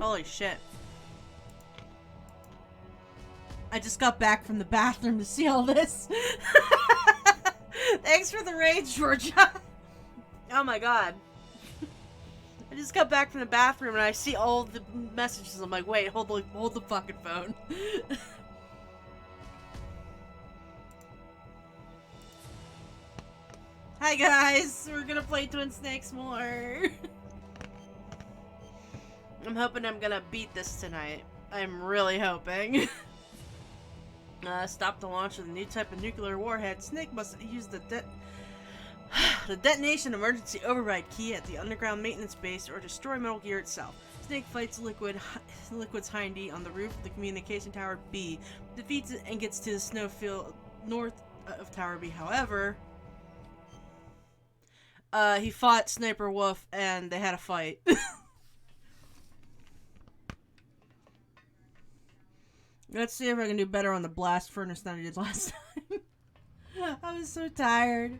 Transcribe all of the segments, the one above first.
Holy shit. I just got back from the bathroom to see all this. Thanks for the rage, Georgia. Oh my god. I just got back from the bathroom and I see all the messages. I'm like, wait, hold the fucking phone. Hi guys, we're gonna play Twin Snakes more. I'm hoping I'm gonna beat this tonight. I'm really hoping. Stop the launch of the new type of nuclear warhead. Snake must use the detonation emergency override key at the underground maintenance base or destroy Metal Gear itself. Snake fights Liquid's Hindy on the roof of the communication tower B, defeats it and gets to the snowfield north of Tower B. However, he fought Sniper Wolf and they had a fight. Let's see if I can do better on the blast furnace than I did last time. I was so tired.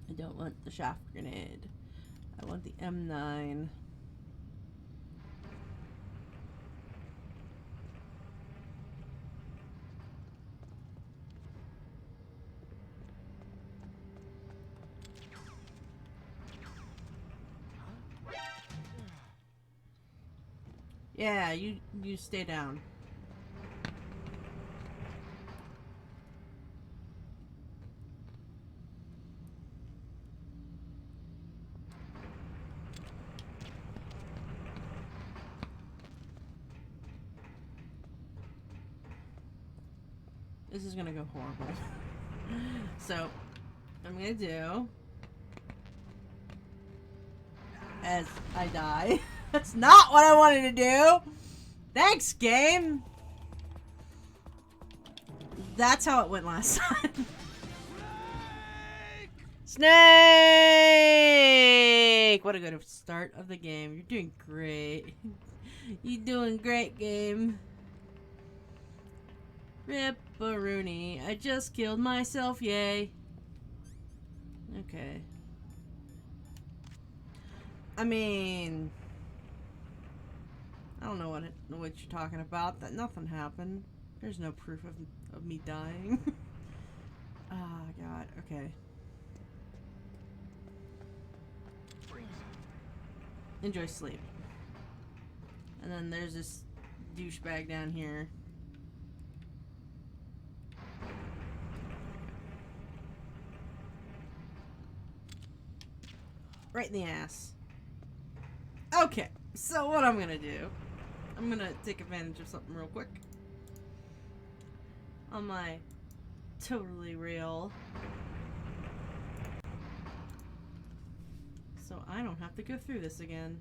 I don't want the shaft grenade. I want the M9. Yeah, you stay down. This is gonna go horrible. So, I'm gonna do as I die. That's not what I wanted to do. Thanks, game. That's how it went last time. Snake! What a good start of the game. You're doing great. You're doing great, game. Ripperoonie. I just killed myself, yay. Okay. I mean, I don't know what you're talking about. That nothing happened. There's no proof of me dying. Oh god, okay. Enjoy sleep. And then there's this douchebag down here. Right in the ass. Okay, so what I'm gonna do, I'm gonna take advantage of something real quick. On my totally real. So I don't have to go through this again.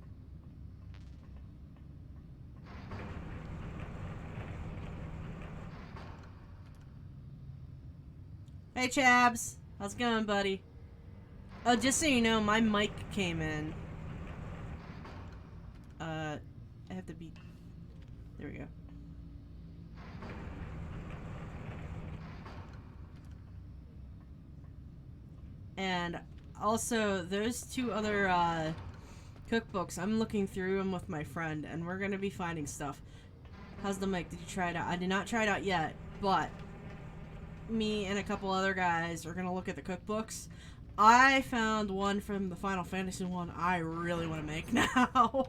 Hey Chabs, how's it going, buddy? Oh, just so you know, my mic came in. I have to be... There we go. And also, those two other cookbooks, I'm looking through them with my friend, and we're gonna be finding stuff. How's the mic? Did you try it out? I did not try it out yet, but me and a couple other guys are gonna look at the cookbooks. I found one from the Final Fantasy one I really want to make now.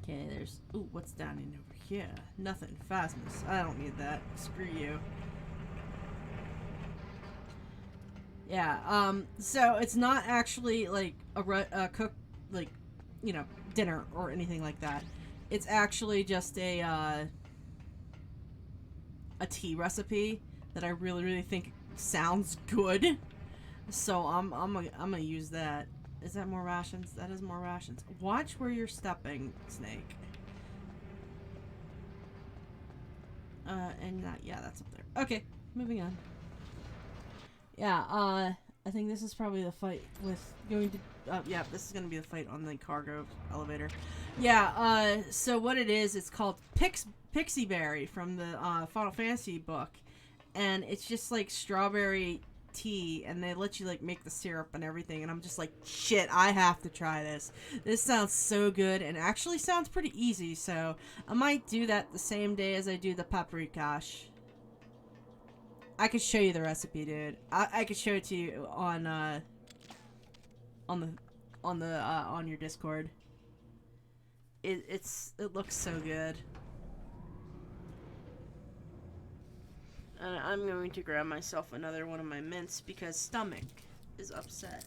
Okay, there's... Ooh, what's down in over here? Nothing. Phasmus. I don't need that. Screw you. Yeah, so it's not actually, like, a cook, like, you know, dinner or anything like that. It's actually just a tea recipe that I really, really think sounds good. So I'm gonna use that. Is that more rations? That is more rations. Watch where you're stepping, Snake. And that, yeah, that's up there. Okay, moving on. Yeah, I think this is probably the fight with going to... yeah, this is going to be the fight on the cargo elevator. Yeah, so what it is, it's called Pixie Berry from the Final Fantasy book. And it's just like strawberry tea, and they let you like make the syrup and everything. And I'm just like, shit, I have to try this. This sounds so good, and actually sounds pretty easy. So I might do that the same day as I do the paprikash. I could show you the recipe, dude. I could show it to you on your Discord. It looks so good. And I'm going to grab myself another one of my mints because stomach is upset.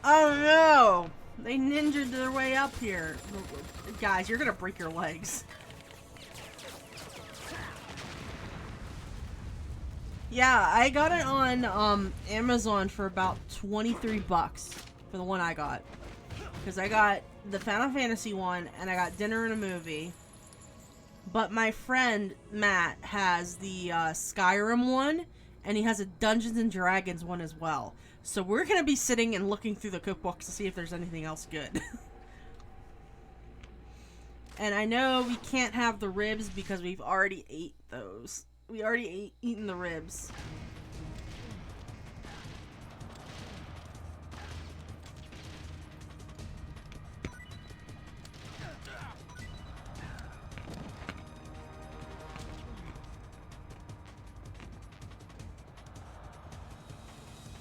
Oh no! They ninja'd their way up here. Guys, you're gonna break your legs. Yeah, I got it on Amazon for about 23 bucks for the one I got. Because I got the Final Fantasy one and I got Dinner and a Movie. But my friend Matt has the Skyrim one, and he has a Dungeons and Dragons one as well. So we're going to be sitting and looking through the cookbooks to see if there's anything else good. And I know we can't have the ribs because we've already ate those. We already eaten the ribs.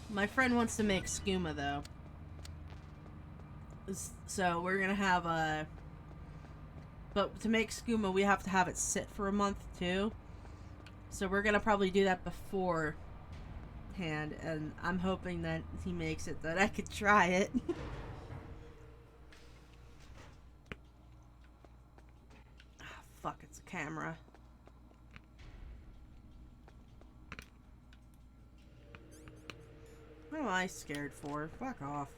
My friend wants to make skooma though. So we're gonna have a... But to make skooma, we have to have it sit for a month too. So we're gonna probably do that beforehand, and I'm hoping that he makes it that I could try it. Fuck, it's a camera. What am I scared for? Fuck off.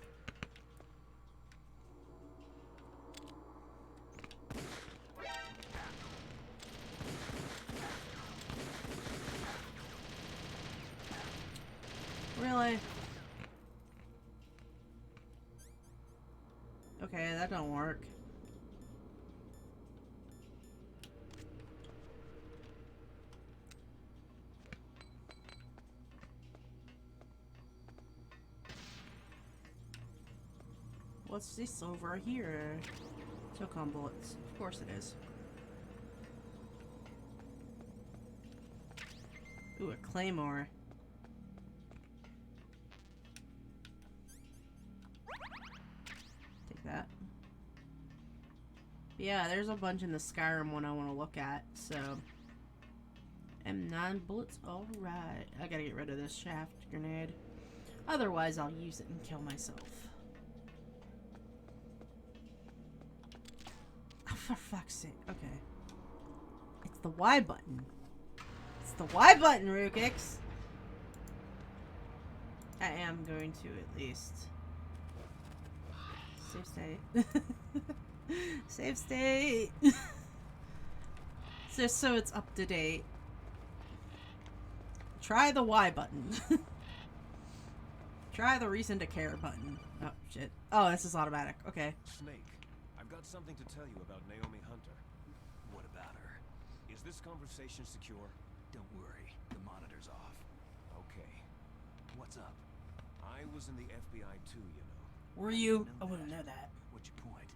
Really? Okay, that don't work. What's this over here? Tocon bullets. Of course it is. Ooh, a claymore. Take that. But yeah, there's a bunch in the Skyrim one I want to look at, so... M9 bullets, alright. I gotta get rid of this shaft grenade. Otherwise, I'll use it and kill myself. Oh, for fuck's sake. Okay. It's the Y button. It's the Y button, Rukix! I am going to, at least. Save state. Save state! Just so it's up to date. Try the Y button. Try the reason to care button. Oh, shit. Oh, this is automatic. Okay. Snake, I've got something to tell you about Naomi Hunter. What about her? Is this conversation secure? Don't worry, the monitor's off. Okay. What's up? I was in the FBI too, you know. Were you? I wouldn't know that. What's your point?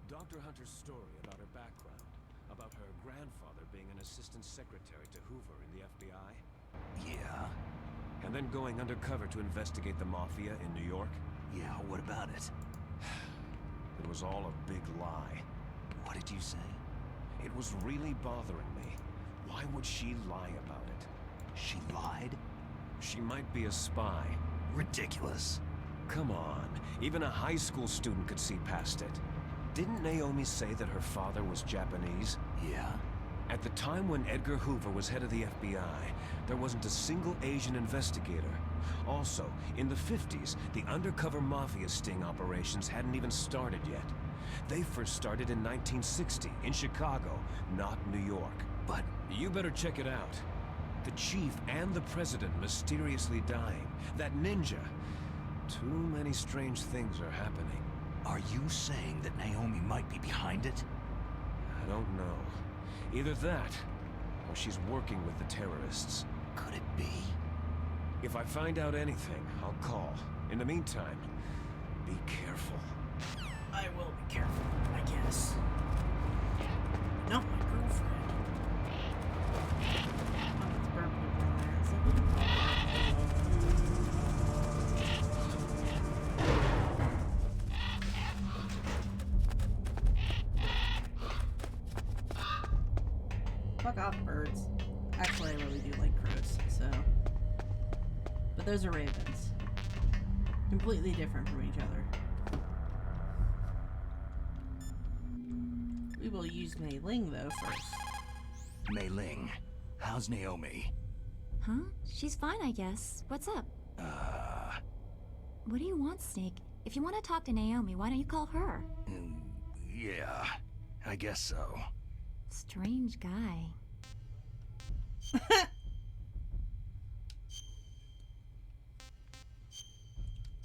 Dr. Hunter's story about her background, about her grandfather being an assistant secretary to Hoover in the FBI. Yeah? And then going undercover to investigate the Mafia in New York. Yeah, what about it? It was all a big lie. What did you say? It was really bothering me. Why would she lie about it? She lied? She might be a spy. Ridiculous. Come on, even a high school student could see past it. Didn't Naomi say that her father was Japanese? Yeah? At the time when Edgar Hoover was head of the FBI, there wasn't a single Asian investigator. Also, in the 50s, the undercover Mafia sting operations hadn't even started yet. They first started in 1960, in Chicago, not New York. But you better check it out. The chief and the president mysteriously dying. That ninja. Too many strange things are happening. Are you saying that Naomi might be behind it? I don't know. Either that, or she's working with the terrorists. Could it be? If I find out anything, I'll call. In the meantime, be careful. I will be careful, I guess. Not my girlfriend. Oh, it's burnt people in there. Fuck off, birds. Actually, I really do like crows, so. But those are ravens. Completely different from each other. We will use Mei Ling, though, first. Mei Ling, how's Naomi? Huh? She's fine, I guess. What's up? What do you want, Snake? If you want to talk to Naomi, why don't you call her? Yeah, I guess so. Strange guy.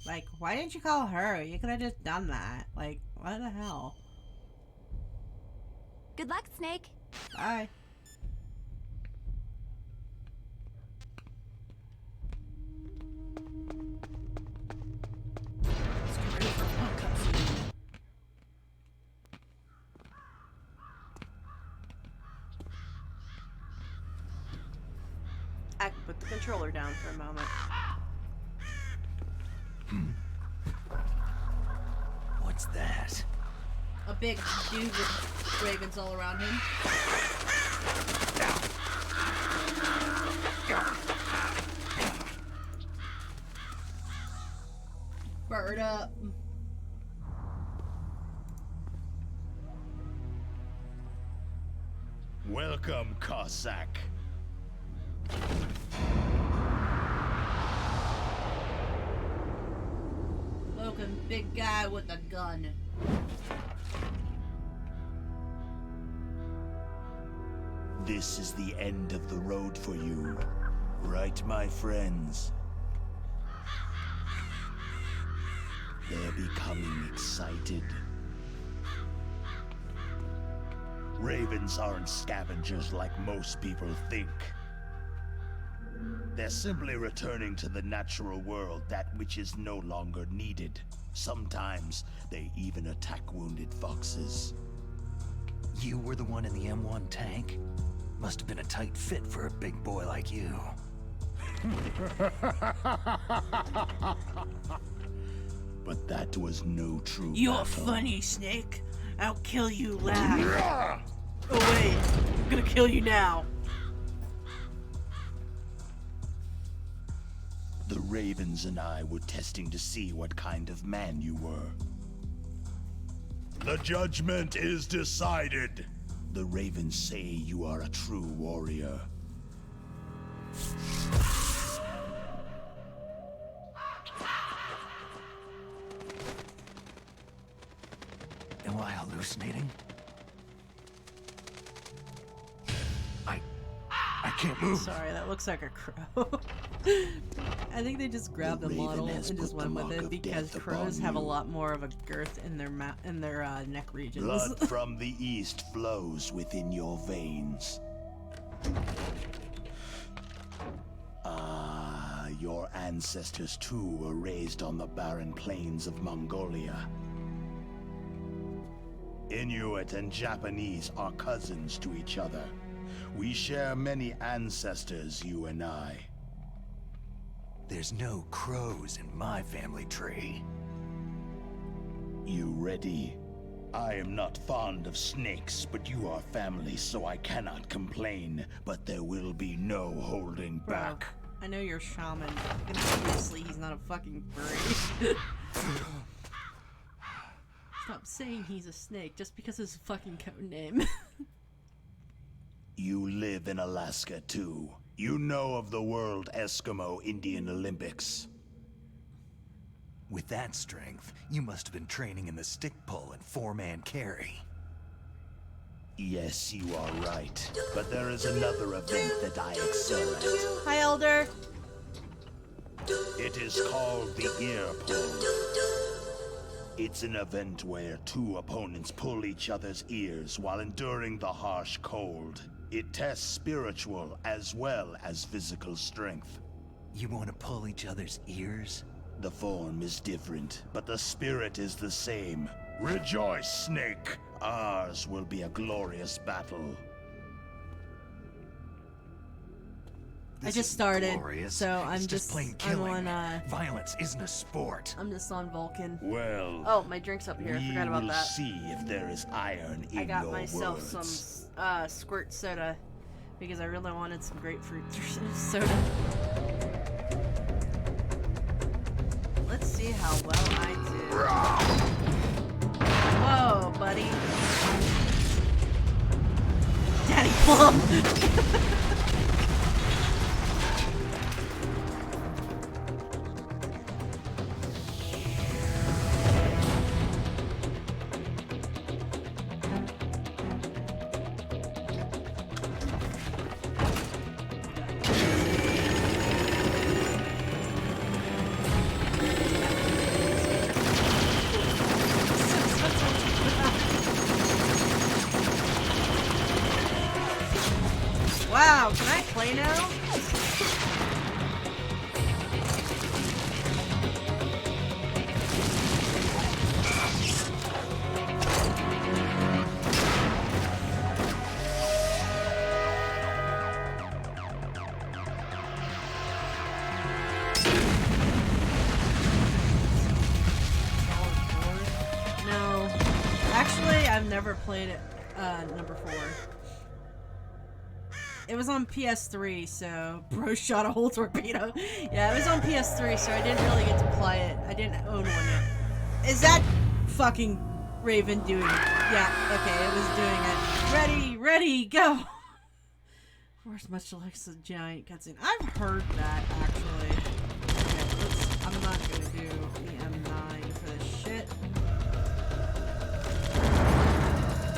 Like, why didn't you call her? You could have just done that. Like, what the hell? Good luck, Snake. Bye. Let's get ready for one cutscene. I can put the controller down for a moment. What's that? A big dude with ravens all around him. Bird up. Welcome, Cossack. Welcome, big guy with a gun. This is the end of the road for you, right, my friends? They're becoming excited. Ravens aren't scavengers like most people think. They're simply returning to the natural world, that which is no longer needed. Sometimes they even attack wounded foxes. You were the one in the M1 tank? Must have been a tight fit for a big boy like you. But that was no true You're battle. funny, Snake. I'll kill you last. Oh wait, I'm gonna kill you now. The Ravens and I were testing to see what kind of man you were. The judgment is decided. The Ravens say you are a true warrior. Am I hallucinating? I can't move. Sorry, that looks like a crow. I think they just grabbed the The raven model has and just put the went with mark it of because death crows upon have a you. lot more of a girth in their neck regions. Blood from the east flows within your veins. Ah, your ancestors too were raised on the barren plains of Mongolia. Inuit and Japanese are cousins to each other. We share many ancestors, you and I. There's no crows in my family tree. You ready? I am not fond of snakes, but you are family, so I cannot complain. But there will be no holding Bro, back. I know you're shaman, but obviously he's not a fucking bird. Stop saying he's a snake just because it's a fucking code name. You live in Alaska too. You know of the World Eskimo Indian Olympics. With that strength, you must have been training in the stick pull and four-man carry. Yes, you are right. But there is another event that I excel at. Hi, Elder. It is called the Ear Pull. It's an event where two opponents pull each other's ears while enduring the harsh cold. It tests spiritual as well as physical strength. You want to pull each other's ears? The form is different, but the spirit is the same. Rejoice, Snake! Ours will be a glorious battle. I just started, Glorious. so It's I'm just plain I'm killing. on, Violence isn't a sport. I'm just on Vulcan. Well, Oh, my drink's up here. I we forgot about will that. see if there is iron in I got your myself words. some squirt soda because I really wanted some grapefruit soda. Let's see how well I do. Whoa, buddy. Daddy Plum! Wow, can I play now? No. Actually, I've never played it, number 4. It was on PS3, so bro shot a whole torpedo. Yeah, it was on PS3, so I didn't really get to play it. I didn't own one yet. Is that fucking Raven doing it? Yeah, okay, it was doing it. Ready, ready, go! Where's much like a giant cutscene? I've heard that, actually. Okay, I'm not gonna do the M9 for this shit.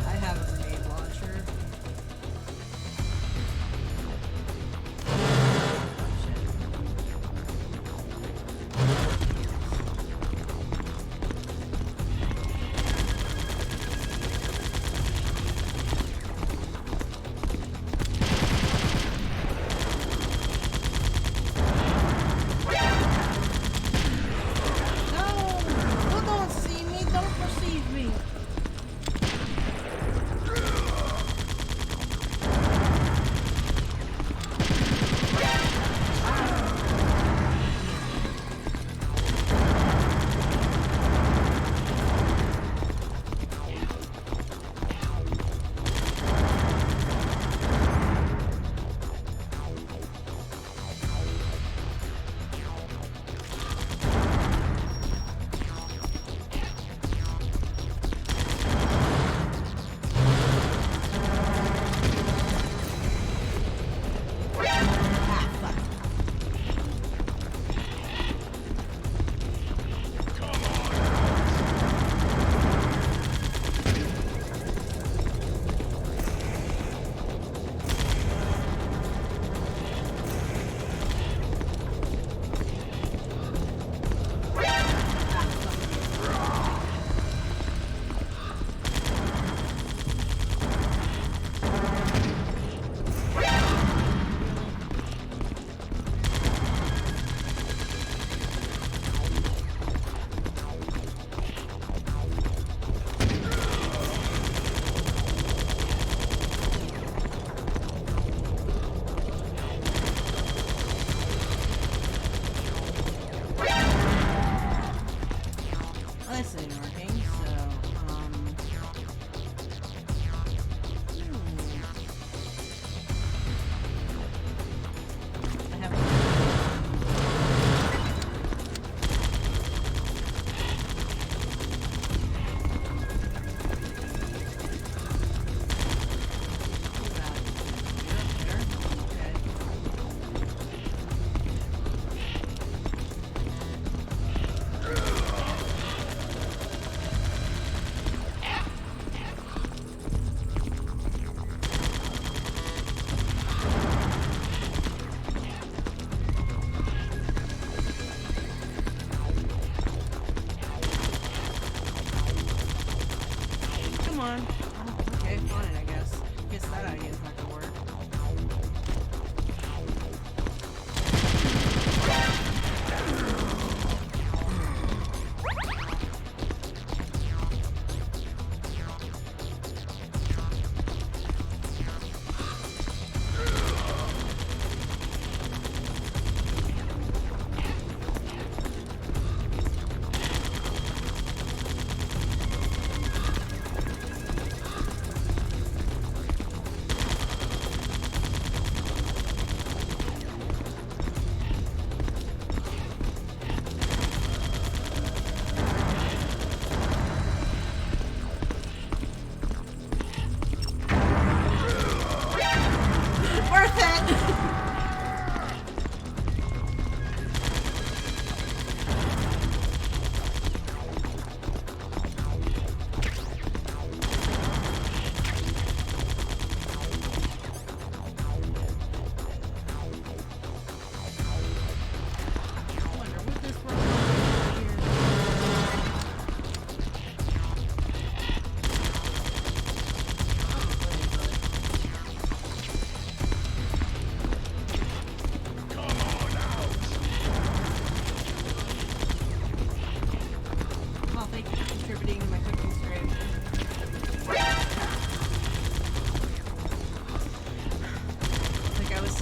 I have a grenade launcher. No! You don't see me!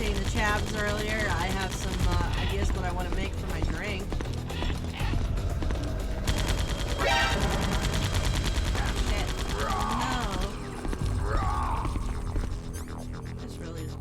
saying to Chabs earlier, I have some ideas what I want to make for my drink. Shit. No. This really is.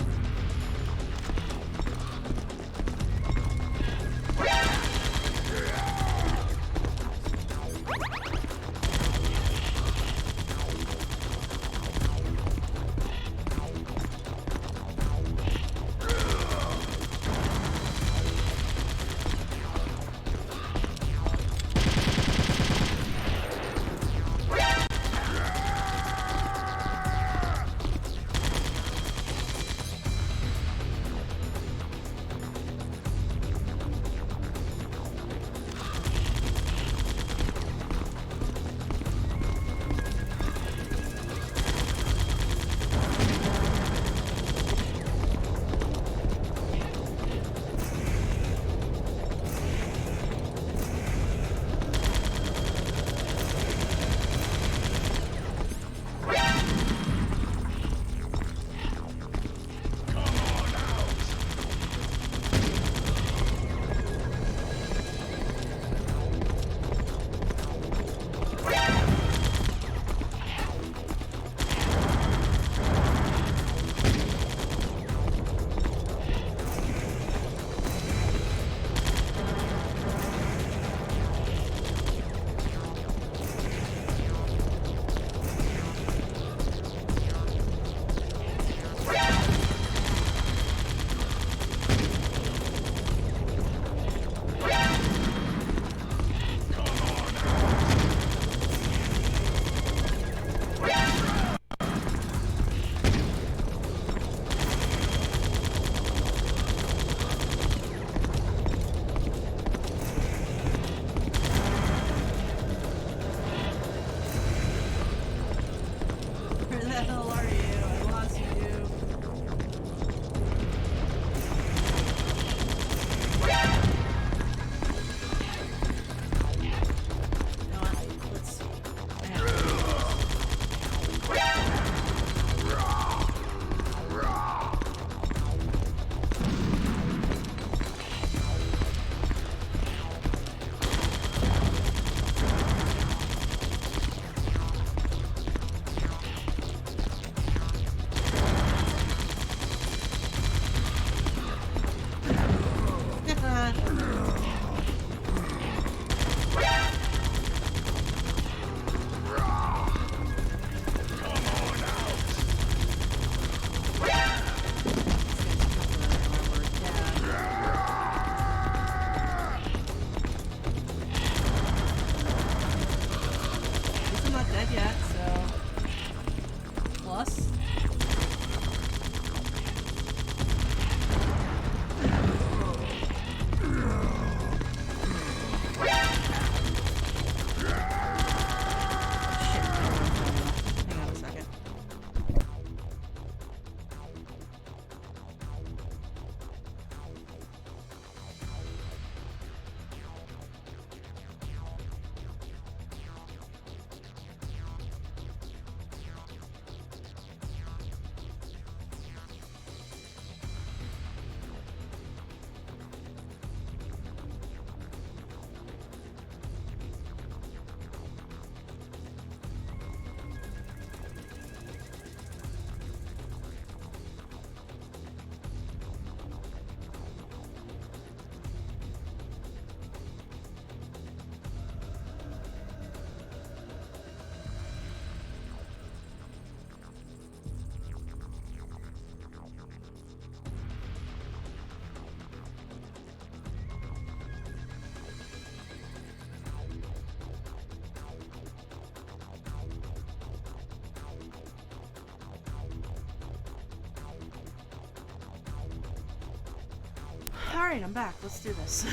Alright, I'm back. Let's do this.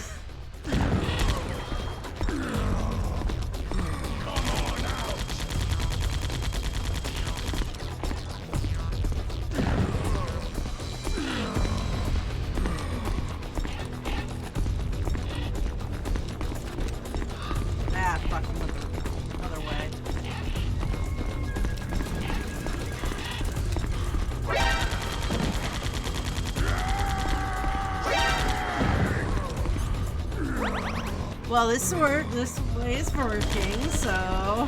Ah, fuck, I'm looking the other way. Well, this way is working, so.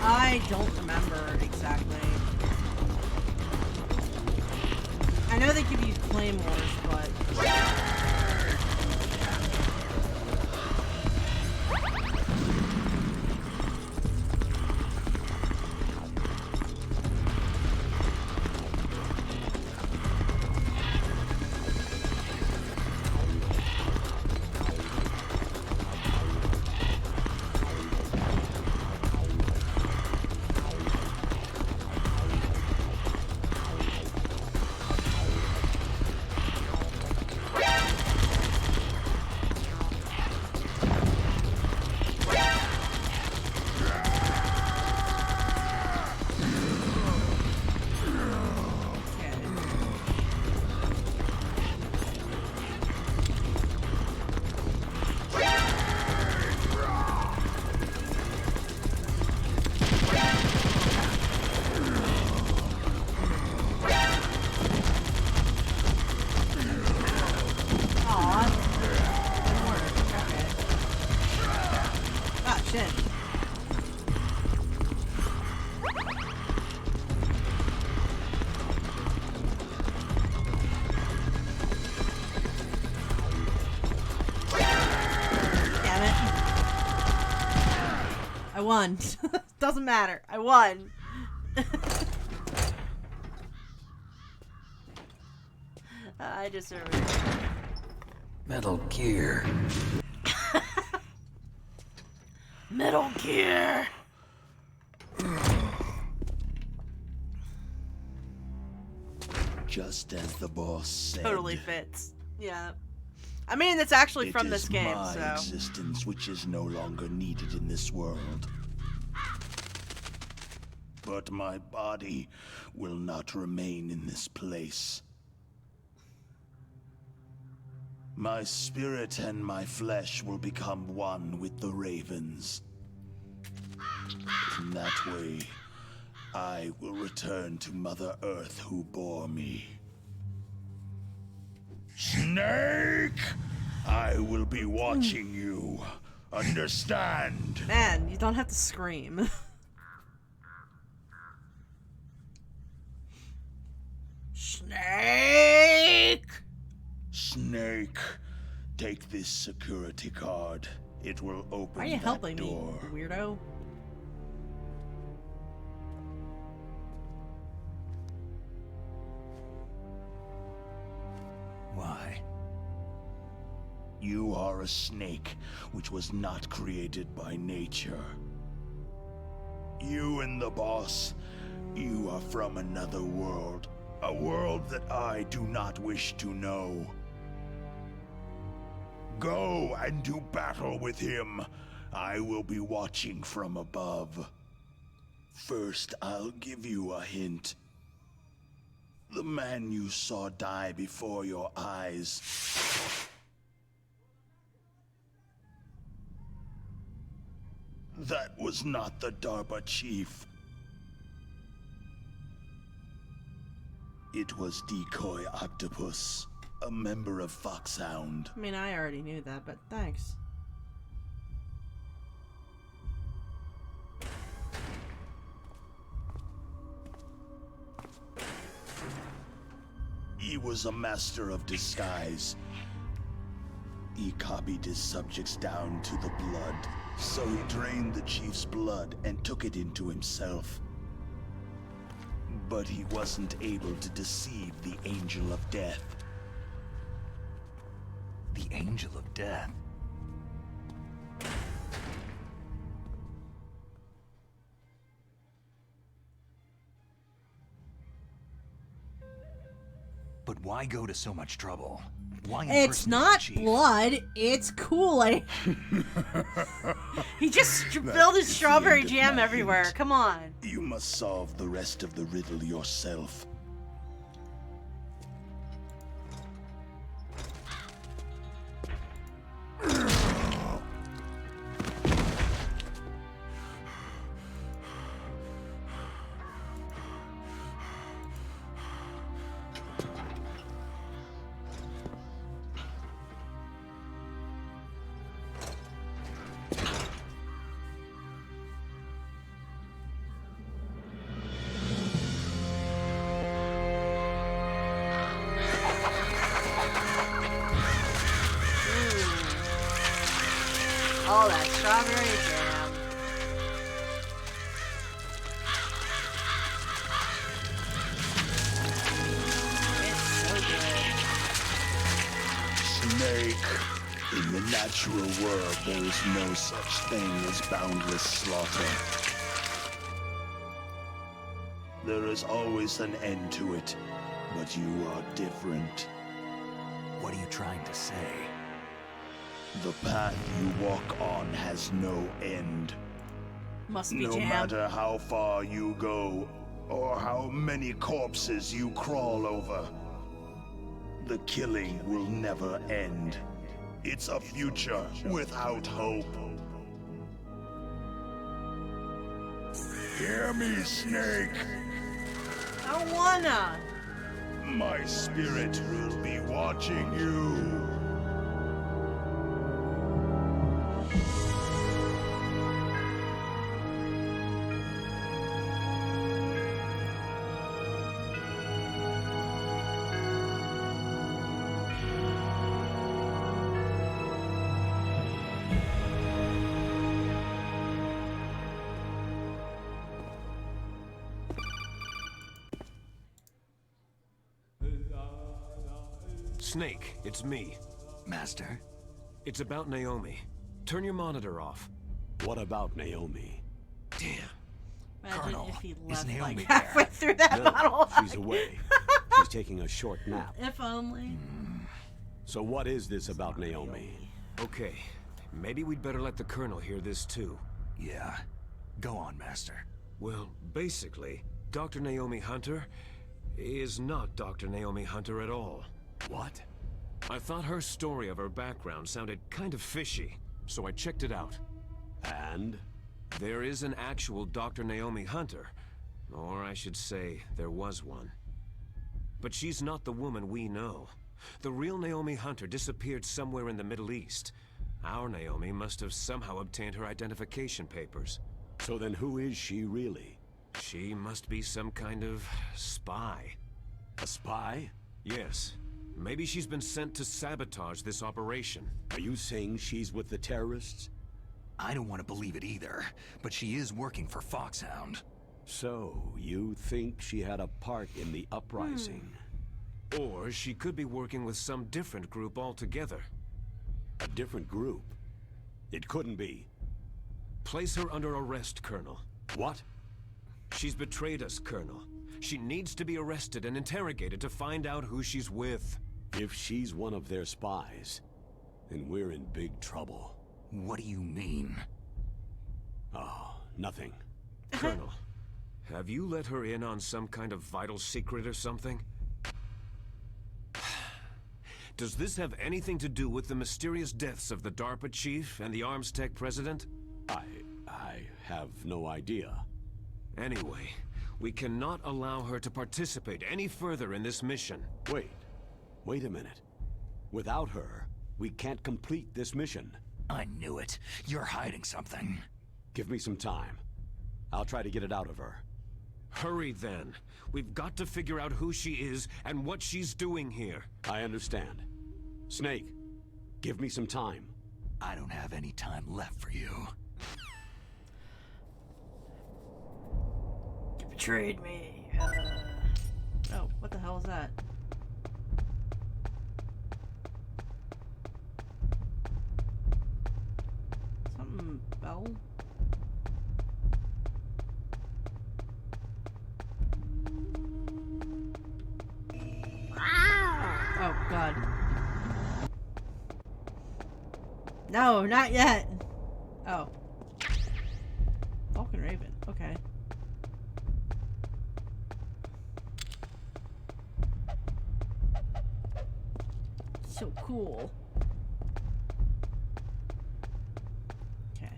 I don't remember exactly. I know they could use claymores, but... I won. Doesn't matter. I won. I deserve it. Metal Gear. Metal Gear. Just as the boss said. Totally fits. Yeah. I mean, it's actually from this game, It is my so. existence which is no longer needed in this world. But my body will not remain in this place. My spirit and my flesh will become one with the ravens. In that way, I will return to Mother Earth who bore me. Snake! I will be watching you. Understand? Man, you don't have to scream. Snake! Snake, take this security card. It will open Why are you that helping door. me, weirdo? Why? You are a snake, which was not created by nature. You and the boss, you are from another world. A world that I do not wish to know. Go and do battle with him. I will be watching from above. First, I'll give you a hint. The man you saw die before your eyes. That was not the DARPA chief. It was Decoy Octopus, a member of Foxhound. I mean, I already knew that, but thanks. He was a master of disguise. He copied his subjects down to the blood, so he drained the chief's blood and took it into himself. But he wasn't able to deceive the Angel of Death. Angel of Death. But why go to so much trouble? Why It's impersonate not the chief? blood, it's Kool-Aid. He just spilled his is the strawberry end of jam my everywhere. hint. Come on. You must solve the rest of the riddle yourself. All that strawberry jam. It's so good. Snake. In the natural world, there is no such thing as boundless slaughter. There is always an end to it, but you are different. What are you trying to say? The path you walk on has no end. Must be No jam. matter how far you go, or how many corpses you crawl over, the killing will never end. It's a future without hope. Hear me, Snake. I don't wanna. My spirit will be watching you. Snake, it's me. Master? It's about Naomi. Turn your monitor off. What about Naomi? Damn. Imagine Colonel, if he is left Naomi like there? halfway through that No, bottle. she's away. She's taking a short nap. If only. So what is this about Naomi? Okay, maybe we'd better let the Colonel hear this too. Yeah. Go on, Master. Well, basically, Dr. Naomi Hunter is not Dr. Naomi Hunter at all. What? I thought her story of her background sounded kind of fishy, so I checked it out. And? There is an actual Dr. Naomi Hunter, or I should say, there was one. But she's not the woman we know. The real Naomi Hunter disappeared somewhere in the Middle East. Our Naomi must have somehow obtained her identification papers. So then who is she really? She must be some kind of spy. A spy? Yes. Maybe she's been sent to sabotage this operation. Are you saying she's with the terrorists? I don't want to believe it either, but she is working for Foxhound. So, you think she had a part in the uprising? Or she could be working with some different group altogether. A different group? It couldn't be. Place her under arrest, Colonel. What? She's betrayed us, Colonel. She needs to be arrested and interrogated to find out who she's with. If she's one of their spies, then we're in big trouble. What do you mean? Oh, nothing. Colonel, have you let her in on some kind of vital secret or something? Does this have anything to do with the mysterious deaths of the DARPA chief and the Armstech president? I have no idea. Anyway, we cannot allow her to participate any further in this mission. Wait a minute. Without her, we can't complete this mission. I knew it. You're hiding something. Give me some time. I'll try to get it out of her. Hurry then. We've got to figure out who she is and what she's doing here. I understand. Snake, give me some time. I don't have any time left for you. You betrayed me. Oh, what the hell is that? god. No, not yet. Oh. Falcon Raven. Okay. So cool. Okay.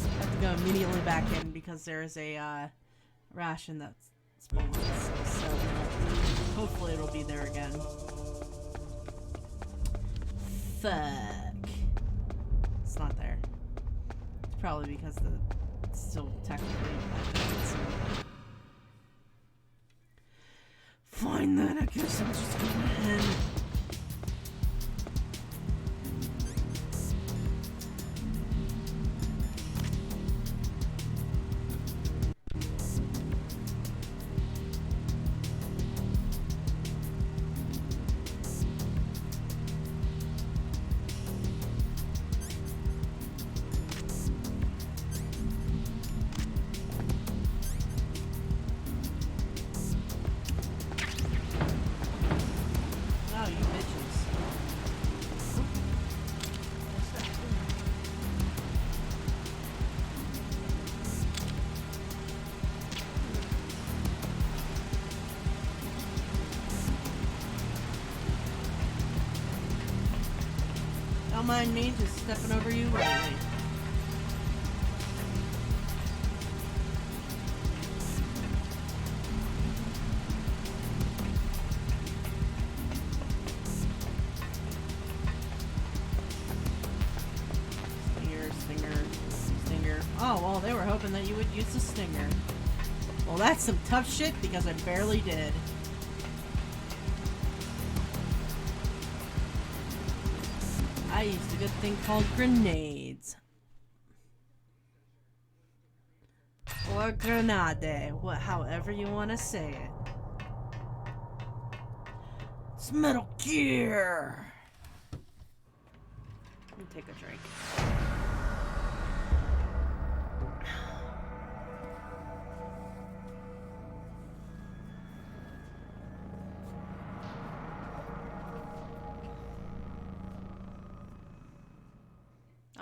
I have to go immediately back in because there's a ration that's spawns. So hopefully it'll be there again. Fuck. It's not there. It's probably because it's still technically fine then, I guess I'm just going in. Oh, you bitches. Don't mind me just stepping over you. Wait. Stinger. Oh, well, they were hoping that you would use the stinger. Well, that's some tough shit because I barely did. I used a good thing called grenades. Or grenade, however you want to say it. It's Metal Gear! Let me take a drink.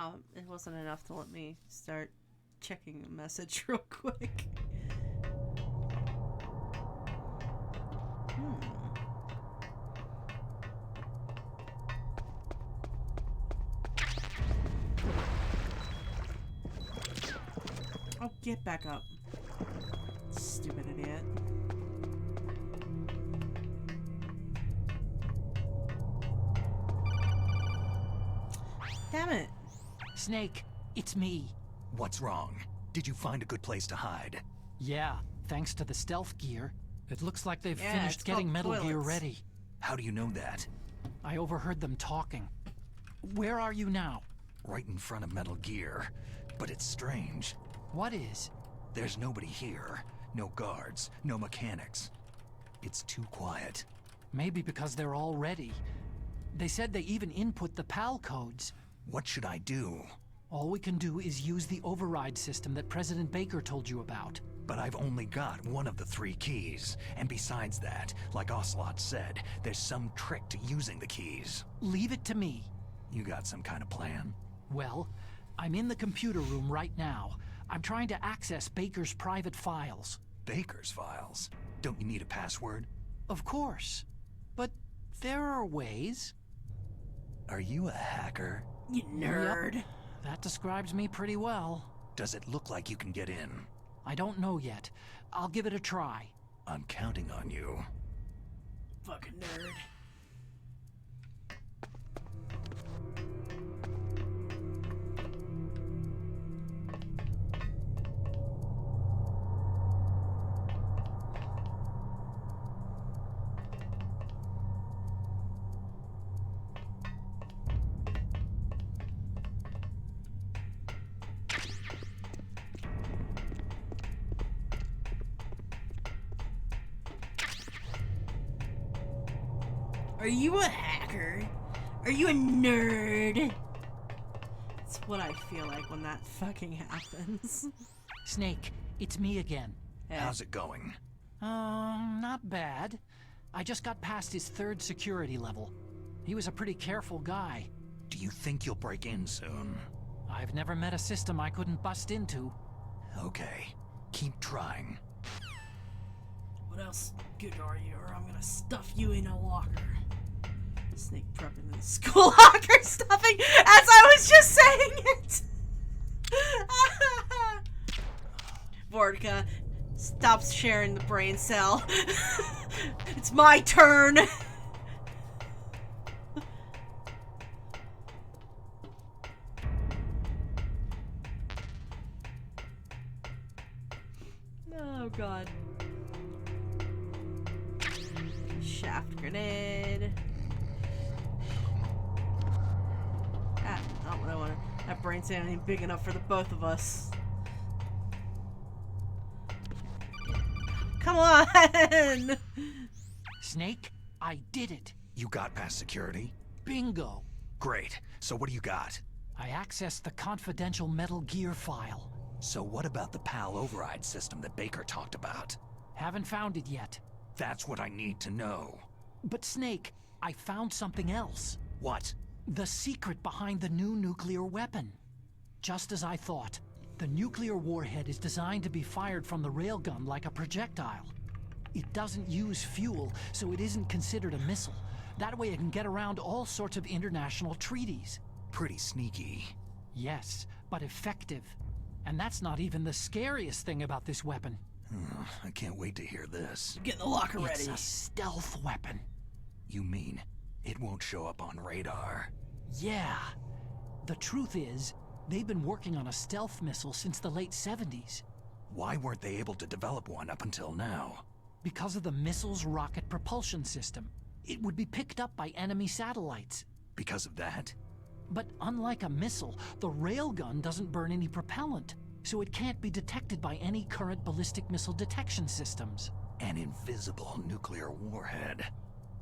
Oh, it wasn't enough to let me start checking a message real quick. Oh, get back up. Stupid idiot. Damn it. Snake, it's me. What's wrong? Did you find a good place to hide? Yeah, thanks to the stealth gear. It looks like they've Yeah, finished it's getting called Metal Gear toilets. ready. How do you know that? I overheard them talking. Where are you now? Right in front of Metal Gear. But it's strange. What is? There's nobody here. No guards, no mechanics. It's too quiet. Maybe because they're all ready. They said they even input the PAL codes. What should I do? All we can do is use the override system that President Baker told you about. But I've only got one of the 3 keys. And besides that, like Ocelot said, there's some trick to using the keys. Leave it to me. You got some kind of plan? Well, I'm in the computer room right now. I'm trying to access Baker's private files. Baker's files? Don't you need a password? Of course. But there are ways. Are you a hacker? You nerd. Yep. That describes me pretty well. Does it look like you can get in? I don't know yet. I'll give it a try. I'm counting on you. Fucking nerd. Are you a hacker? Are you a nerd? It's what I feel like when that fucking happens. Snake, it's me again. Hey. How's it going? Not bad. I just got past his 3rd security level. He was a pretty careful guy. Do you think you'll break in soon? I've never met a system I couldn't bust into. Okay, keep trying. What else good are you, or I'm gonna stuff you in a locker. Snake prepping the school locker stuffing as I was just saying it. Vodka stops sharing the brain cell. It's my turn. Oh god. Shaft grenade. Ah, not what I wanted. That brain cell ain't big enough for the both of us. Come on! Snake, I did it. You got past security? Bingo. Great. So what do you got? I accessed the confidential Metal Gear file. So what about the PAL override system that Baker talked about? Haven't found it yet. That's what I need to know. But Snake, I found something else. What? The secret behind the new nuclear weapon. Just as I thought, the nuclear warhead is designed to be fired from the railgun like a projectile. It doesn't use fuel, so it isn't considered a missile. That way it can get around all sorts of international treaties. Pretty sneaky. Yes, but effective. And that's not even the scariest thing about this weapon. I can't wait to hear this. Get in the locker ready. It's a stealth weapon. You mean it won't show up on radar? Yeah. The truth is, they've been working on a stealth missile since the late 70s. Why weren't they able to develop one up until now? Because of the missile's rocket propulsion system. It would be picked up by enemy satellites. Because of that? But unlike a missile, the railgun doesn't burn any propellant, so it can't be detected by any current ballistic missile detection systems. An invisible nuclear warhead.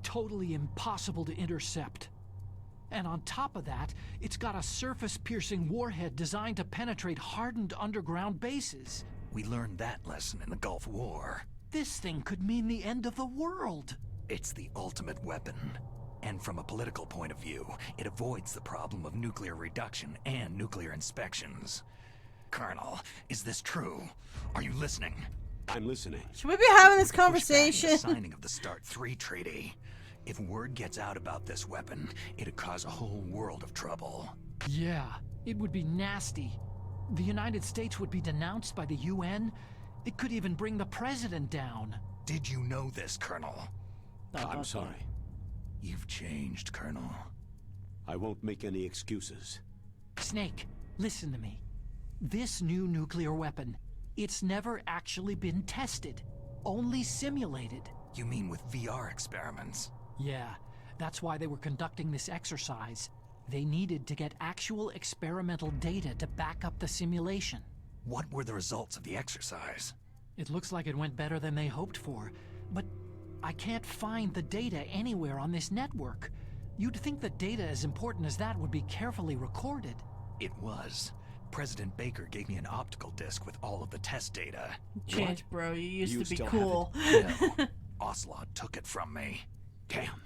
Totally impossible to intercept. And on top of that, it's got a surface-piercing warhead designed to penetrate hardened underground bases. We learned that lesson in the Gulf War. This thing could mean the end of the world. It's the ultimate weapon. And from a political point of view, it avoids the problem of nuclear reduction and nuclear inspections. Colonel, is this true? Are you listening? I'm listening. Should we be having this Push back conversation? the signing of the START 3 treaty. If word gets out about this weapon, it'd cause a whole world of trouble. Yeah, it would be nasty. The United States would be denounced by the UN. It could even bring the president down. Did you know this, Colonel? I'm sorry. You've changed, Colonel. I won't make any excuses. Snake, listen to me. This new nuclear weapon, it's never actually been tested. Only simulated. You mean with VR experiments? Yeah, that's why they were conducting this exercise. They needed to get actual experimental data to back up the simulation. What were the results of the exercise? It looks like it went better than they hoped for, but I can't find the data anywhere on this network. You'd think that data as important as that would be carefully recorded. It was. President Baker gave me an optical disc with all of the test data. Change, bro. You used You to be still have cool. No, Ocelot took it from me. Damn.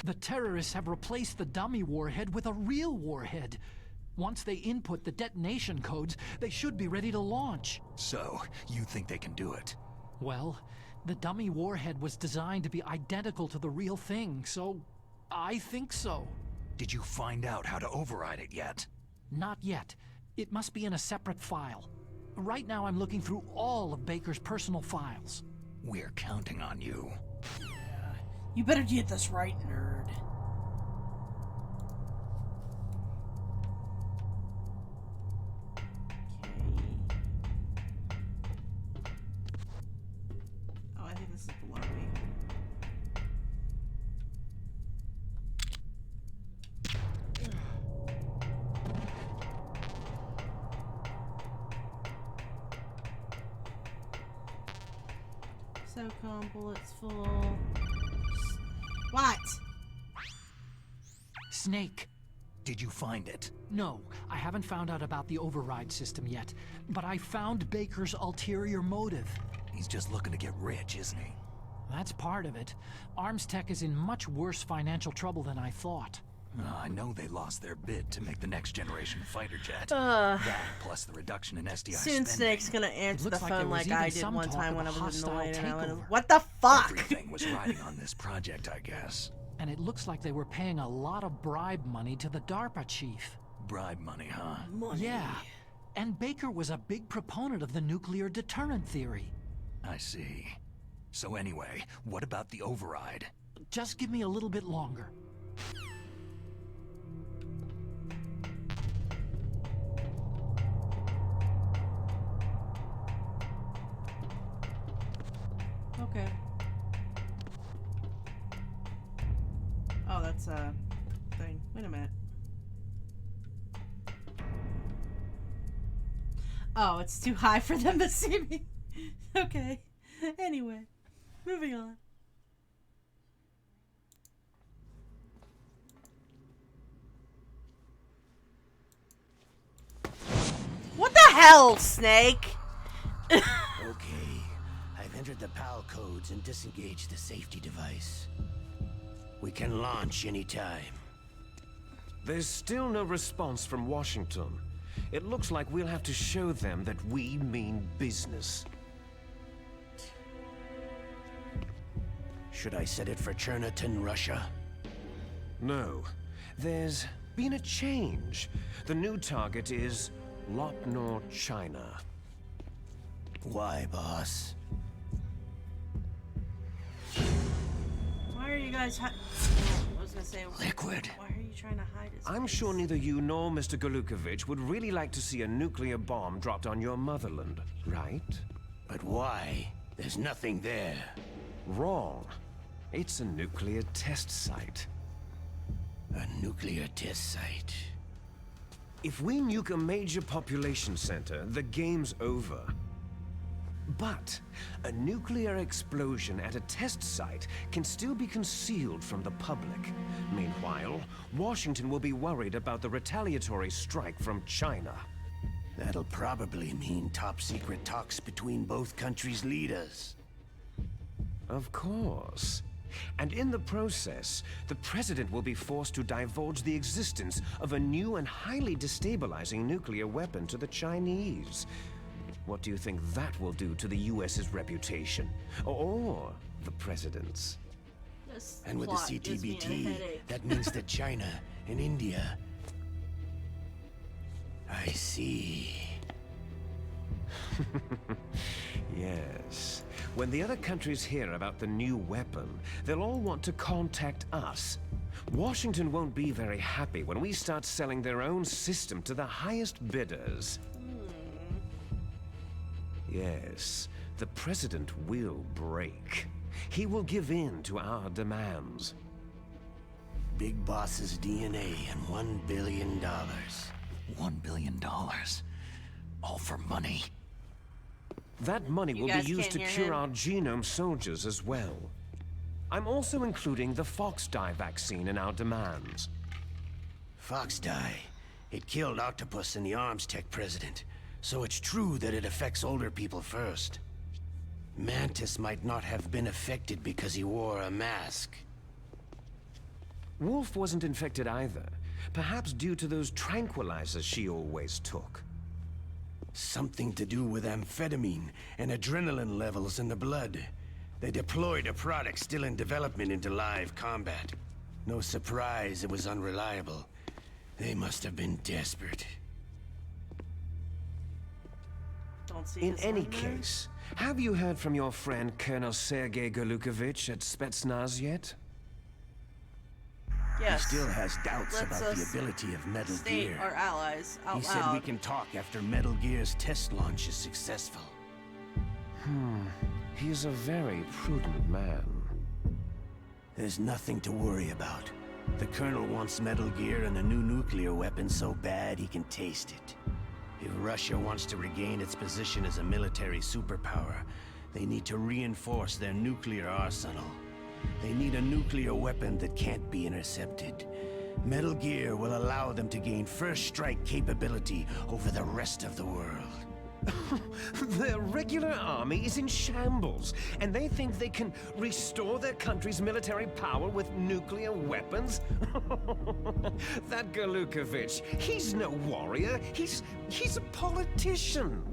The terrorists have replaced the dummy warhead with a real warhead. Once they input the detonation codes, they should be ready to launch. So, you think they can do it? Well, the dummy warhead was designed to be identical to the real thing, so I think so. Did you find out how to override it yet? Not yet. It must be in a separate file. Right now I'm looking through all of Baker's personal files. We're counting on you. You better get this right, nerd. Okay. Oh, I think this is below me. SOCOM bullets full. What? Snake. Did you find it? No, I haven't found out about the override system yet, but I found Baker's ulterior motive. He's just looking to get rich, isn't he? That's part of it. Armstech is in much worse financial trouble than I thought. I know they lost their bid to make the next generation fighter jet. That, plus the reduction in SDI Soon spending. Snake's gonna answer the looks like there phone was like even I did some one talk time of when a I was hostile annoyed. And I went, takeover. what the fuck? Everything was riding on this project, I guess. And it looks like they were paying a lot of bribe money to the DARPA chief. Bribe money, huh? Yeah. And Baker was a big proponent of the nuclear deterrent theory. I see. So anyway, what about the override? Just give me a little bit longer. Okay. Oh, that's a thing. Wait a minute. Oh, it's too high for them to see me. Okay. Anyway, moving on. What the hell, Snake? Okay, I've entered the PAL codes and disengaged the safety device. We can launch anytime. There's still no response from Washington. It looks like we'll have to show them that we mean business. Should I set it for Cherniton, Russia? No. There's been a change. The new target is Lopnor, China. Why, boss? Why are you guys I was gonna say Liquid. Why are you trying to hide his I'm face? sure neither you nor Mr. Golukovich would really like to see a nuclear bomb dropped on your motherland, right? But why? There's nothing there. Wrong. It's a nuclear test site. A nuclear test site. If we nuke a major population center, the game's over. But a nuclear explosion at a test site can still be concealed from the public. Meanwhile, Washington will be worried about the retaliatory strike from China. That'll probably mean top-secret talks between both countries' leaders. Of course. And in the process, the president will be forced to divulge the existence of a new and highly destabilizing nuclear weapon to the Chinese. What do you think that will do to the US's reputation? Or the president's? This And with the plot gives me a CTBT, headache. that means that China and India... I see. Yes. When the other countries hear about the new weapon, they'll all want to contact us. Washington won't be very happy when we start selling their own system to the highest bidders. Yes, the president will break. He will give in to our demands. Big Boss's DNA and $1 billion. $1 billion. All for money. That money will be guys used to can't hear cure him? our genome soldiers as well. I'm also including the Fox dye vaccine in our demands. Fox dye. It killed Octopus and the Armstech president. So it's true that it affects older people first. Mantis might not have been affected because he wore a mask. Wolf wasn't infected either. Perhaps due to those tranquilizers she always took. Something to do with amphetamine and adrenaline levels in the blood. They deployed a product still in development into live combat. No surprise it was unreliable. They must have been desperate. Don't see In his any name there? case, have you heard from your friend Colonel Sergei Golukovich at Spetsnaz yet? Yes. He still has doubts Let's about the us ability of Metal state Gear. our allies out He said loud. we can talk after Metal Gear's test launch is successful. He is a very prudent man. There's nothing to worry about. The Colonel wants Metal Gear and a new nuclear weapon so bad he can taste it. If Russia wants to regain its position as a military superpower, they need to reinforce their nuclear arsenal. They need a nuclear weapon that can't be intercepted. Metal Gear will allow them to gain first strike capability over the rest of the world. Their regular army is in shambles, and they think they can restore their country's military power with nuclear weapons? That Galukovich, he's no warrior. He's a politician.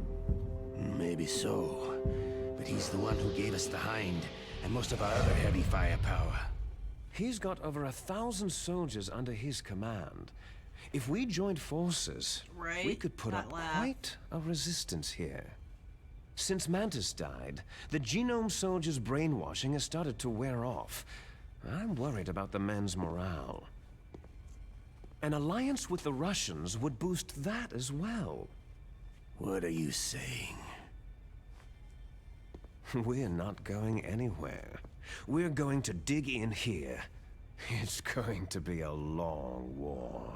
Maybe so, but he's the one who gave us the Hind and most of our other heavy firepower. He's got over 1,000 soldiers under his command. If we joined forces, Right? we could put Not up laugh. quite a resistance here. Since Mantis died, the Genome Soldiers' brainwashing has started to wear off. I'm worried about the men's morale. An alliance with the Russians would boost that as well. What are you saying? We're not going anywhere. We're going to dig in here. It's going to be a long war.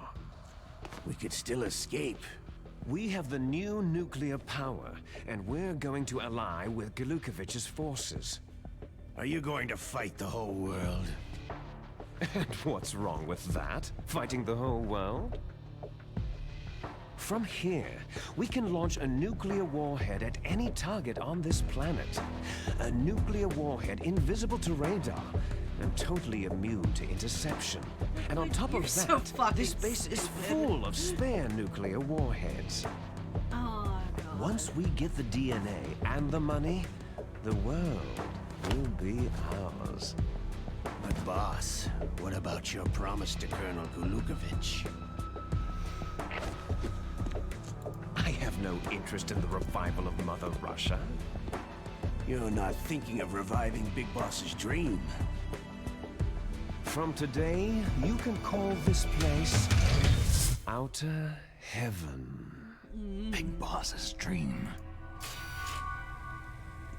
We could still escape. We have the new nuclear power, and we're going to ally with Galukovich's forces. Are you going to fight the whole world? And what's wrong with that? Fighting the whole world? From here, we can launch a nuclear warhead at any target on this planet. A nuclear warhead invisible to radar and totally immune to interception. And on top You're of so that, fucking this base is full of spare nuclear warheads. Oh, God. Once we get the DNA and the money, the world will be ours. But boss, what about your promise to Colonel Galukovich? I have no interest in the revival of Mother Russia. You're not thinking of reviving Big Boss's dream. From today, you can call this place Outer Heaven. Big Boss's dream.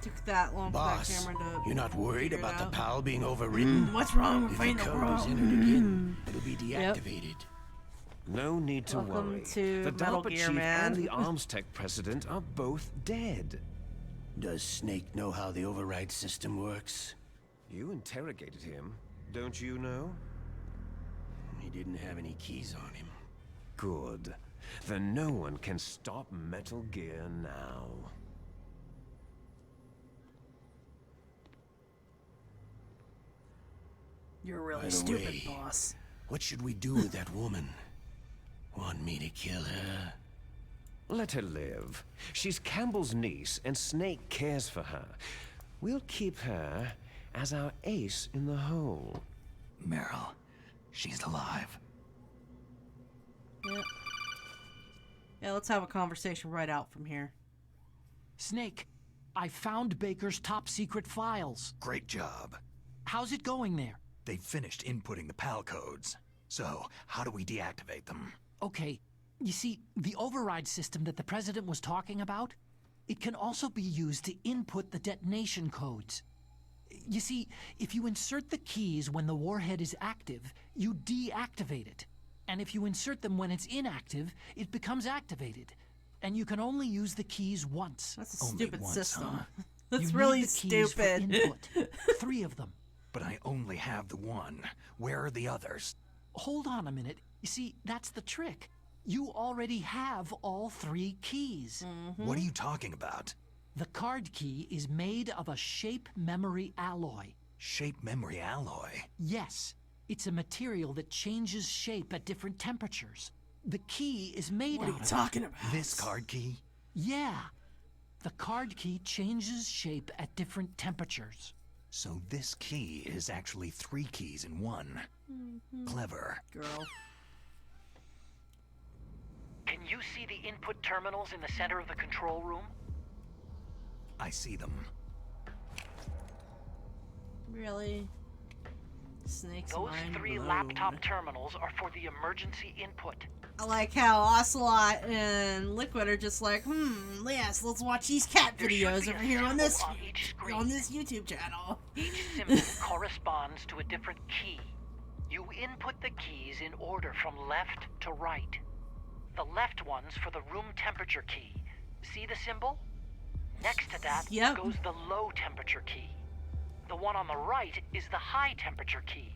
Took that long for that Boss, camera to. you're not worried figure it about the out. PAL being overridden? What's wrong with If the fighting the code is world? entered again, it'll be deactivated. No need to Welcome worry. to The Metal DARPA Gear, chief man. and the Arms Tech president are both dead. Does Snake know how the override system works? You interrogated him, don't you know? He didn't have any keys on him. Good. Then no one can stop Metal Gear now. You're really By the stupid, way, boss. What should we do with that woman? Want me to kill her? Let her live. She's Campbell's niece, and Snake cares for her. We'll keep her as our ace in the hole. Meryl, she's alive. Yeah. Yeah, let's have a conversation right out from here. Snake, I found Baker's top secret files. Great job. How's it going there? They've finished inputting the PAL codes. So, how do we deactivate them? Okay, you see, the override system that the President was talking about, it can also be used to input the detonation codes. You see, if you insert the keys when the warhead is active, you deactivate it. And if you insert them when it's inactive, it becomes activated. And you can only use the keys once. That's a Only stupid once, system. huh? That's You need really the keys for stupid. input. 3 of them. But I only have the one. Where are the others? Hold on a minute. You see, that's the trick. You already have all 3 keys. What are you talking about? The card key is made of a shape memory alloy. Shape memory alloy. Yes, it's a material that changes shape at different temperatures. The key is made What are out you of talking about? This card key? Yeah. The card key changes shape at different temperatures. So this key is actually 3 keys in one. Clever. Girl. Can you see the input terminals in the center of the control room? I see them. Really? Snake's Those mind 3 blown. laptop terminals are for the emergency input. I like how Ocelot and Liquid are just like, yes, let's watch these cat There should videos be over a here on this symbol on each screen. YouTube channel. Each symbol corresponds to a different key. You input the keys in order from left to right. The left one's for the room temperature key. See the symbol? Next to that Yep. goes the low temperature key. The one on the right is the high temperature key.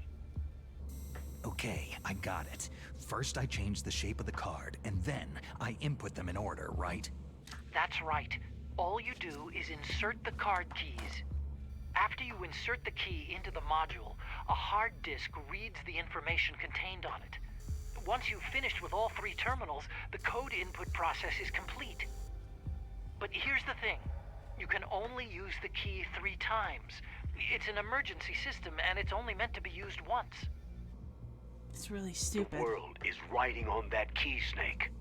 Okay, I got it. First I change the shape of the card, and then I input them in order, right? That's right. All you do is insert the card keys. After you insert the key into the module, a hard disk reads the information contained on it. Once you've finished with all 3 terminals, the code input process is complete. But here's the thing. You can only use the key 3 times. It's an emergency system, and it's only meant to be used once. It's really stupid. The world is riding on that key, Snake.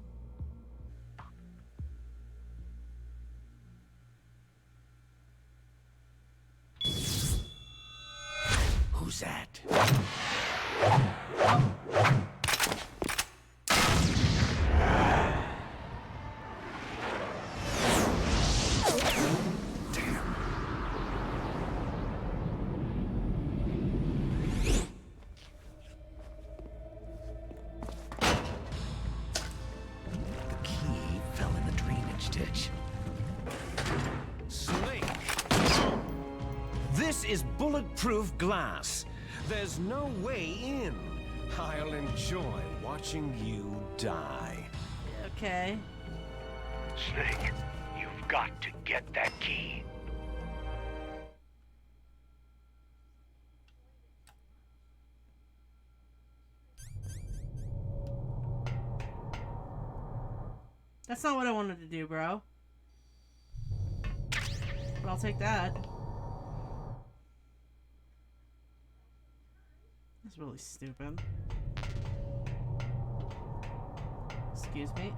Who's that? This is bulletproof glass. There's no way in. I'll enjoy watching you die. Okay. Snake, you've got to get that key. That's not what I wanted to do, bro. But I'll take that. That's really stupid. Excuse me.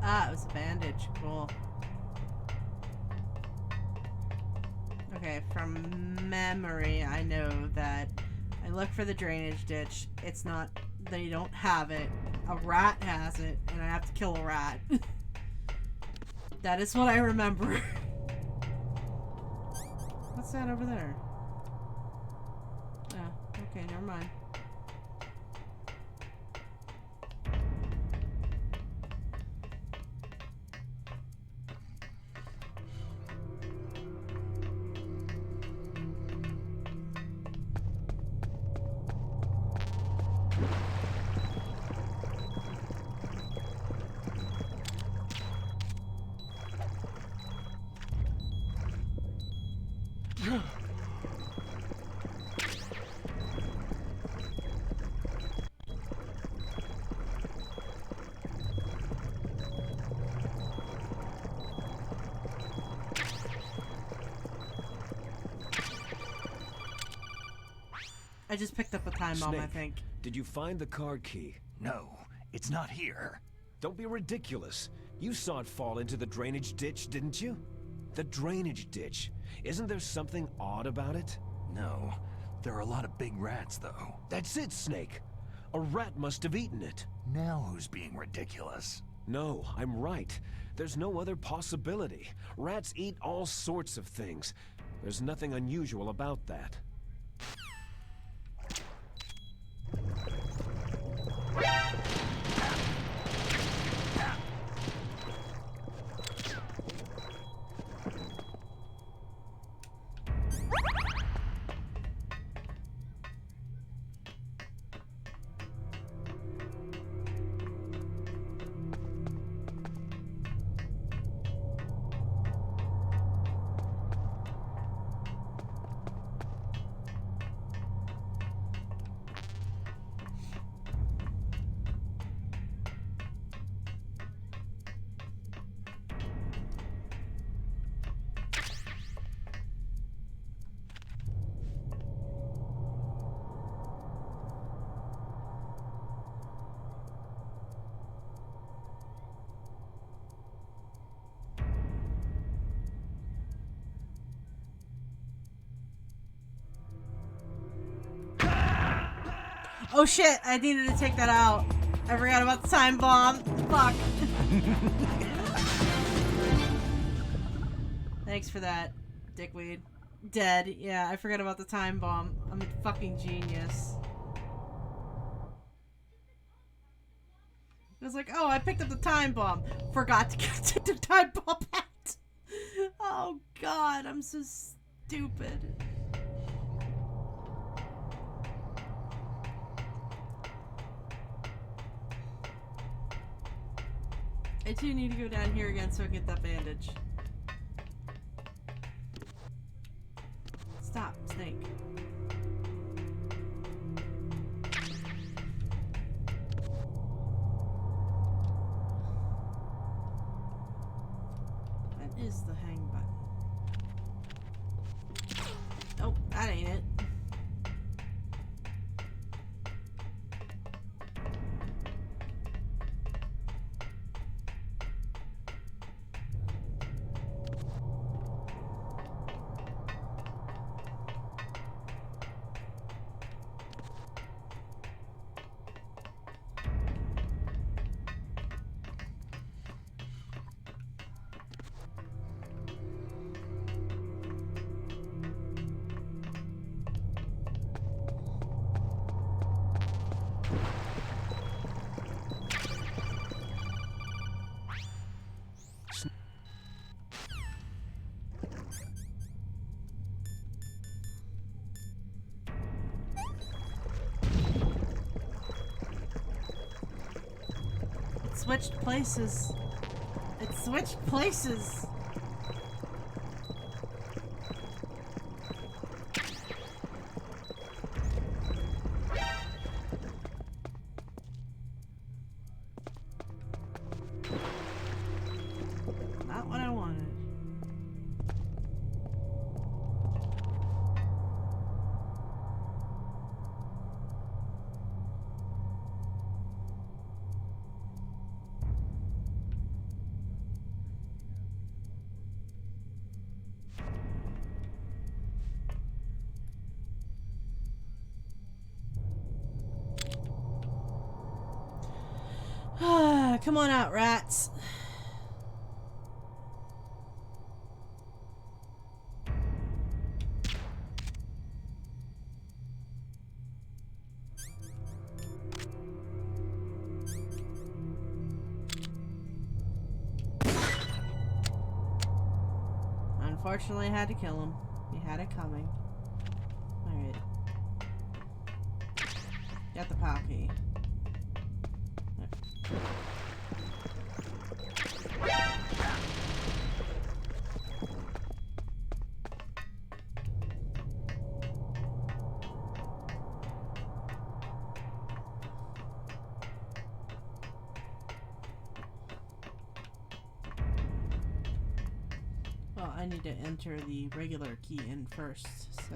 Ah, it was a bandage. Cool. Okay, from memory, I know that I look for the drainage ditch. It's not, they don't have it. A rat has it, and I have to kill a rat. That is what I remember. What's that over there? Oh, okay, never mind. I just picked up a time bomb, I think. Did you find the card key? No, it's not here. Don't be ridiculous. You saw it fall into the drainage ditch, didn't you? The drainage ditch. Isn't there something odd about it? No, there are a lot of big rats, though. That's it, Snake. A rat must have eaten it. Now who's being ridiculous? No, I'm right. There's no other possibility. Rats eat all sorts of things. There's nothing unusual about that. Oh shit, I needed to take that out. I forgot about the time bomb. Fuck. Thanks for that, dickweed. Dead. Yeah, I forgot about the time bomb. I'm a fucking genius. I was like, oh, I picked up the time bomb. Forgot to get the time bomb out. Oh god, I'm so stupid. I too need to go down here again so I get that bandage. Stop, snake. That is the hang button. Oh, that ain't it. Switched places. It switched places. Not what I wanted. Come on out, rats. Unfortunately, I had to kill him. He had it coming. Alright. Got the Pocky. Well, I need to enter the regular key in first, so...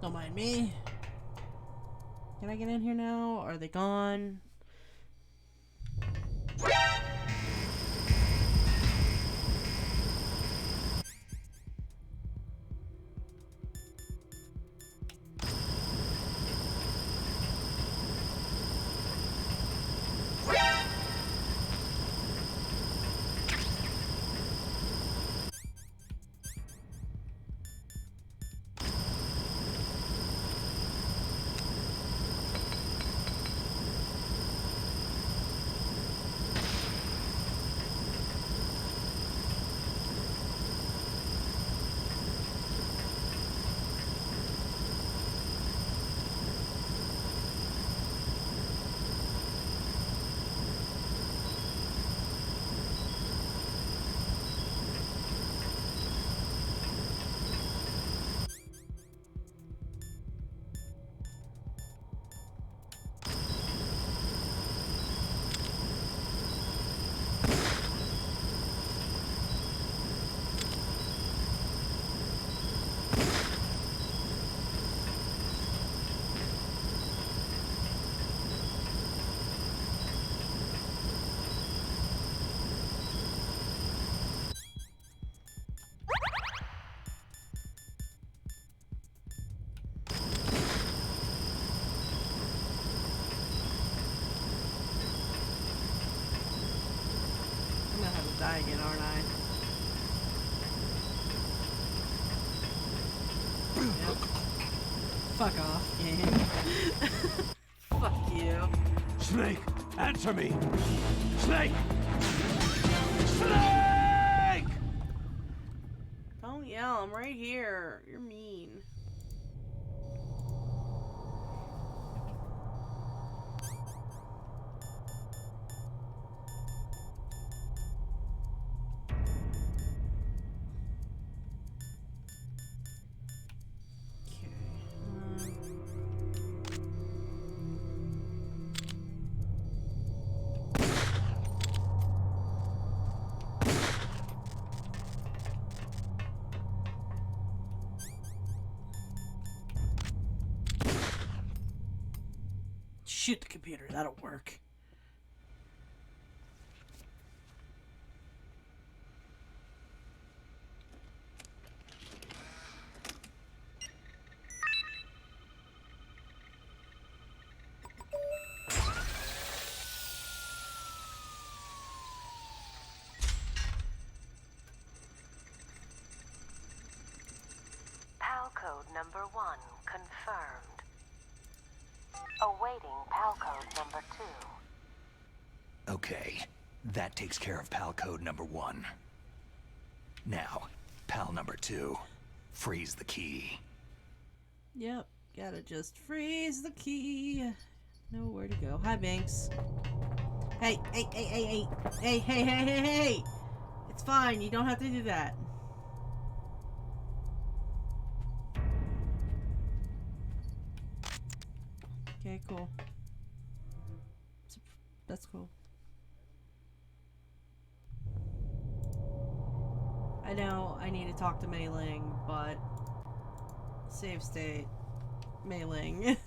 Don't mind me. Can I get in here now? Are they gone? die again, aren't I? Yep. Fuck off, game. Fuck you. Snake, answer me! Snake! Snake! Don't yell, I'm right here. You're mean. Shoot the computer, that'll work. PAL code number 1 confirmed. Awaiting PAL code number 2. Okay, that takes care of PAL code number 1. Now, PAL number 2, freeze the key. Yep, gotta just freeze the key. Nowhere to go. Hi, Banks. Hey, hey, hey, hey, hey, hey, hey, hey, hey, hey! It's fine, you don't have to do that. Okay, cool. That's cool. I know I need to talk to Mei Ling, but save state. Mei Ling.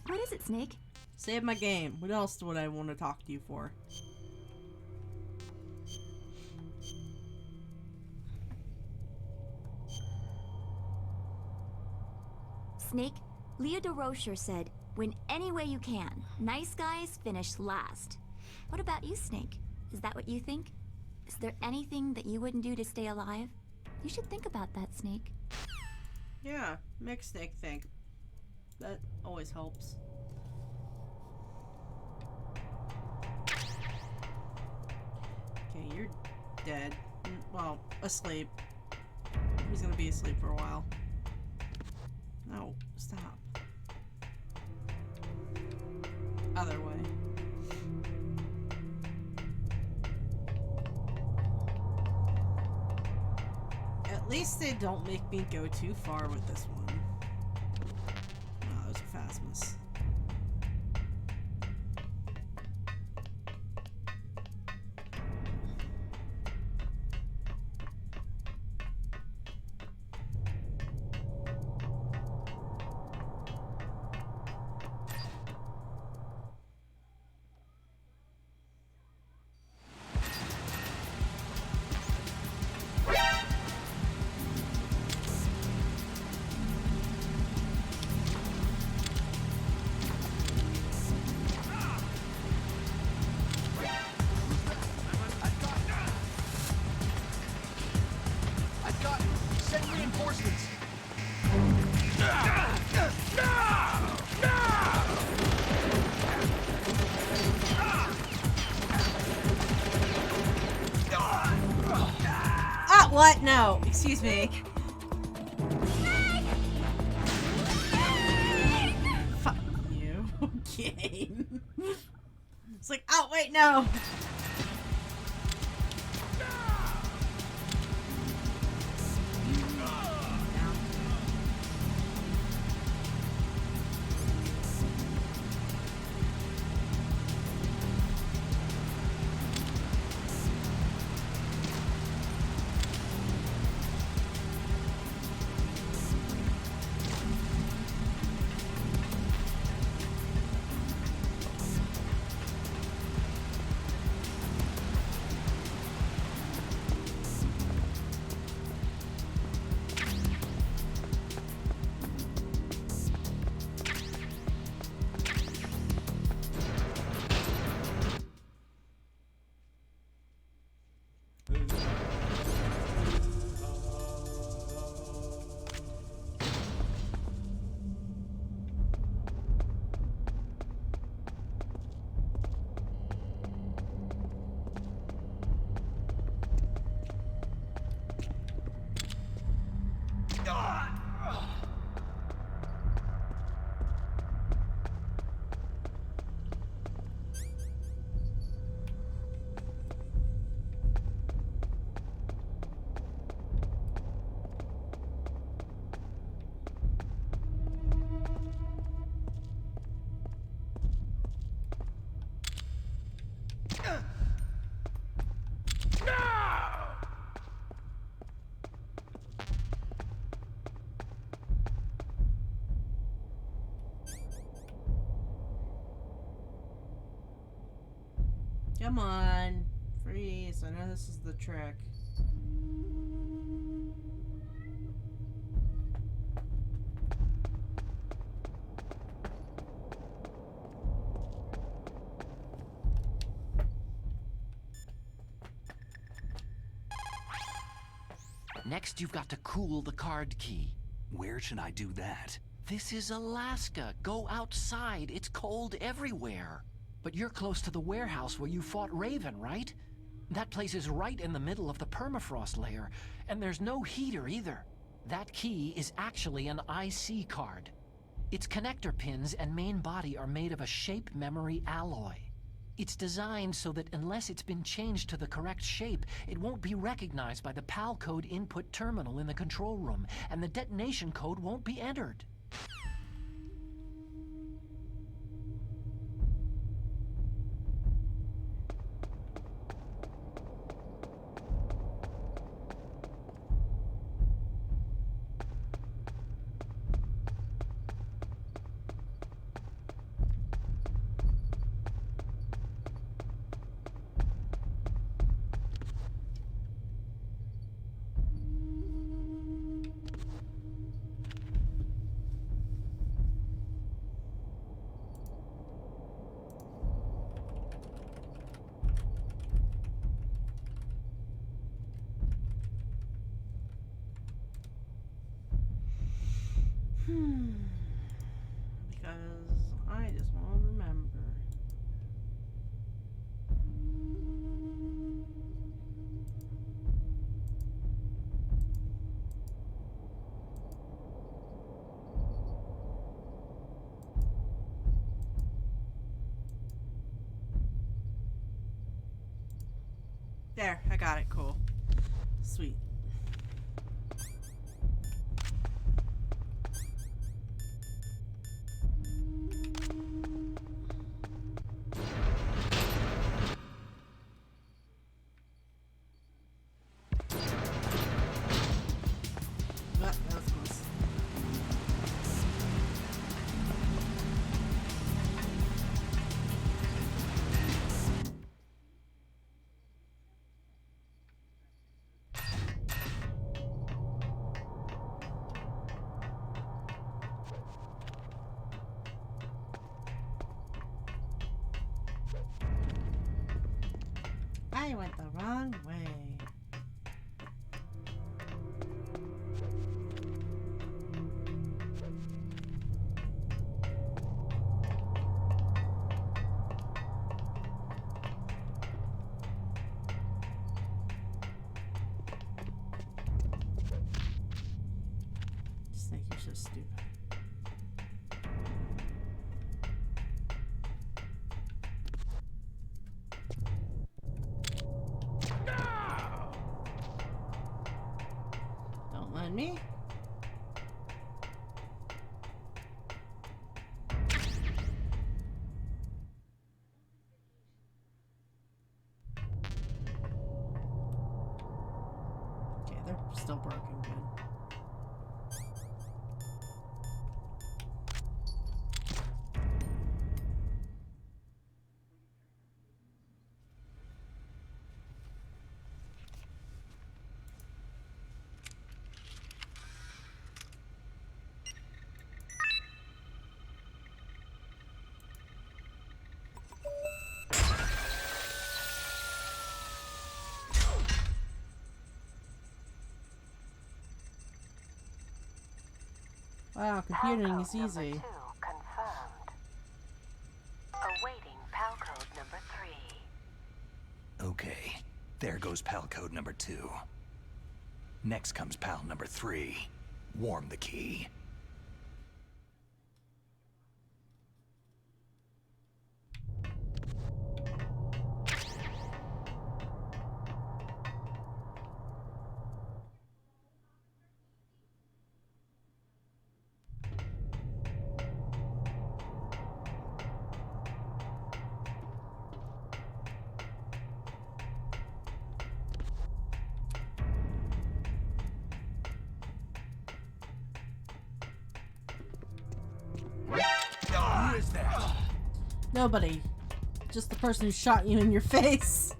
What is it, Snake? Save my game. What else would I want to talk to you for? Snake, Leah DeRocher said, win any way you can. Nice guys finish last. What about you, Snake? Is that what you think? Is there anything that you wouldn't do to stay alive? You should think about that, Snake. Yeah, make Snake think. That always helps. Okay, you're dead. Well, asleep. He's gonna be asleep for a while. No, stop. Other way. At least they don't make me go too far with this one. Oh, there's a Phasmus. What? No. Excuse me. Fuck you. Okay. It's like, oh, wait, no. Come on. Freeze. I know this is the trick. Next, you've got to cool the card key. Where should I do that? This is Alaska. Go outside. It's cold everywhere. But you're close to the warehouse where you fought Raven, right? That place is right in the middle of the permafrost layer, and there's no heater either. That key is actually an IC card. Its connector pins and main body are made of a shape memory alloy. It's designed so that unless it's been changed to the correct shape, it won't be recognized by the PAL code input terminal in the control room, and the detonation code won't be entered. Because I just want to remember. There, I got it. Cool. Sweet. That was close. I went the wrong way. Just think you're so stupid. Don't mind me. Okay, they're still broken. Good. Wow, computing is easy. Number 2 confirmed. Awaiting PAL code number 3. Okay, there goes PAL code number 2. Next comes PAL number 3. warm the key. Who is that? Nobody. Just the person who shot you in your face.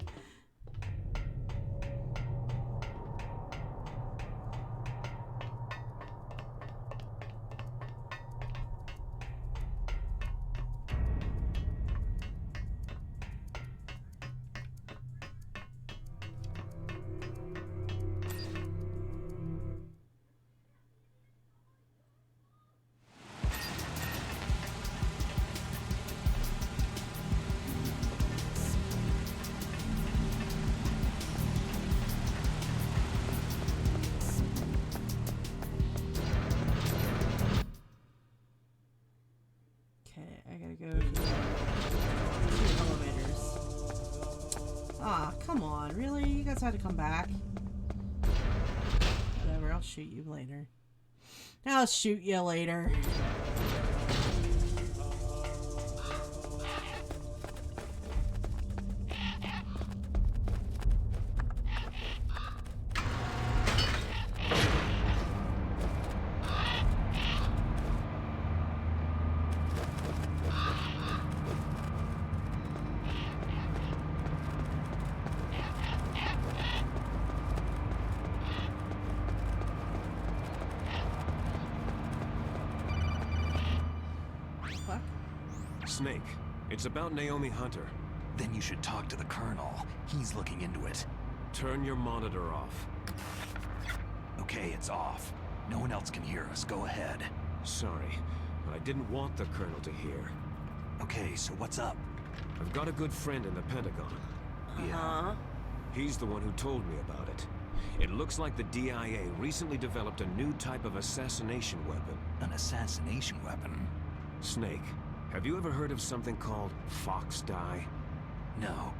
Come on, really? You guys had to come back? Whatever, I'll shoot you later. I'll shoot you later. Snake, it's about Naomi Hunter. Then you should talk to the Colonel. He's looking into it. Turn your monitor off. Okay, it's off. No one else can hear us. Go ahead. Sorry, but I didn't want the Colonel to hear. Okay, so what's up? I've got a good friend in the Pentagon. Yeah? He's the one who told me about it. It looks like the DIA recently developed a new type of assassination weapon. An assassination weapon? Snake, have you ever heard of something called Fox Dye? No.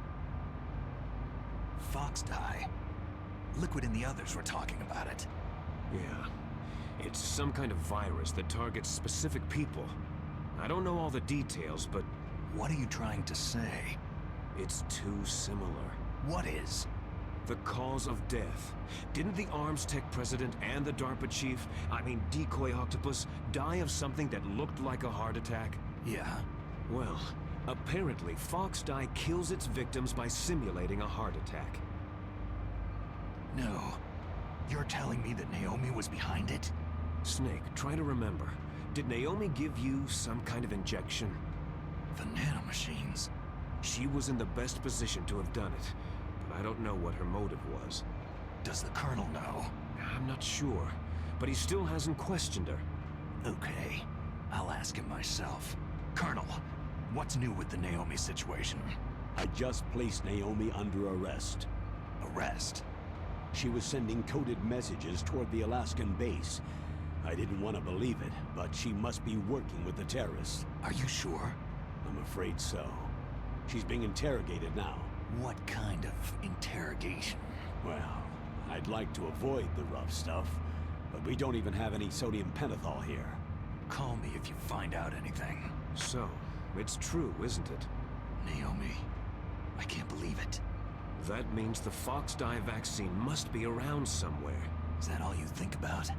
Fox Dye? Liquid and the others were talking about it. Yeah. It's some kind of virus that targets specific people. I don't know all the details, but... What are you trying to say? It's too similar. What is? The cause of death. Didn't the Arms Tech president and the DARPA chief, Decoy Octopus, die of something that looked like a heart attack? Yeah. Well, apparently Fox Dye kills its victims by simulating a heart attack. No. You're telling me that Naomi was behind it? Snake, try to remember. Did Naomi give you some kind of injection? The nanomachines. She was in the best position to have done it, but I don't know what her motive was. Does the Colonel know? I'm not sure, but he still hasn't questioned her. Okay, I'll ask him myself. Colonel, what's new with the Naomi situation? I just placed Naomi under arrest. Arrest? She was sending coded messages toward the Alaskan base. I didn't want to believe it, but she must be working with the terrorists. Are you sure? I'm afraid so. She's being interrogated now. What kind of interrogation? Well, I'd like to avoid the rough stuff, but we don't even have any sodium pentothal here. Call me if you find out anything. So, it's true, isn't it? Naomi, I can't believe it. That means the Fox Dye vaccine must be around somewhere. Is that all you think about?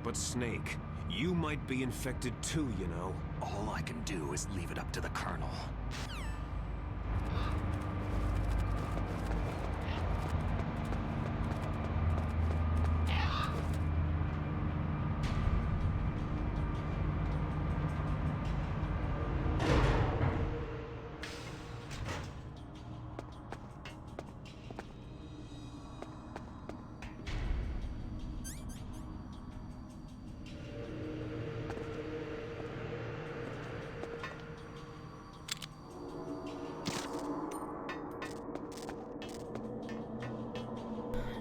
But Snake, you might be infected too, you know. All I can do is leave it up to the Colonel.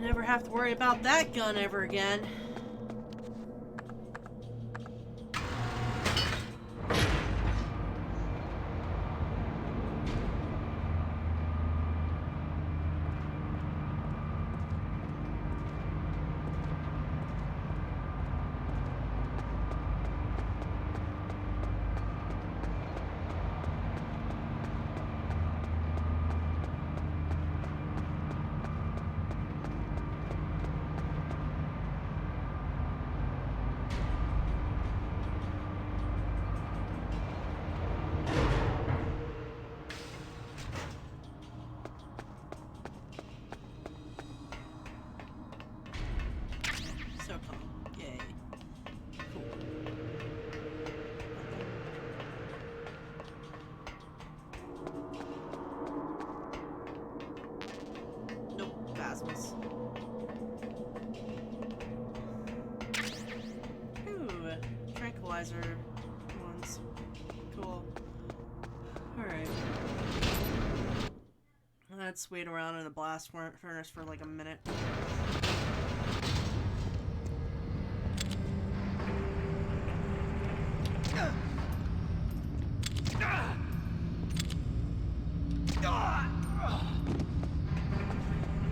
Never have to worry about that gun ever again. So coming. Yay. Cool. Nope, phasmas. Ooh, tranquilizer ones. Cool. Alright. Let's wait around in the blast furnace for like a minute.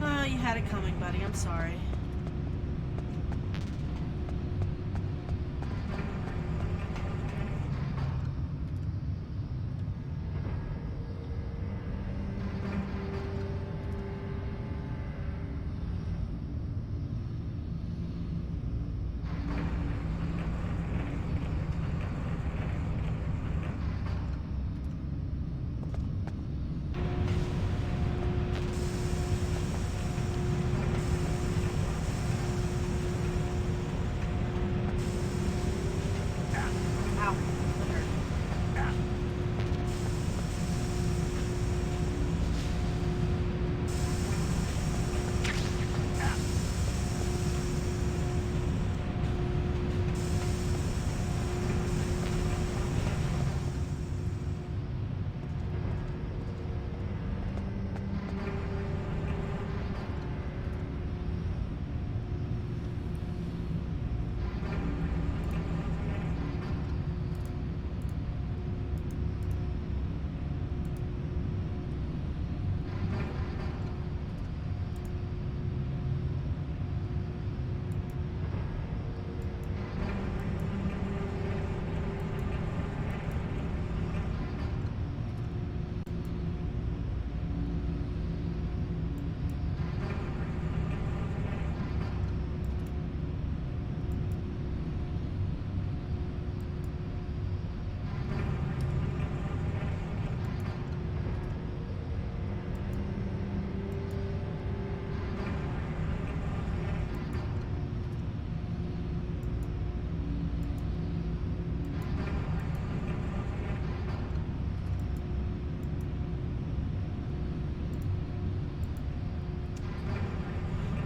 Oh, you had it coming, buddy. I'm sorry. Ow. That hurt.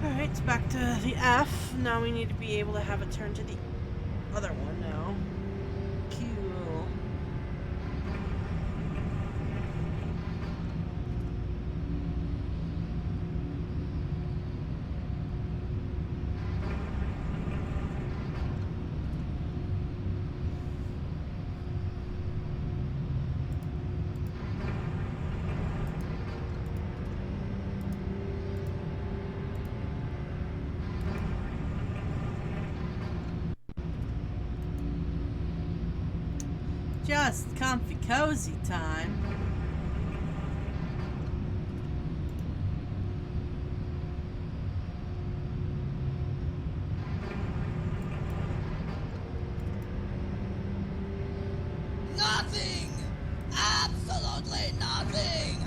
Alright, it's back to the F. Now we need to be able to have it turn to the other one now. Cool. Just comfy cozy time. Nothing! Absolutely nothing!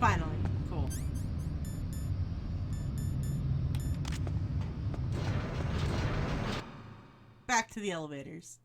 Finally. Cool. Back to the elevators.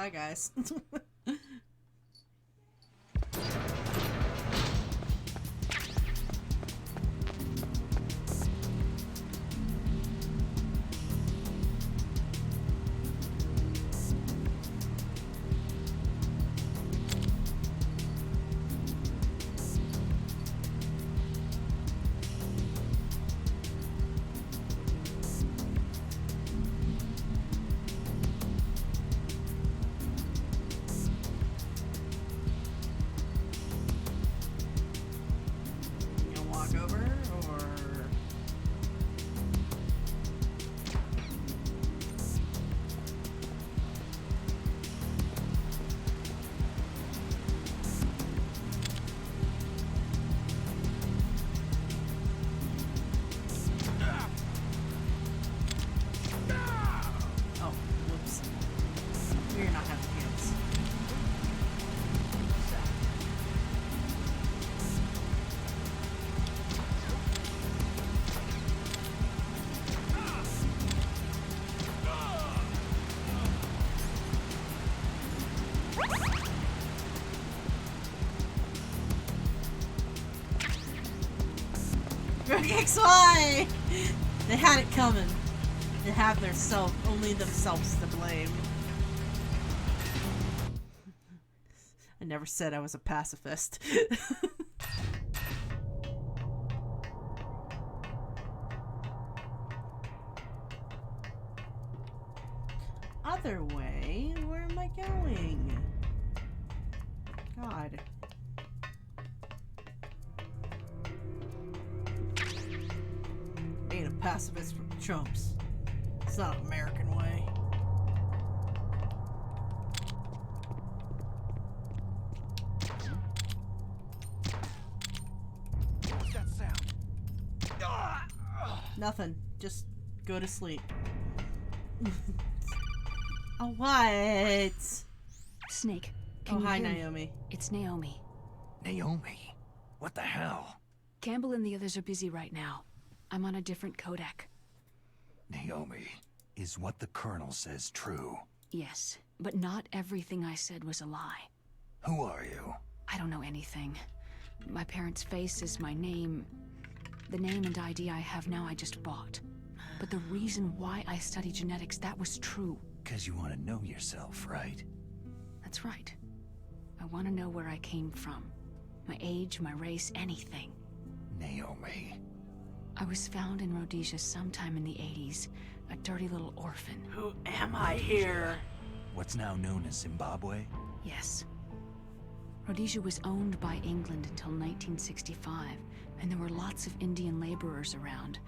Bye, guys. XY! They had it coming. They have only themselves to blame. I never said I was a pacifist. Other way? Where am I going? God. Being a pacifist for chumps. It's not an American way. What's that sound? Nothing. Just go to sleep. Oh, what? Snake, can Oh, you hi, hear me? Naomi. It's Naomi. Naomi? What the hell? Campbell and the others are busy right now. I'm on a different codec. Naomi, is what the Colonel says true? Yes, but not everything I said was a lie. Who are you? I don't know anything. My parents' face is my name. The name and ID I have now I just bought. But the reason why I study genetics, that was true. 'Cause you want to know yourself, right? That's right. I want to know where I came from. My age, my race, anything. Naomi. I was found in Rhodesia sometime in the 80s. A dirty little orphan. Who am I here? What's now known as Zimbabwe? Yes. Rhodesia was owned by England until 1965, and there were lots of Indian laborers around.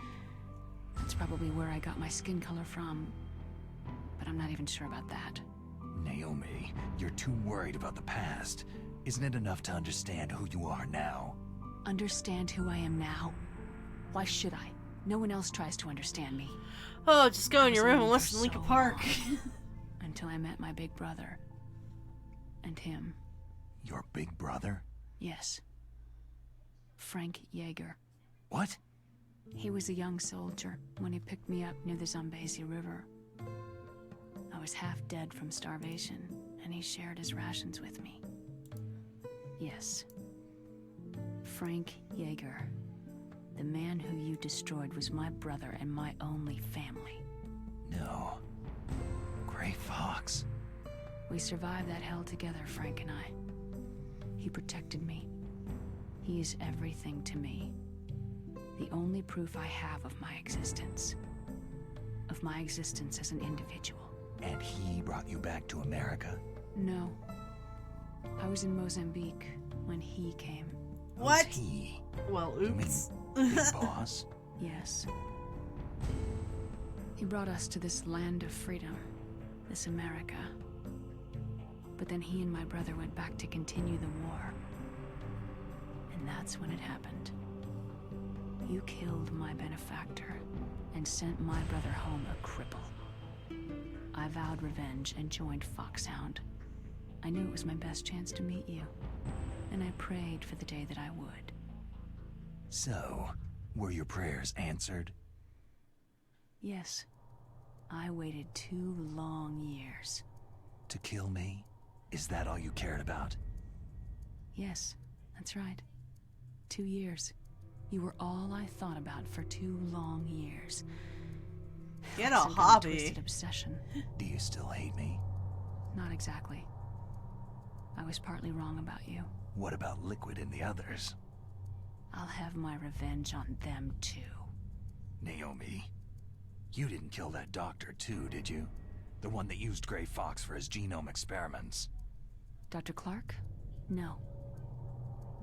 That's probably where I got my skin color from, but I'm not even sure about that. Naomi, you're too worried about the past. Isn't it enough to understand who you are now? Understand who I am now? Why should I? No one else tries to understand me. Oh, just go in your room and I was listen to alone Linkin for Park. so long, until I met my big brother. And him. Your big brother? Yes. Frank Yeager. What? He was a young soldier when he picked me up near the Zambezi River. I was half dead from starvation, and he shared his rations with me. Yes. Frank Yeager. The man who you destroyed was my brother and my only family. No. Gray Fox. We survived that hell together, Frank and I. He protected me. He is everything to me. The only proof I have of my existence. Of my existence as an individual. And he brought you back to America? No. I was in Mozambique when he came. What? Who's he? Well, oops. Big Boss? Yes. He brought us to this land of freedom. This America. But then he and my brother went back to continue the war. And that's when it happened. You killed my benefactor and sent my brother home a cripple. I vowed revenge and joined Foxhound. I knew it was my best chance to meet you, and I prayed for the day that I would. So, were your prayers answered? Yes. I waited 2 long years. To kill me? Is that all you cared about? Yes, that's right. 2 years. You were all I thought about for 2 long years. Get a Some hobby. twisted obsession. Do you still hate me? Not exactly. I was partly wrong about you. What about Liquid and the others? I'll have my revenge on them too. Naomi, you didn't kill that doctor too, did you? The one that used Grey Fox for his genome experiments. Dr. Clark? No.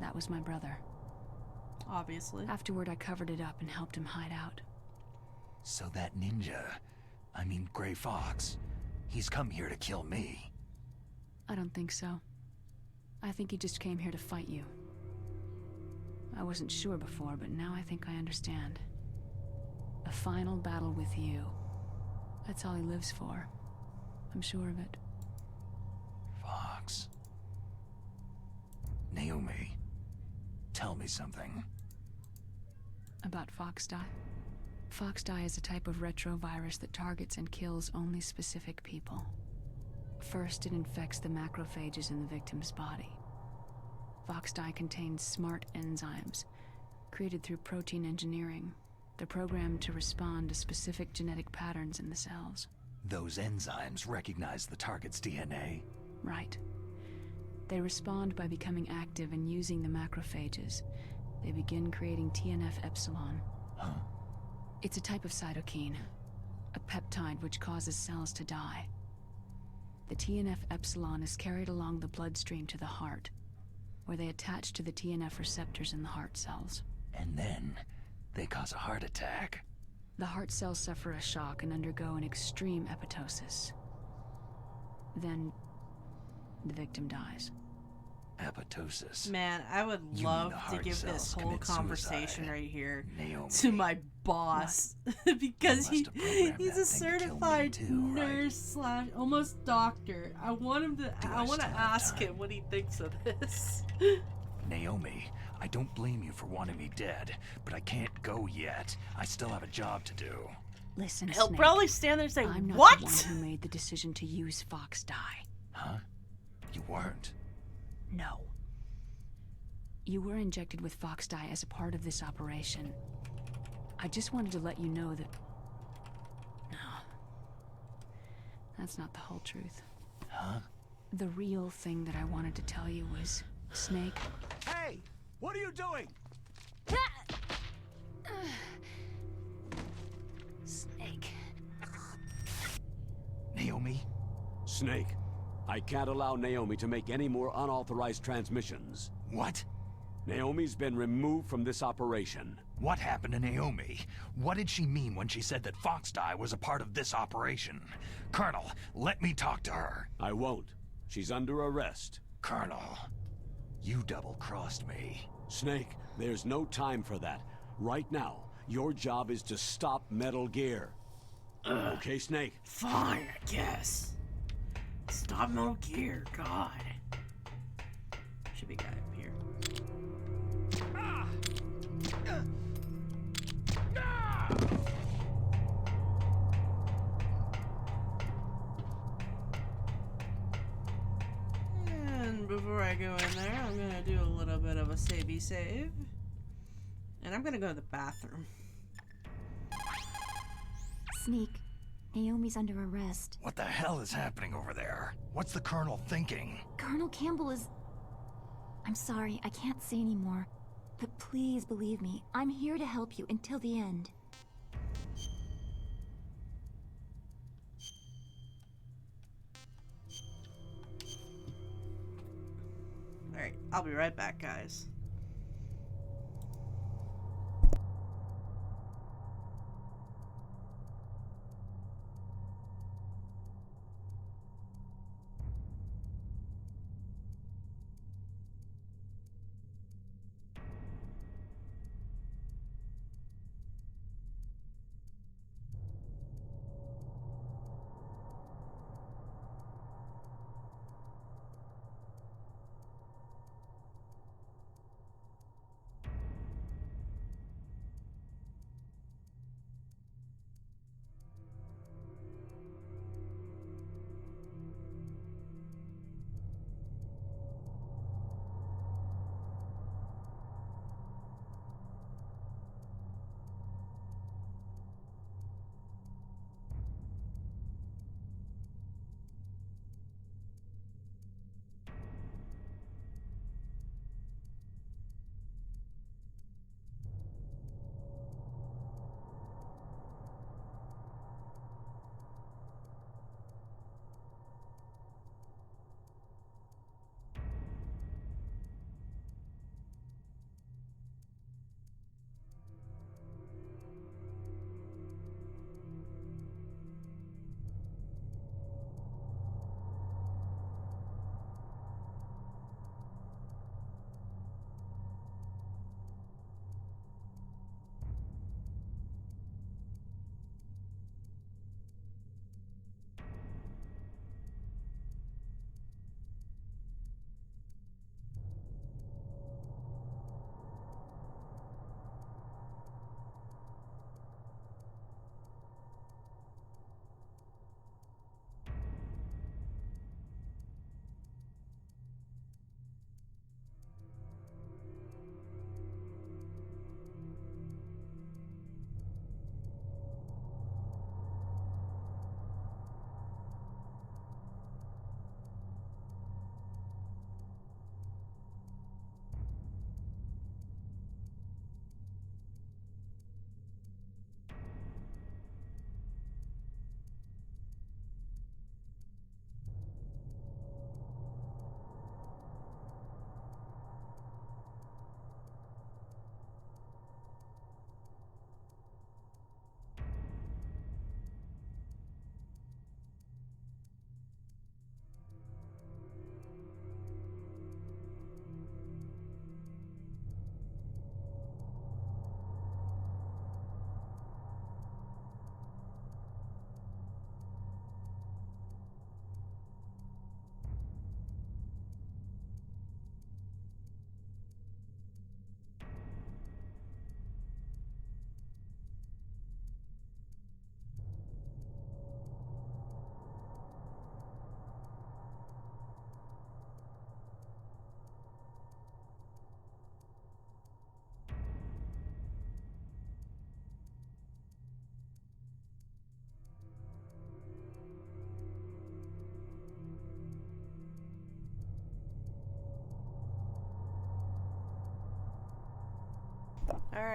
That was my brother. Obviously. Afterward, I covered it up and helped him hide out. So that ninja, I mean Grey Fox, he's come here to kill me. I don't think so. I think he just came here to fight you. I wasn't sure before, but now I think I understand. A final battle with you. That's all he lives for. I'm sure of it. Fox. Naomi, tell me something. About Foxdie? Foxdie is a type of retrovirus that targets and kills only specific people. First, it infects the macrophages in the victim's body. Foxdie contains smart enzymes, created through protein engineering. They're programmed to respond to specific genetic patterns in the cells. Those enzymes recognize the target's DNA? Right. They respond by becoming active and using the macrophages. They begin creating TNF-epsilon. Huh? It's a type of cytokine, a peptide which causes cells to die. The TNF-epsilon is carried along the bloodstream to the heart, where they attach to the TNF receptors in the heart cells. And then, they cause a heart attack. The heart cells suffer a shock and undergo an extreme apoptosis. Then, the victim dies. Apoptosis. Man, I would You love mean the to heart give this cells whole commit conversation suicide. right here Naomi. to my boss because You must have programmed he's that a thing to kill me certified too, right? nurse slash almost doctor. I want him to. Do I I want to still have ask time? him what he thinks of this. Naomi, I don't blame you for wanting me dead, but I can't go yet. I still have a job to do. Listen, He'll Snake, probably stand there and say, I'm not "What?" the one who made the decision to use Foxdie. Huh? You weren't. No. You were injected with Foxdie as a part of this operation. I just wanted to let you know that... No. That's not the whole truth. Huh? The real thing that I wanted to tell you was, Snake... Hey! What are you doing? Snake. Naomi? Snake, I can't allow Naomi to make any more unauthorized transmissions. What? Naomi's been removed from this operation. What happened to Naomi? What did she mean when she said that Foxdie was a part of this operation? Colonel, let me talk to her. I won't. She's under arrest. Colonel, you double-crossed me. Snake, there's no time for that. Right now, your job is to stop Metal Gear. Okay, Snake? Fine, I guess. Stop Metal Gear, God. Should be a guy up here. And before I go in there, I'm gonna do a little bit of a savey save. And I'm gonna go to the bathroom. Sneak, Naomi's under arrest. What the hell is happening over there? What's the Colonel thinking? Colonel Campbell is... I'm sorry, I can't say anymore. But please believe me, I'm here to help you until the end. Alright, I'll be right back, guys.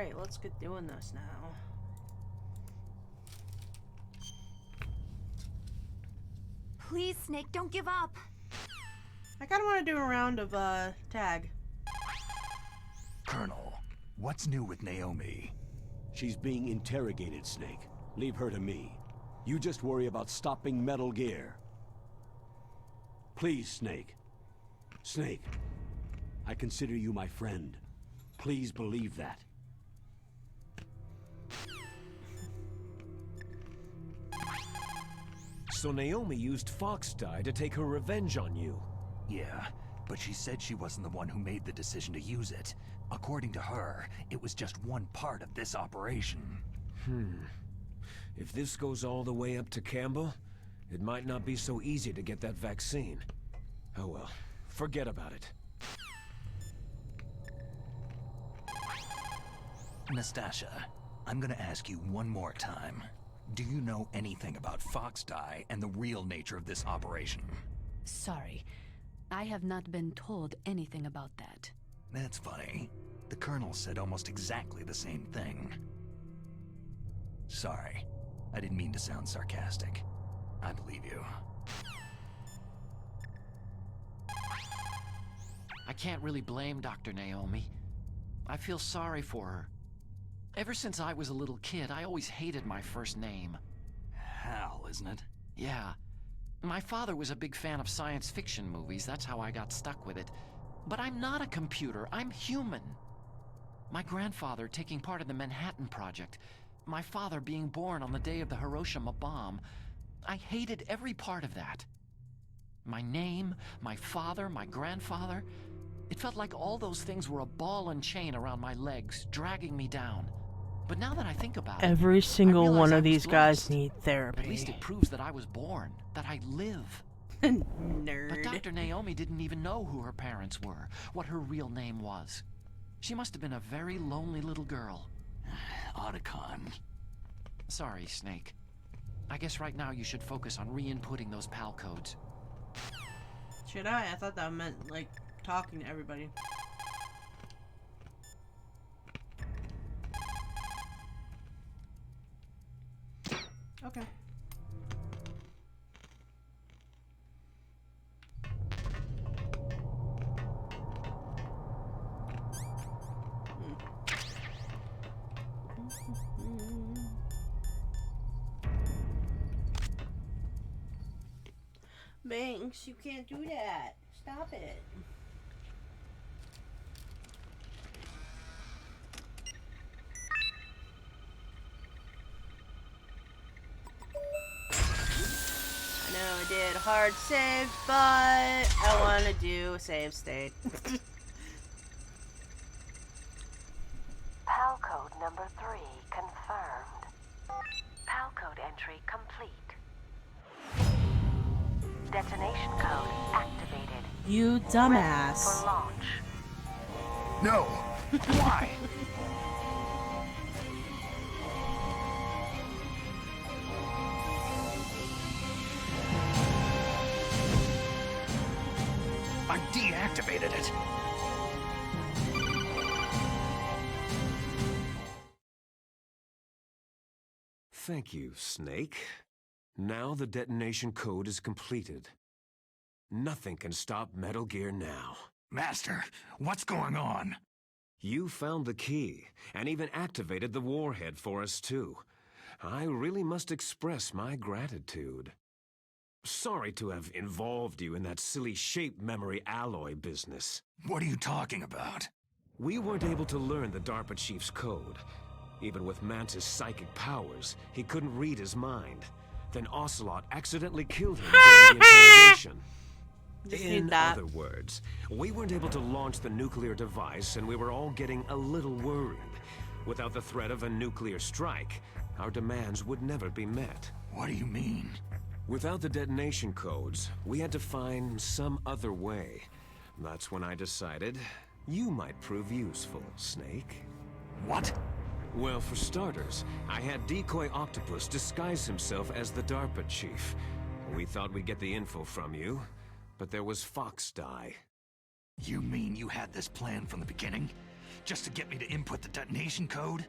Alright, let's get doing this now. Please, Snake, don't give up. I kind of want to do a round of tag. Colonel, what's new with Naomi? She's being interrogated, Snake. Leave her to me. You just worry about stopping Metal Gear. Please, Snake. Snake, I consider you my friend. Please believe that. So Naomi used Fox Die to take her revenge on you. Yeah, but she said she wasn't the one who made the decision to use it. According to her, it was just one part of this operation. If this goes all the way up to Campbell, it might not be so easy to get that vaccine. Oh well, forget about it. Nastasha, I'm gonna ask you one more time. Do you know anything about Fox Die and the real nature of this operation? Sorry, I have not been told anything about that. That's funny. The Colonel said almost exactly the same thing. Sorry, I didn't mean to sound sarcastic. I believe you. I can't really blame Dr. Naomi. I feel sorry for her. Ever since I was a little kid, I always hated my first name. Hal, isn't it? Yeah. My father was a big fan of science fiction movies. That's how I got stuck with it. But I'm not a computer. I'm human. My grandfather taking part in the Manhattan Project. My father being born on the day of the Hiroshima bomb. I hated every part of that. My name, my father, my grandfather. It felt like all those things were a ball and chain around my legs, dragging me down. But now that I think about it, Every single I one realize of I these was guys lost. need therapy. At least it proves that I was born, that I live. Nerd. But Dr. Naomi didn't even know who her parents were, what her real name was. She must have been a very lonely little girl. Otacon. Sorry, Snake. I guess right now you should focus on re-inputting those PAL codes. Should I? I thought that meant, like, talking to everybody. Okay. Banks, you can't do that. Stop it. I know I did a hard save, but I want to do a save state. PAL code number 3 confirmed. PAL code entry complete. Detonation code activated. You dumbass. Ready for launch. No! Why? I deactivated it. Thank you, Snake. Now the detonation code is completed. Nothing can stop Metal Gear now. Master, what's going on? You found the key, and even activated the warhead for us too. I really must express my gratitude. Sorry to have involved you in that silly shape memory alloy business. What are you talking about? We weren't able to learn the DARPA chief's code. Even with Mantis' psychic powers, he couldn't read his mind. Then Ocelot accidentally killed him during the interrogation. In other words, we weren't able to launch the nuclear device, and we were all getting a little worried. Without the threat of a nuclear strike, our demands would never be met. What do you mean? Without the detonation codes, we had to find some other way. That's when I decided you might prove useful, Snake. What? Well, for starters, I had Decoy Octopus disguise himself as the DARPA chief. We thought we'd get the info from you, but there was Fox Die. You mean you had this plan from the beginning? just to get me to input the detonation code?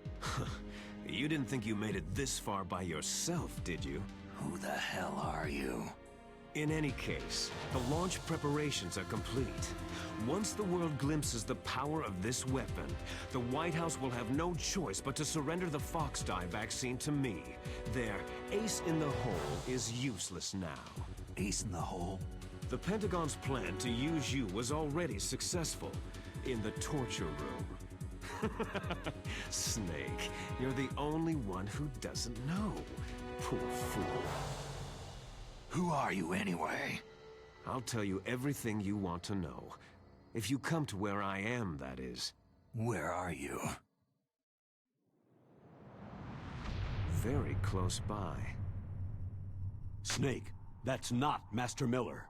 You didn't think you made it this far by yourself, did you? Who the hell are you? In any case, the launch preparations are complete. Once the world glimpses the power of this weapon, the White House will have no choice but to surrender the Foxdie vaccine to me. Their ace in the hole is useless now. Ace in the hole? The Pentagon's plan to use you was already successful in the torture room. Snake, you're the only one who doesn't know. Poor fool. Who are you anyway? I'll tell you everything you want to know. If you come to where I am, that is. Where are you? Very close by. Snake, that's not Master Miller.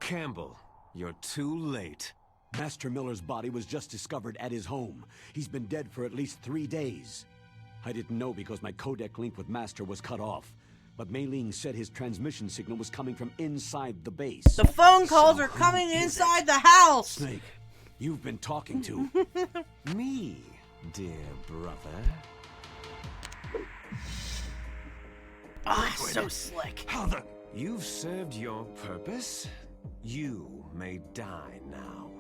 Campbell, you're too late. Master Miller's body was just discovered at his home. He's been dead for at least 3 days. I didn't know because my codec link with Master was cut off. But Mei Ling said his transmission signal was coming from inside the base. The phone calls are coming inside the house! Snake, you've been talking to... Me, dear brother. Ah, so slick. How the... You've served your purpose. You may die now.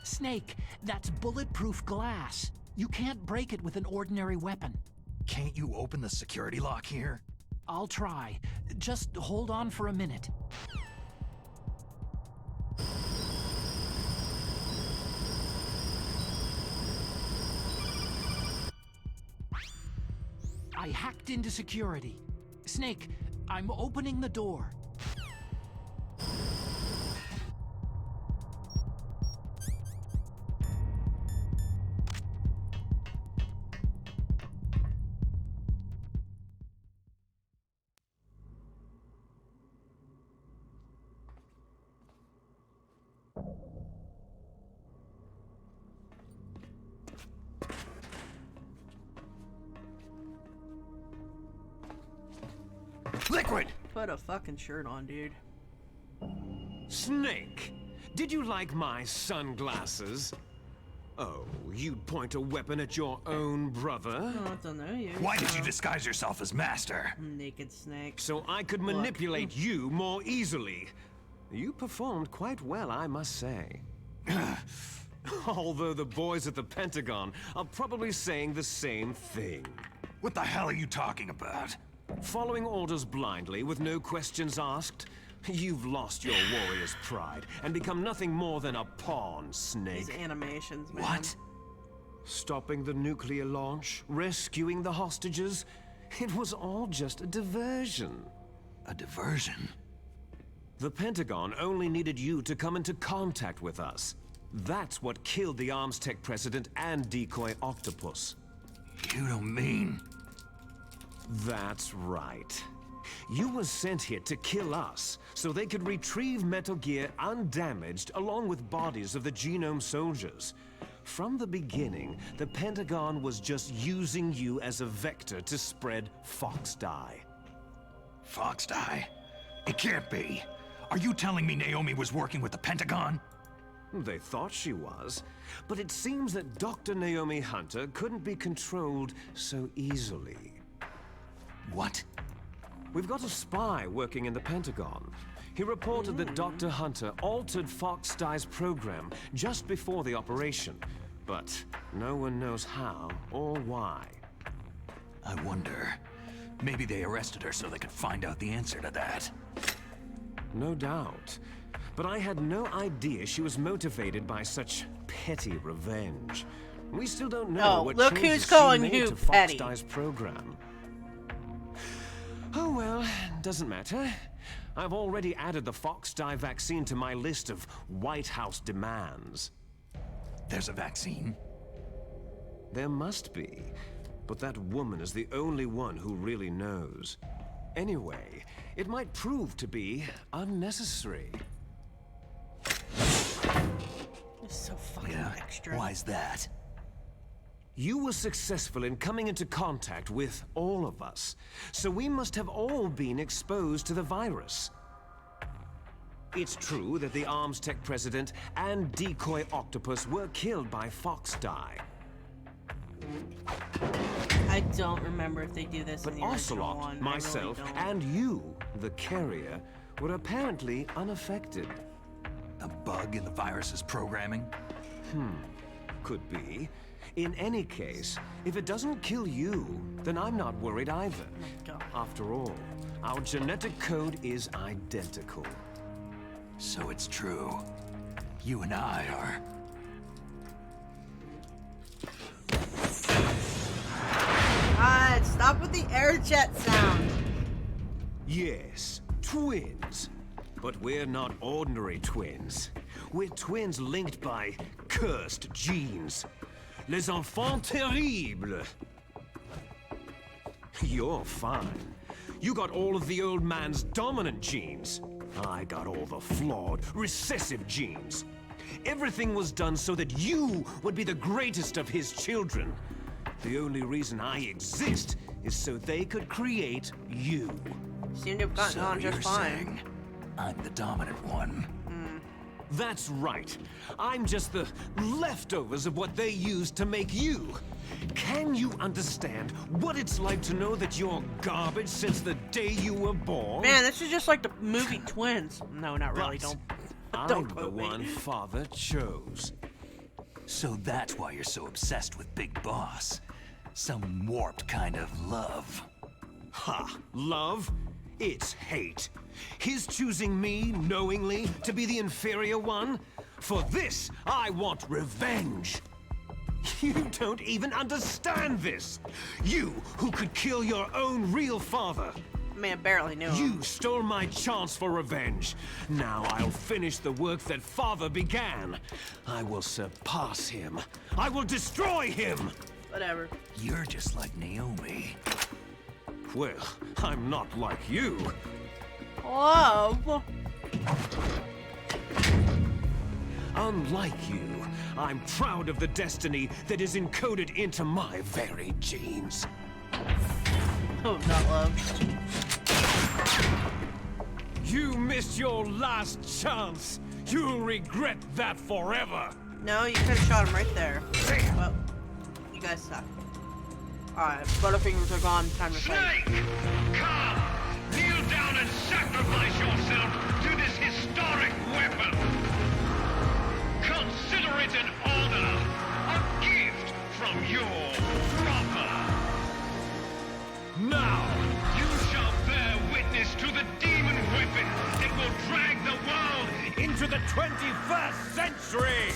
Snake, that's bulletproof glass. You can't break it with an ordinary weapon. Can't you open the security lock here? I'll try. Just hold on for a minute. I hacked into security. Snake, I'm opening the door. Liquid! Put a fucking shirt on, dude. Snake, did you like my sunglasses? Oh, you'd point a weapon at your own brother? I don't know you. Why did you disguise yourself as Master? Naked Snake. So I could manipulate you more easily. You performed quite well, I must say. Although the boys at the Pentagon are probably saying the same thing. What the hell are you talking about? Following orders blindly with no questions asked? You've lost your warrior's pride and become nothing more than a pawn, Snake. These animations, man. What? Stopping the nuclear launch? Rescuing the hostages? It was all just a diversion. A diversion? The Pentagon only needed you to come into contact with us. That's what killed the ArmsTech president and Decoy Octopus. You don't mean... That's right. You were sent here to kill us, so they could retrieve Metal Gear undamaged along with bodies of the Genome soldiers. From the beginning, the Pentagon was just using you as a vector to spread Fox-Die. Fox-Die? It can't be. Are you telling me Naomi was working with the Pentagon? They thought she was, but it seems that Dr. Naomi Hunter couldn't be controlled so easily. What? We've got a spy working in the Pentagon. He reported that Dr. Hunter altered Fox-Die's program just before the operation, but no one knows how or why. I wonder, maybe they arrested her so they could find out the answer to that. No doubt. But I had no idea she was motivated by such petty revenge. We still don't know what look changes who's calling she made who to petty. Fox-Die's program. Oh well, doesn't matter. I've already added the Fox-Die vaccine to my list of White House demands. There's a vaccine? There must be, but that woman is the only one who really knows. Anyway, it might prove to be unnecessary. It's so fucking extra. Why's that? You were successful in coming into contact with all of us, so we must have all been exposed to the virus. It's true that the ArmsTech president and Decoy Octopus were killed by Fox-Die. I don't remember if they do this in the original Ocelot, one. myself, I really don't. and you, the carrier, were apparently unaffected. A bug in the virus's programming? Could be. In any case, if it doesn't kill you, then I'm not worried either. God. After all, our genetic code is identical. So it's true. You and I are... God, stop with the air jet sound. Yes, twins. But we're not ordinary twins. We're twins linked by cursed genes. Les enfants terribles. You're fine. You got all of the old man's dominant genes. I got all the flawed, recessive genes. Everything was done so that you would be the greatest of his children. The only reason I exist is so they could create you. Seem to have gotten So on just you're fine. saying I'm the dominant one? That's right. I'm just the leftovers of what they used to make you. Can you understand what it's like to know that you're garbage since the day you were born? Man, this is just like the movie Twins. No, not really. But Don't I'm the quote me. one Father chose. So that's why you're so obsessed with Big Boss. Some warped kind of love. Ha! Love? It's hate. His choosing me, knowingly, to be the inferior one? For this, I want revenge. You don't even understand this. You, who could kill your own real father. Man, barely knew him. You stole my chance for revenge. Now I'll finish the work that Father began. I will surpass him. I will destroy him. Whatever. You're just like Naomi. Well, I'm not like you. Love. Unlike you, I'm proud of the destiny that is encoded into my very genes. Oh, not love. You missed your last chance. You'll regret that forever. No, you could have shot him right there. Well, you guys suck. Alright, Butterfingers are gone. Time to fight. Snake! Come! Kneel down and sacrifice yourself to this historic weapon! Consider it an honor! A gift from your brother! Now, you shall bear witness to the demon weapon that will the 21st century!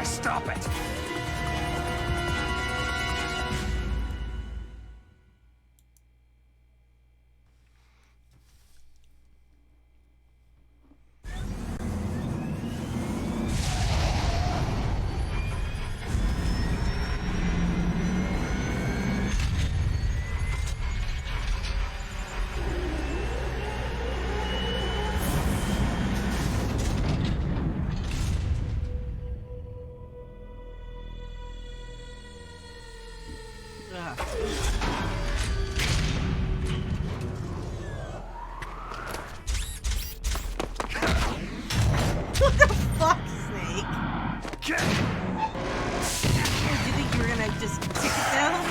Stop it! What the fuck, Snake? Do you think you were gonna just kick it down?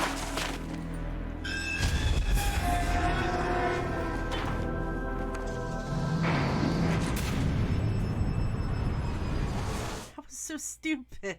That was so stupid.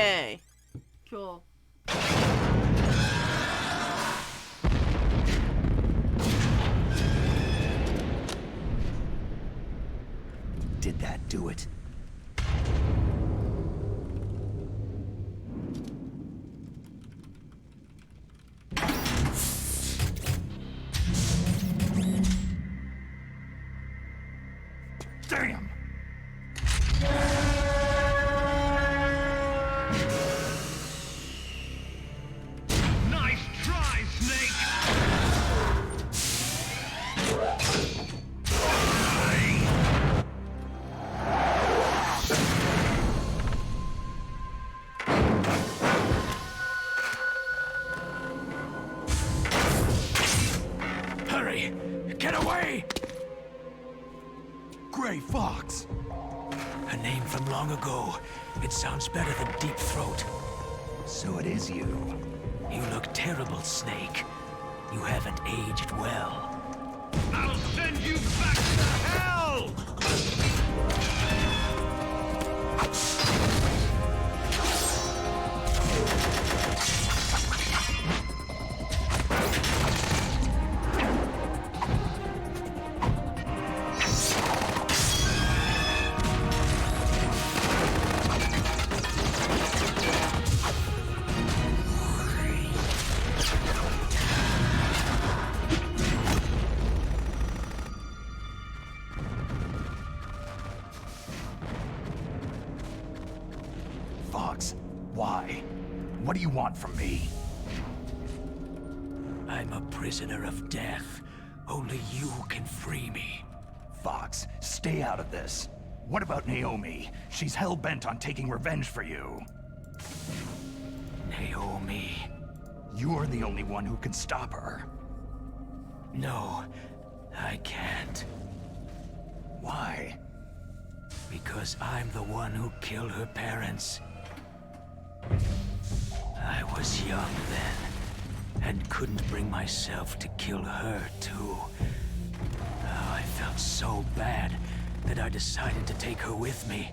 Okay. Cool. Did that do it? Damn! Nice try, Snake! Hurry! Get away! Gray Fox! A name from long ago. It sounds better than Deep Throat. So it is you. You look terrible, Snake. You haven't aged well. I'll send you back to hell! Fox, why? What do you want from me? I'm a prisoner of death. Only you can free me. Fox, stay out of this. What about Naomi? She's hell-bent on taking revenge for you. Naomi. You're the only one who can stop her. No, I can't. Why? Because I'm the one who killed her parents. I was young then, and couldn't bring myself to kill her, too. Oh, I felt so bad that I decided to take her with me.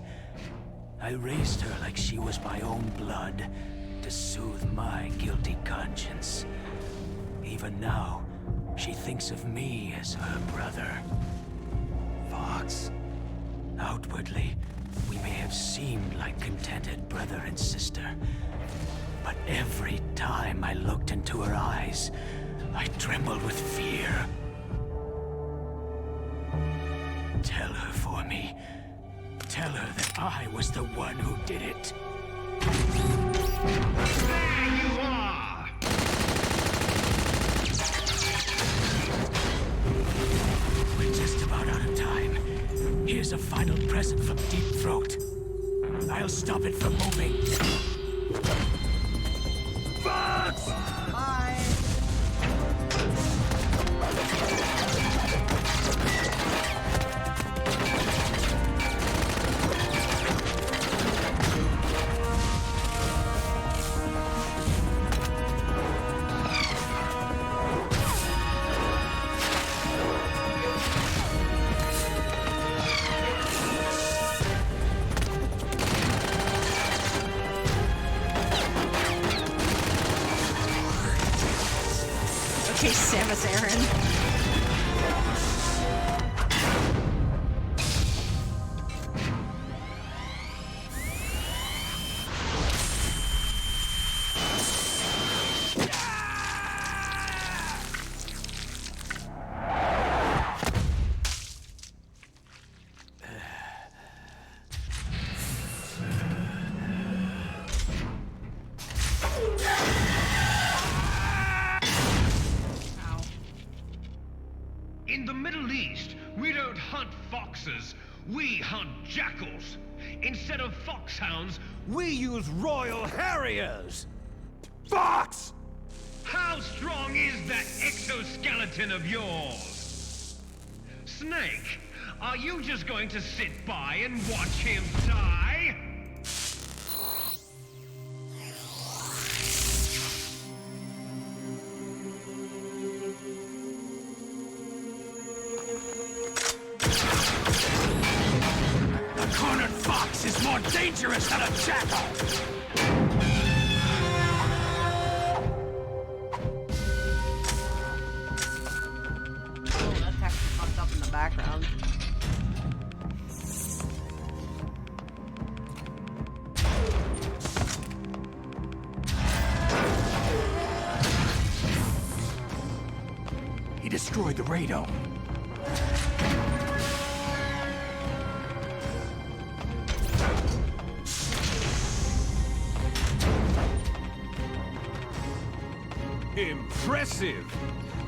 I raised her like she was my own blood, to soothe my guilty conscience. Even now, she thinks of me as her brother. Fox. Outwardly, we may have seemed like contented brother and sister. But every time I looked into her eyes, I trembled with fear. Tell her for me. Tell her that I was the one who did it. There you are! We're just about out of time. Here's a final present from Deep Throat. I'll stop it from moving. Fox! Bye. Okay, Samus Aran. In the Middle East, we don't hunt foxes, we hunt jackals. Instead of foxhounds, We use Royal Harriers! Fox! how strong is that exoskeleton of yours? Snake, are you just going to sit by and watch him die? The cornered fox! fox is more dangerous than a jackal! Oh, that taxi popped up in the background. He destroyed the radome. Impressive!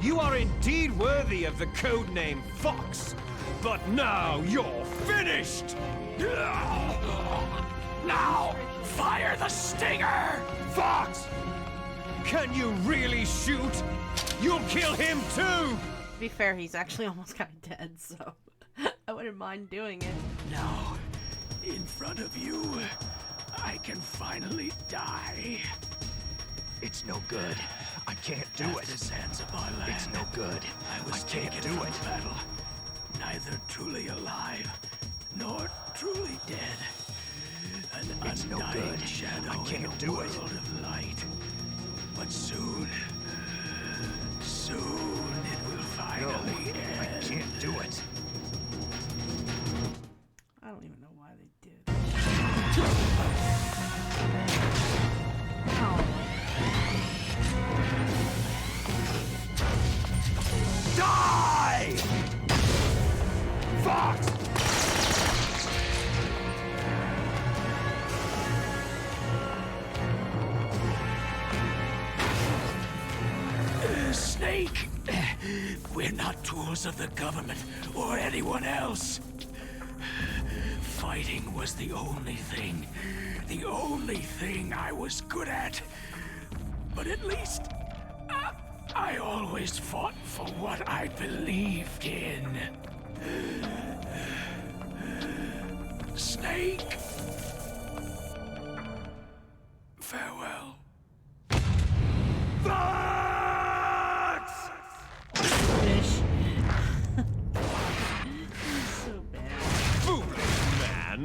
You are indeed worthy of the codename Fox. But now you're finished! Now, fire the stinger! Fox! Can you really shoot? You'll kill him too! To be fair, he's actually almost kind of dead, so I wouldn't mind doing it. Now, in front of you, I can finally die. It's no good. I can't do it. The sands of our land. It's no good. I was can't taken do from it. battle, neither truly alive nor truly dead. An It's no undying good. shadow I can't in a do world it. of light. But soon it will finally end. I can't do it. I don't even know why they did. Die! Fox! Snake, we're not tools of the government or anyone else. Fighting was the only thing I was good at. But at least, I always fought for what I believed in. Snake, farewell. Fish. So bad. Foolish man!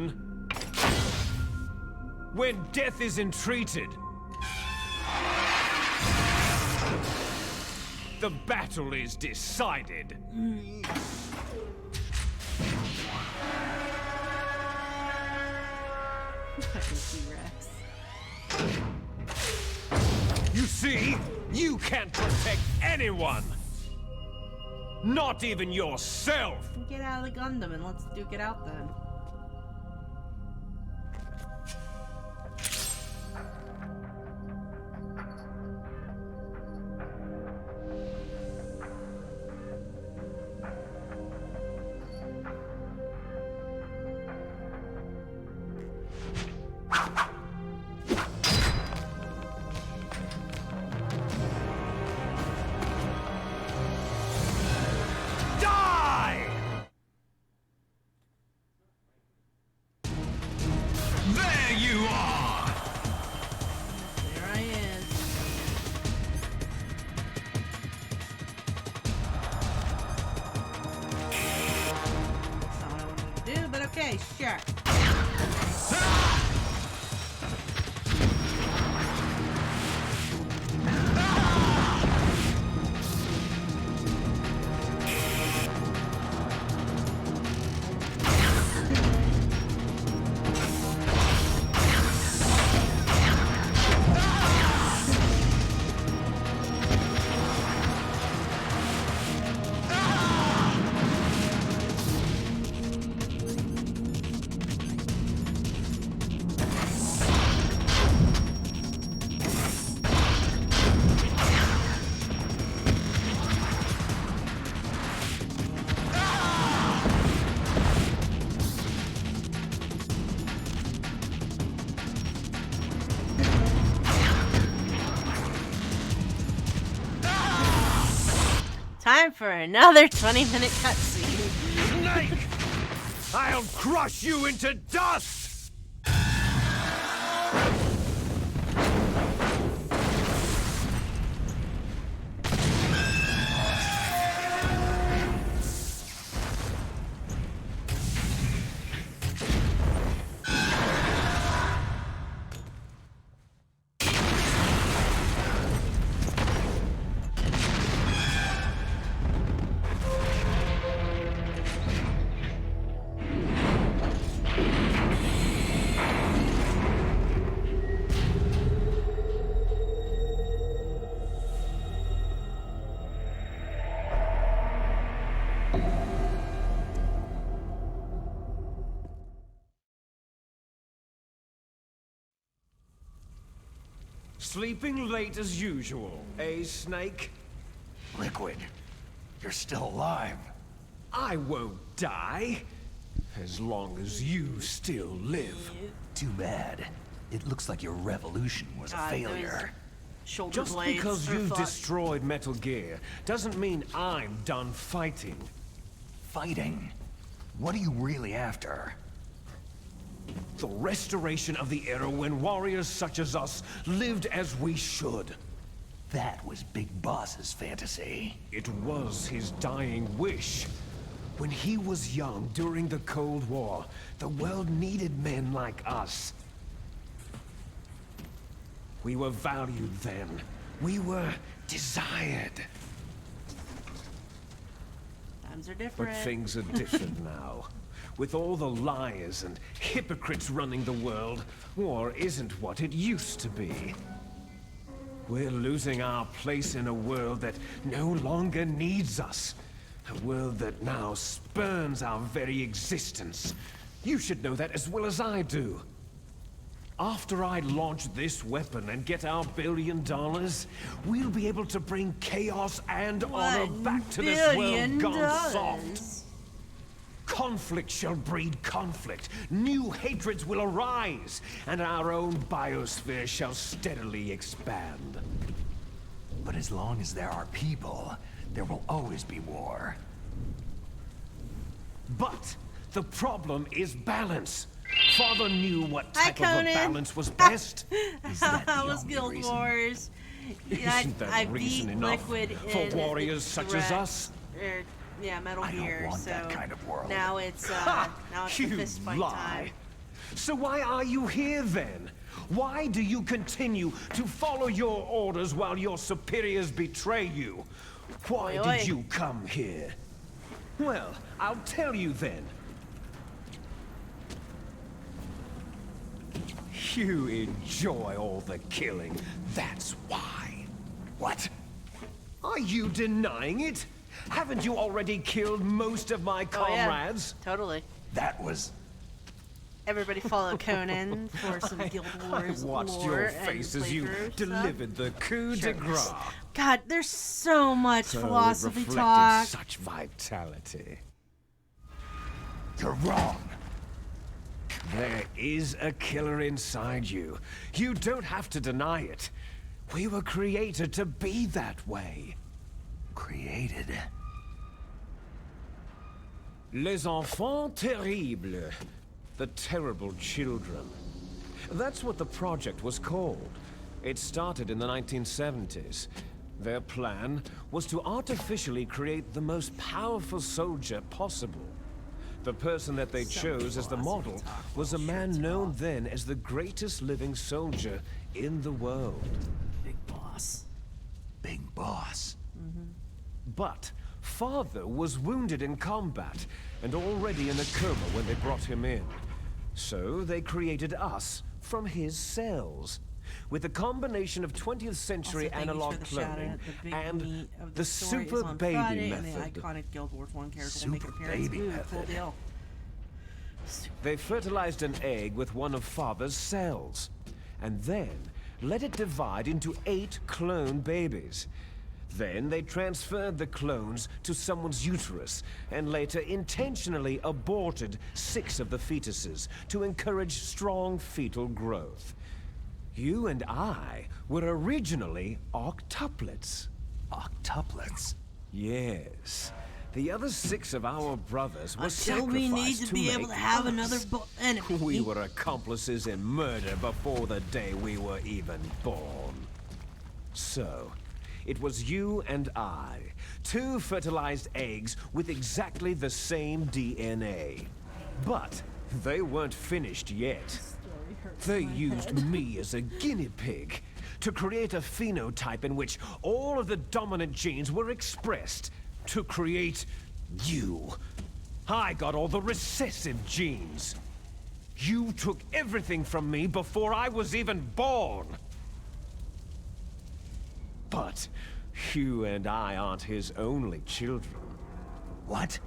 When death is entreated, the battle is decided. Fucking T-Rex. You see, you can't protect anyone! Not even yourself! Get out of the Gundam and let's duke it out then. Die! There you are! There I is. That's not what I wanted to do, but okay, sure. Time for another 20-minute cutscene. Snake! I'll crush you into dust! Sleeping late as usual, eh, Snake? Liquid, you're still alive. I won't die. As long as you still live. Too bad. It looks like your revolution was a failure. Shoulder Just blades because are you've fucked. destroyed Metal Gear doesn't mean I'm done fighting. Fighting? What are you really after? The restoration of the era when warriors such as us lived as we should. That was Big Boss's fantasy. It was his dying wish. When he was young during the Cold War, the world needed men like us. We were valued then. We were desired. Times are different. But things are different now. With all the liars and hypocrites running the world, war isn't what it used to be. We're losing our place in a world that no longer needs us. A world that now spurns our very existence. You should know that as well as I do. After I launch this weapon and get our $1 billion, we'll be able to bring chaos and honor back to this world gone soft. Conflict shall breed conflict. New hatreds will arise, and our own biosphere shall steadily expand. But as long as there are people, there will always be war. But the problem is balance. Father knew what Hi, type of a Conan. balance was best. That was Guild Wars. Yeah, Isn't that I reason beat enough Liquid for in warriors such as us? Yeah, Metal I don't Gear. want So that kind of world. now it's now it's the You fist fight lie. time. So why are you here then? Why do you continue to follow your orders while your superiors betray you? Why Oi, oi. did you come here? Well, I'll tell you then. You enjoy all the killing, that's why. What? Are you denying it? Haven't you already killed most of my comrades? Oh, yeah. Totally. That was... Everybody follow Conan for some Guild Wars I watched lore your and face as you playthrough delivered the coup de grace. God, there's so much So it philosophy reflected talk. such vitality. You're wrong. There is a killer inside you. You don't have to deny it. We were created to be that way. Created? Les enfants terribles. The terrible children. That's what the project was called. It started in the 1970s. Their plan was to artificially create the most powerful soldier possible. The person that they chose as the model was a man known then as the greatest living soldier in the world. Big Boss. Big Boss. But Father was wounded in combat and already in a coma when they brought him in. So they created us from his cells. With a combination of 20th century Also, thank you analog for the shout-out. cloning The big and meat of the story is Super on Baby Friday, and method. the iconic Guild Wars 1 character will make an Super appearance. Baby Ooh, cool method. deal. They fertilized an egg with one of Father's cells, and then let it divide into 8 clone babies. Then they transferred the clones to someone's uterus, and later intentionally aborted 6 of the fetuses to encourage strong fetal growth. You and I were originally octuplets. Octuplets? Yes. The other 6 of our brothers were Until we need sacrificed to be able make to have us. another enemy. We were accomplices in murder before the day we were even born. So, it was you and I, 2 fertilized eggs with exactly the same DNA. But they weren't finished yet. They used me as a guinea pig to create a phenotype in which all of the dominant genes were expressed to create you. I got all the recessive genes. You took everything from me before I was even born. But you and I aren't his only children. What?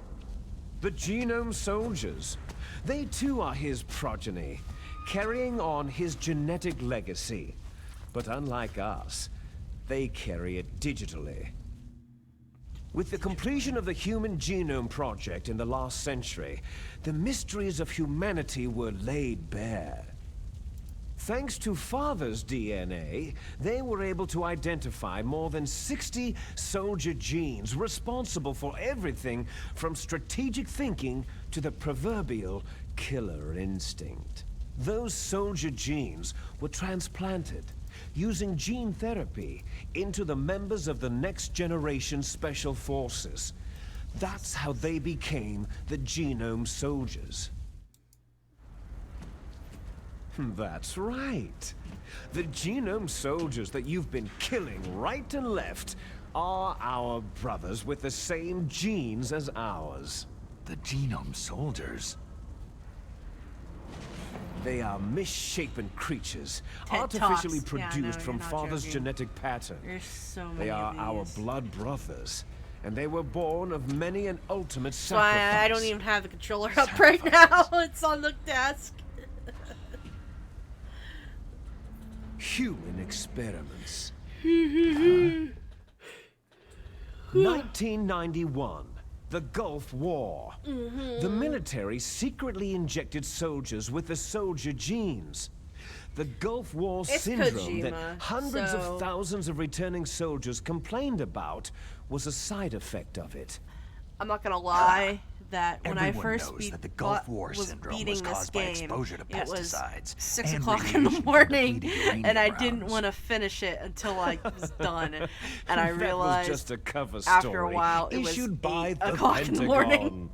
The Genome Soldiers. They too are his progeny, carrying on his genetic legacy. But unlike us, they carry it digitally. With the completion of the Human Genome Project in the last century, the mysteries of humanity were laid bare. Thanks to Father's DNA, they were able to identify more than 60 soldier genes responsible for everything from strategic thinking to the proverbial killer instinct. Those soldier genes were transplanted using gene therapy into the members of the Next Generation Special Forces. That's how they became the Genome Soldiers. That's right. The Genome Soldiers that you've been killing right and left are our brothers with the same genes as ours. The Genome Soldiers? They are misshapen creatures, TED artificially Talks. Yeah, produced no, from you're not Father's joking. genetic pattern. There's so many They are of our these. blood brothers, and they were born of many an ultimate That's why sacrifice. I don't even have the controller up right now. It's on the desk. Human experiments. 1991. The Gulf War. The military secretly injected soldiers with the soldier genes. The Gulf War It's syndrome that Kojima, hundreds so- of thousands of returning soldiers complained about was a side effect of it. I'm not gonna lie that when I Everyone first knows that the Gulf War syndrome beating was this caused by game, exposure to it was pesticides 6 and o'clock in the radiation from morning, depleted uranium and I didn't rounds. want to finish it until I was done, and I That realized was just a cover story after a while it was issued by 8 the o'clock in the Pentagon. morning.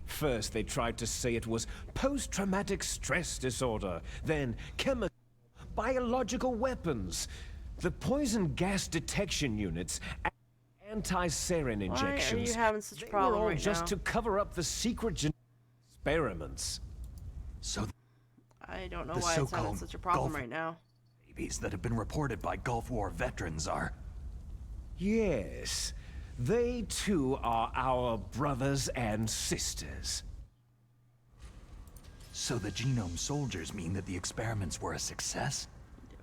First, they tried to say it was post-traumatic stress disorder, then chemical, biological weapons, the poison gas detection units, and anti-sarin injections. Why are you having such a They problem were all right just now? to cover up the secret experiments. So I don't know the why it's having so-called such a problem Gulf right now. babies that have been reported by Gulf War veterans are... Yes, they too are our brothers and sisters. So the Genome Soldiers mean that the experiments were a success?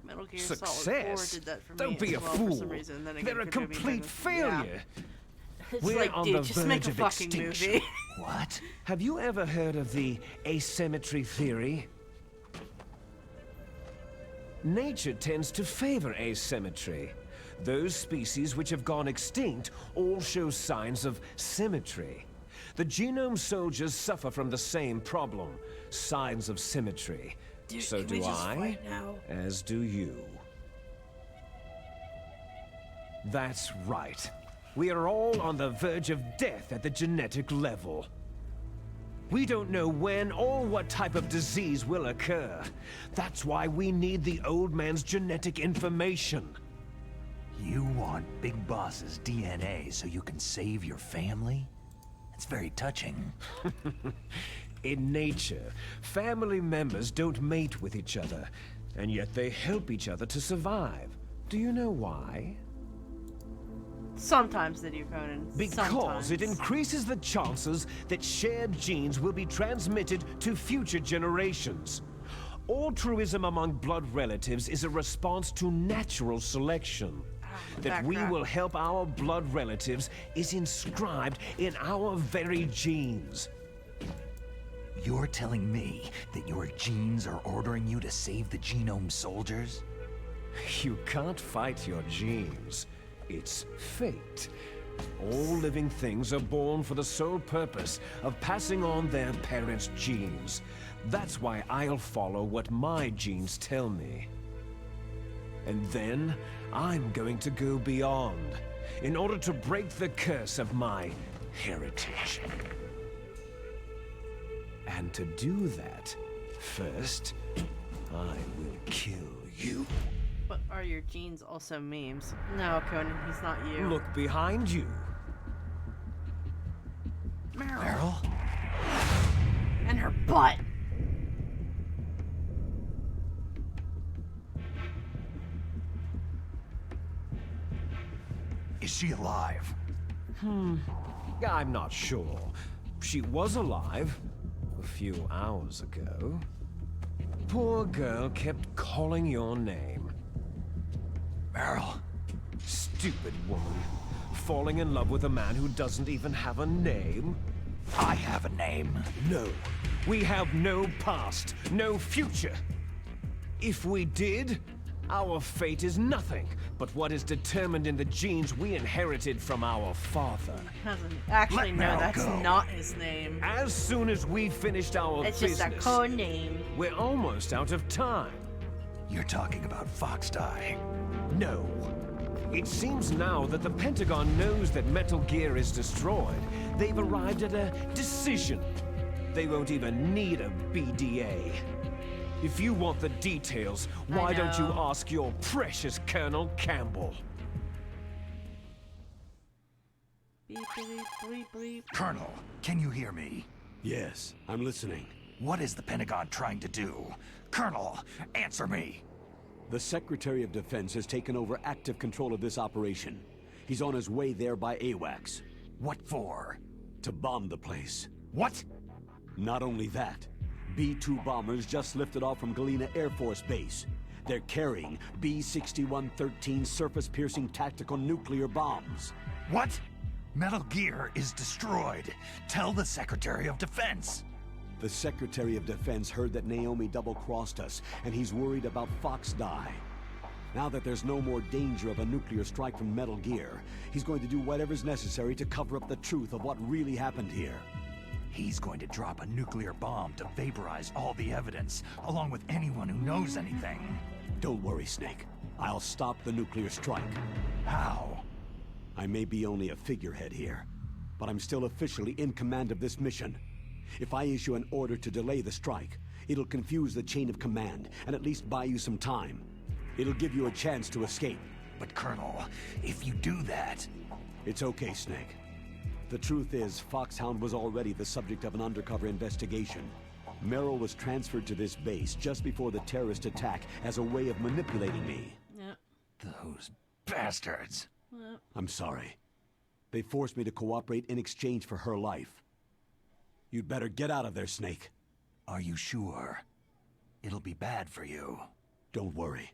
Metal Gear Solid 4 Success? did that for me Don't be as a well for fool. some reason. Then again, They're a could be complete because- failure. Yeah. It's We're like, on dude, the just make verge a of fucking extinction. movie. What? Have you ever heard of the asymmetry theory? Nature tends to favor asymmetry. Those species which have gone extinct all show signs of symmetry. The Genome Soldiers suffer from the same problem, signs of symmetry. Dude, So can we do just I, fight now? as do you. That's right. We are all on the verge of death at the genetic level. We don't know when or what type of disease will occur. That's why we need the old man's genetic information. You want Big Boss's DNA so you can save your family? It's very touching. In nature, family members don't mate with each other, and yet they help each other to survive. Do you know why? Sometimes they do, Conan. Because Sometimes. it increases the chances that shared genes will be transmitted to future generations. Altruism among blood relatives is a response to natural selection. That we backtrack. will help our blood relatives is inscribed in our very genes. You're telling me that your genes are ordering you to save the Genome Soldiers? You can't fight your genes. It's fate. All living things are born for the sole purpose of passing on their parents' genes. That's why I'll follow what my genes tell me. And then, I'm going to go beyond, in order to break the curse of my heritage. And to do that, first, I will kill you. But are your genes also memes? No, Conan, he's not you. Look behind you. Meryl. And her butt. Is she alive? I'm not sure. She was alive a few hours ago. Poor girl kept calling your name. Meryl. Stupid woman. Falling in love with a man who doesn't even have a name? I have a name. No. We have no past, no future. If we did, our fate is nothing but what is determined in the genes we inherited from our father. Actually, no, that's not his name. As soon as we finished our It's business, just a code name. we're almost out of time. You're talking about Foxdie. No. It seems now that the Pentagon knows that Metal Gear is destroyed. They've arrived at a decision. They won't even need a BDA. If you want the details, why don't you ask your precious Colonel Campbell? Beep, beep, bleep, bleep. Colonel, can you hear me? Yes, I'm listening. What is the Pentagon trying to do? Colonel, answer me! The Secretary of Defense has taken over active control of this operation. He's on his way there by AWACS. What for? To bomb the place. What? Not only that, B-2 bombers just lifted off from Galena Air Force Base. They're carrying B-6113 surface-piercing tactical nuclear bombs. What? Metal Gear is destroyed. Tell the Secretary of Defense. The Secretary of Defense heard that Naomi double-crossed us, and he's worried about Foxdie. Now that there's no more danger of a nuclear strike from Metal Gear, he's going to do whatever's necessary to cover up the truth of what really happened here. He's going to drop a nuclear bomb to vaporize all the evidence, along with anyone who knows anything. Don't worry, Snake. I'll stop the nuclear strike. How? I may be only a figurehead here, but I'm still officially in command of this mission. If I issue an order to delay the strike, it'll confuse the chain of command and at least buy you some time. It'll give you a chance to escape. But Colonel, if you do that... It's okay, Snake. The truth is, Foxhound was already the subject of an undercover investigation. Merrill was transferred to this base just before the terrorist attack as a way of manipulating me. Yep. Those bastards. Yep. I'm sorry. They forced me to cooperate in exchange for her life. You'd better get out of there, Snake. Are you sure? It'll be bad for you. Don't worry.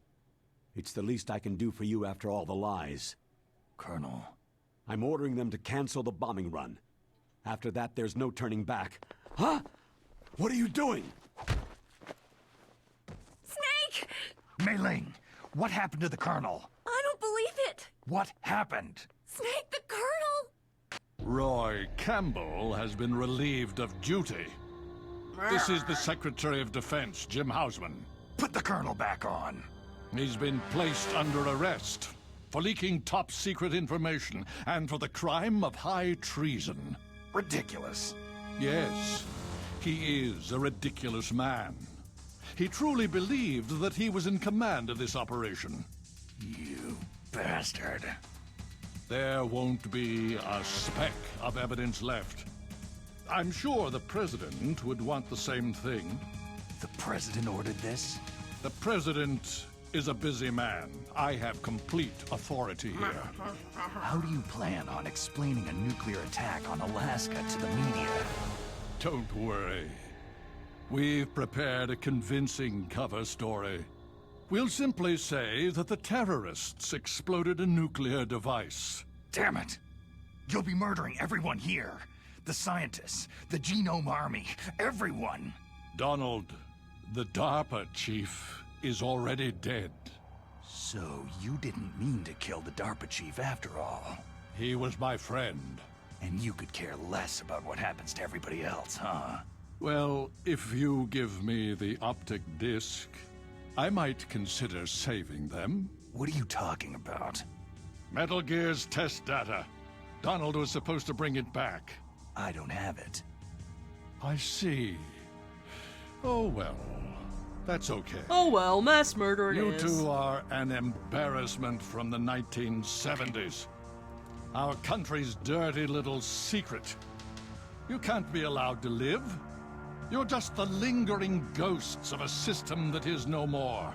It's the least I can do for you after all the lies. Colonel... I'm ordering them to cancel the bombing run. After that, there's no turning back. Huh? What are you doing? Snake! Mei Ling, what happened to the Colonel? I don't believe it! What happened? Snake, the Colonel! Roy Campbell has been relieved of duty. This is the Secretary of Defense, Jim Hausman. Put the Colonel back on. He's been placed under arrest for leaking top-secret information and for the crime of high treason. Ridiculous. Yes, he is a ridiculous man. He truly believed that he was in command of this operation. You bastard. There won't be a speck of evidence left. I'm sure the President would want the same thing. The President ordered this? The President is a busy man. I have complete authority here. How do you plan on explaining a nuclear attack on Alaska to the media? Don't worry. We've prepared a convincing cover story. We'll simply say that the terrorists exploded a nuclear device. Damn it! You'll be murdering everyone here. The scientists, the Genome Army, everyone. Donald, the DARPA chief, is already dead. So you didn't mean to kill the DARPA chief after all. He was my friend. And you could care less about what happens to everybody else, huh? Well, if you give me the optic disc, I might consider saving them. What are you talking about? Metal Gear's test data. Donald was supposed to bring it back. I don't have it. I see. Oh well. That's okay. Oh well, mass murder it You is. two are an embarrassment from the 1970s. Our country's dirty little secret. You can't be allowed to live. You're just the lingering ghosts of a system that is no more.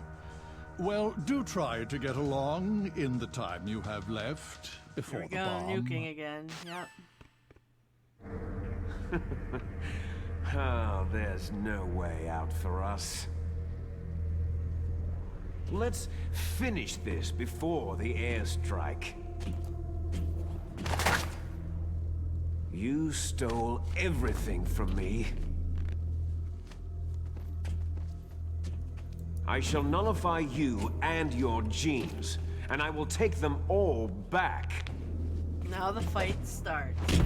Well, do try to get along in the time you have left before Here we the go, bomb. nuking again. Yep. Oh, there's no way out for us. Let's finish this before the airstrike. You stole everything from me. I shall nullify you and your genes, and I will take them all back. Now the fight starts.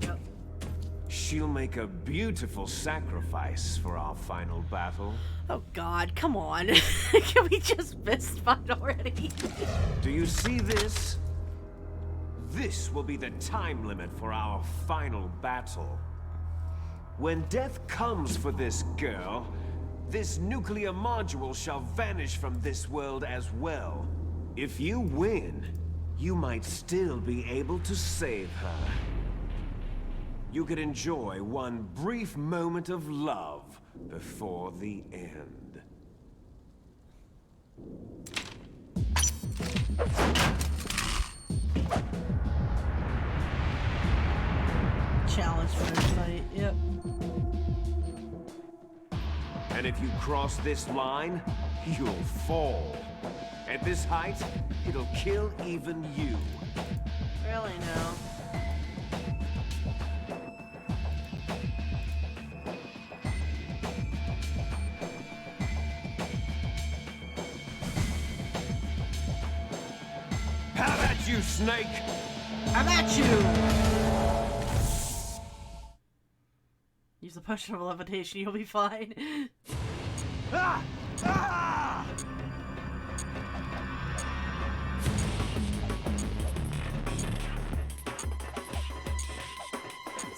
Yep. She'll make a beautiful sacrifice for our final battle. Oh God, come on. Can we just fist fight already? Do you see this? This will be the time limit for our final battle. When death comes for this girl, this nuclear module shall vanish from this world as well. If you win, you might still be able to save her. You could enjoy one brief moment of love before the end. Challenge for this fight, yep. And if you cross this line, you'll fall. At this height, it'll kill even you. Really now. How about you, Snake? How about you? Use the potion of levitation, you'll be fine. Ah! Ah!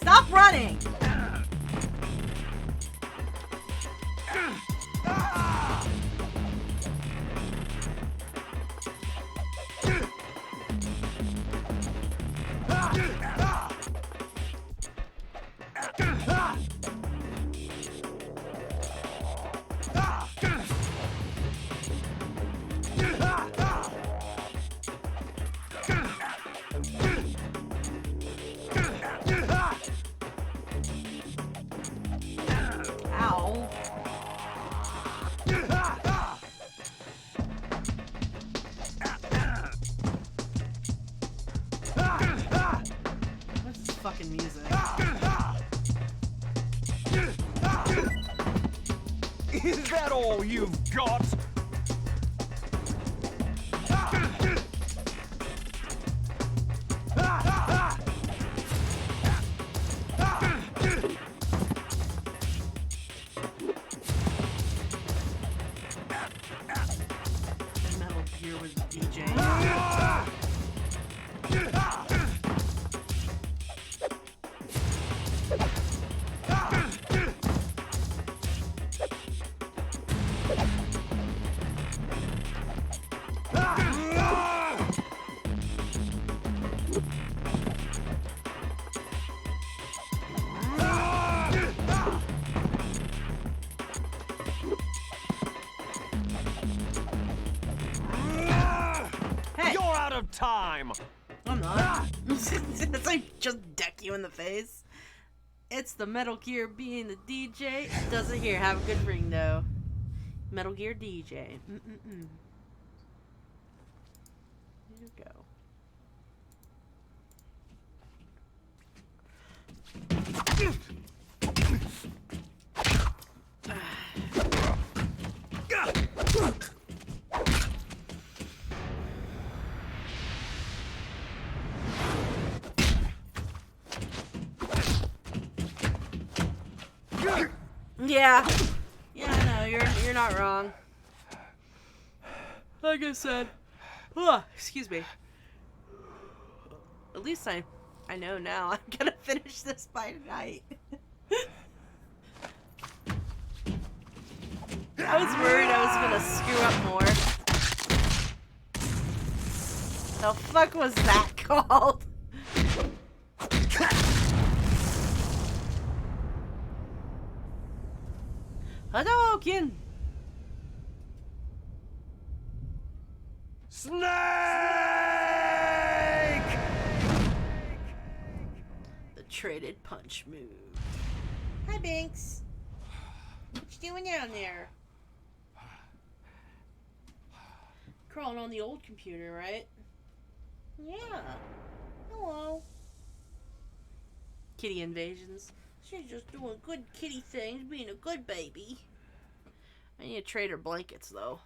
Stop running! Ow. What's this fucking music? Is that all you've got? Metal Gear was a DJ. You're out of time! I'm not. It's like just deck you in the face. It's the Metal Gear being the DJ. Does it here. Have a good ring though. Metal Gear DJ. Here you go. Yeah. Yeah, I know. You're not wrong. Like I said. Excuse me. At least I know now. I'm gonna finish this by tonight. I was worried I was gonna screw up more. The fuck was that called? Hadouken! Snake! The traded punch move. Hi, Binks. What you doing down there? crawling on the old computer, right? Yeah. Hello. Kitty invasions. She's just doing good kitty things, being a good baby. I need to trade her blankets, though.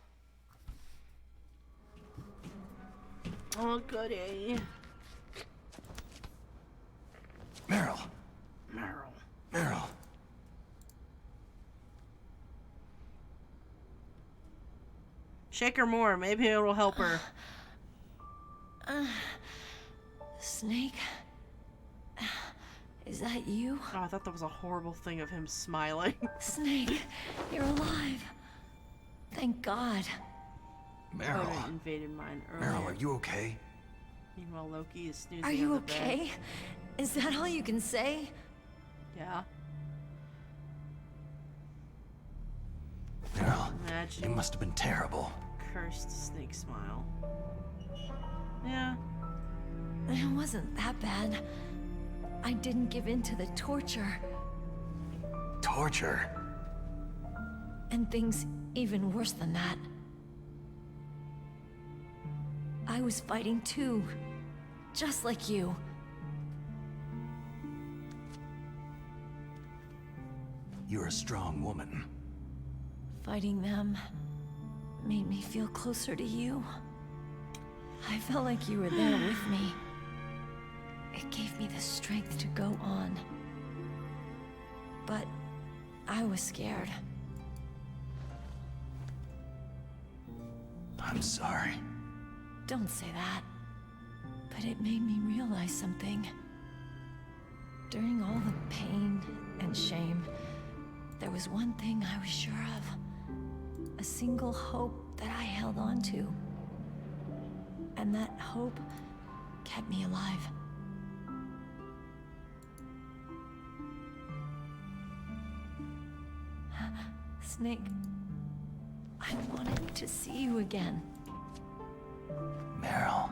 Oh, goody. Meryl. Meryl. Meryl. Shake her more. Maybe it'll help her. Snake? Is that you? Oh, I thought that was a horrible thing of him smiling. Snake, you're alive. Thank God. Meryl. Odin invaded mine earlier. Meryl, are you okay? Meanwhile, Loki is snoozing Are you on the okay? bed. Is that all you can say? Yeah. Meryl, Imagine. you must have been terrible. Cursed snake smile. Yeah. It wasn't that bad. I didn't give in to the torture. Torture? And things even worse than that. I was fighting too. Just like you. You're a strong woman. Fighting them made me feel closer to you. I felt like you were there with me. It gave me the strength to go on. But I was scared. I'm sorry. Don't say that. But it made me realize something. During all the pain and shame, there was one thing I was sure of. A single hope that I held on to. And that hope kept me alive. Snake, I wanted to see you again. Meryl.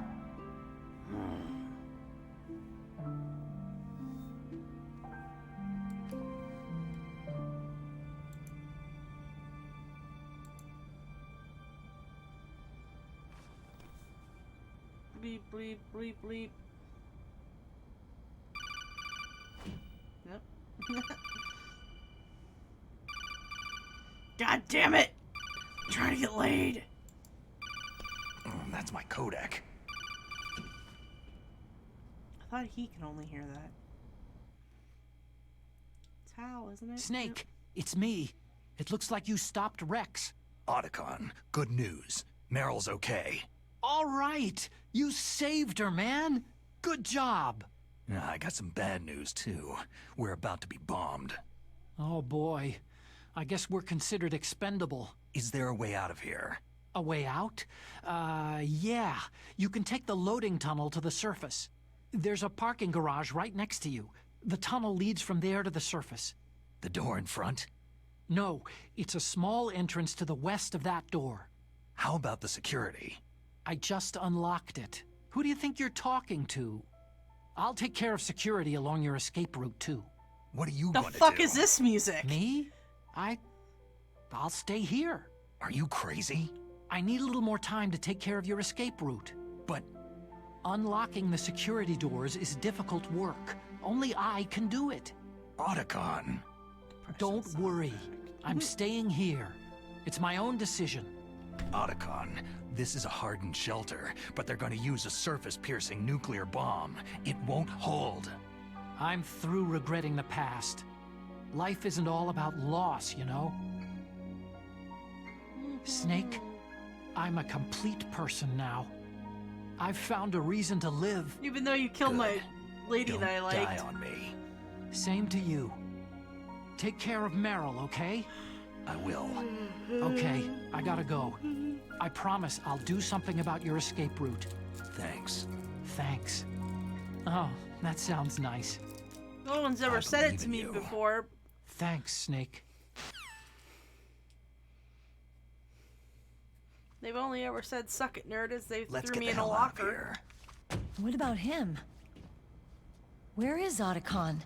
Bleep, bleep, bleep, bleep. Yep. God damn it! I'm trying to get laid. That's my Kodak. I thought he could only hear that. It's Hal, isn't it? Snake, it's me. It looks like you stopped Rex. Otacon, good news. Meryl's okay. All right. You saved her, man. Good job. I got some bad news, too. We're about to be bombed. Oh, boy. I guess we're considered expendable. Is there a way out of here? A way out? Yeah. You can take the loading tunnel to the surface. There's a parking garage right next to you. The tunnel leads from there to the surface. The door in front? No, it's a small entrance to the west of that door. How about the security? I just unlocked it. Who do you think you're talking to? I'll take care of security along your escape route, too. What are you The going to do? fuck is this music? Me? I'll stay here. Are you crazy? I need a little more time to take care of your escape route. But unlocking the security doors is difficult work. Only I can do it. Otacon. Don't worry. I'm staying here. It's my own decision. Otacon, this is a hardened shelter, but they're going to use a surface-piercing nuclear bomb. It won't hold. I'm through regretting the past. Life isn't all about loss, you know? Snake, I'm a complete person now. I've found a reason to live. Even though you killed my lady Don't that I liked. die on me. Same to you. Take care of Meryl, okay? I will. Okay, I gotta go. I promise I'll do something about your escape route. Thanks. Thanks. Oh, that sounds nice. No one's ever said it to me before. Thanks, Snake. They've only ever said "suck it, nerd" as they Let's threw get me the in a hell out of locker. here. What about him? Where is Otacon?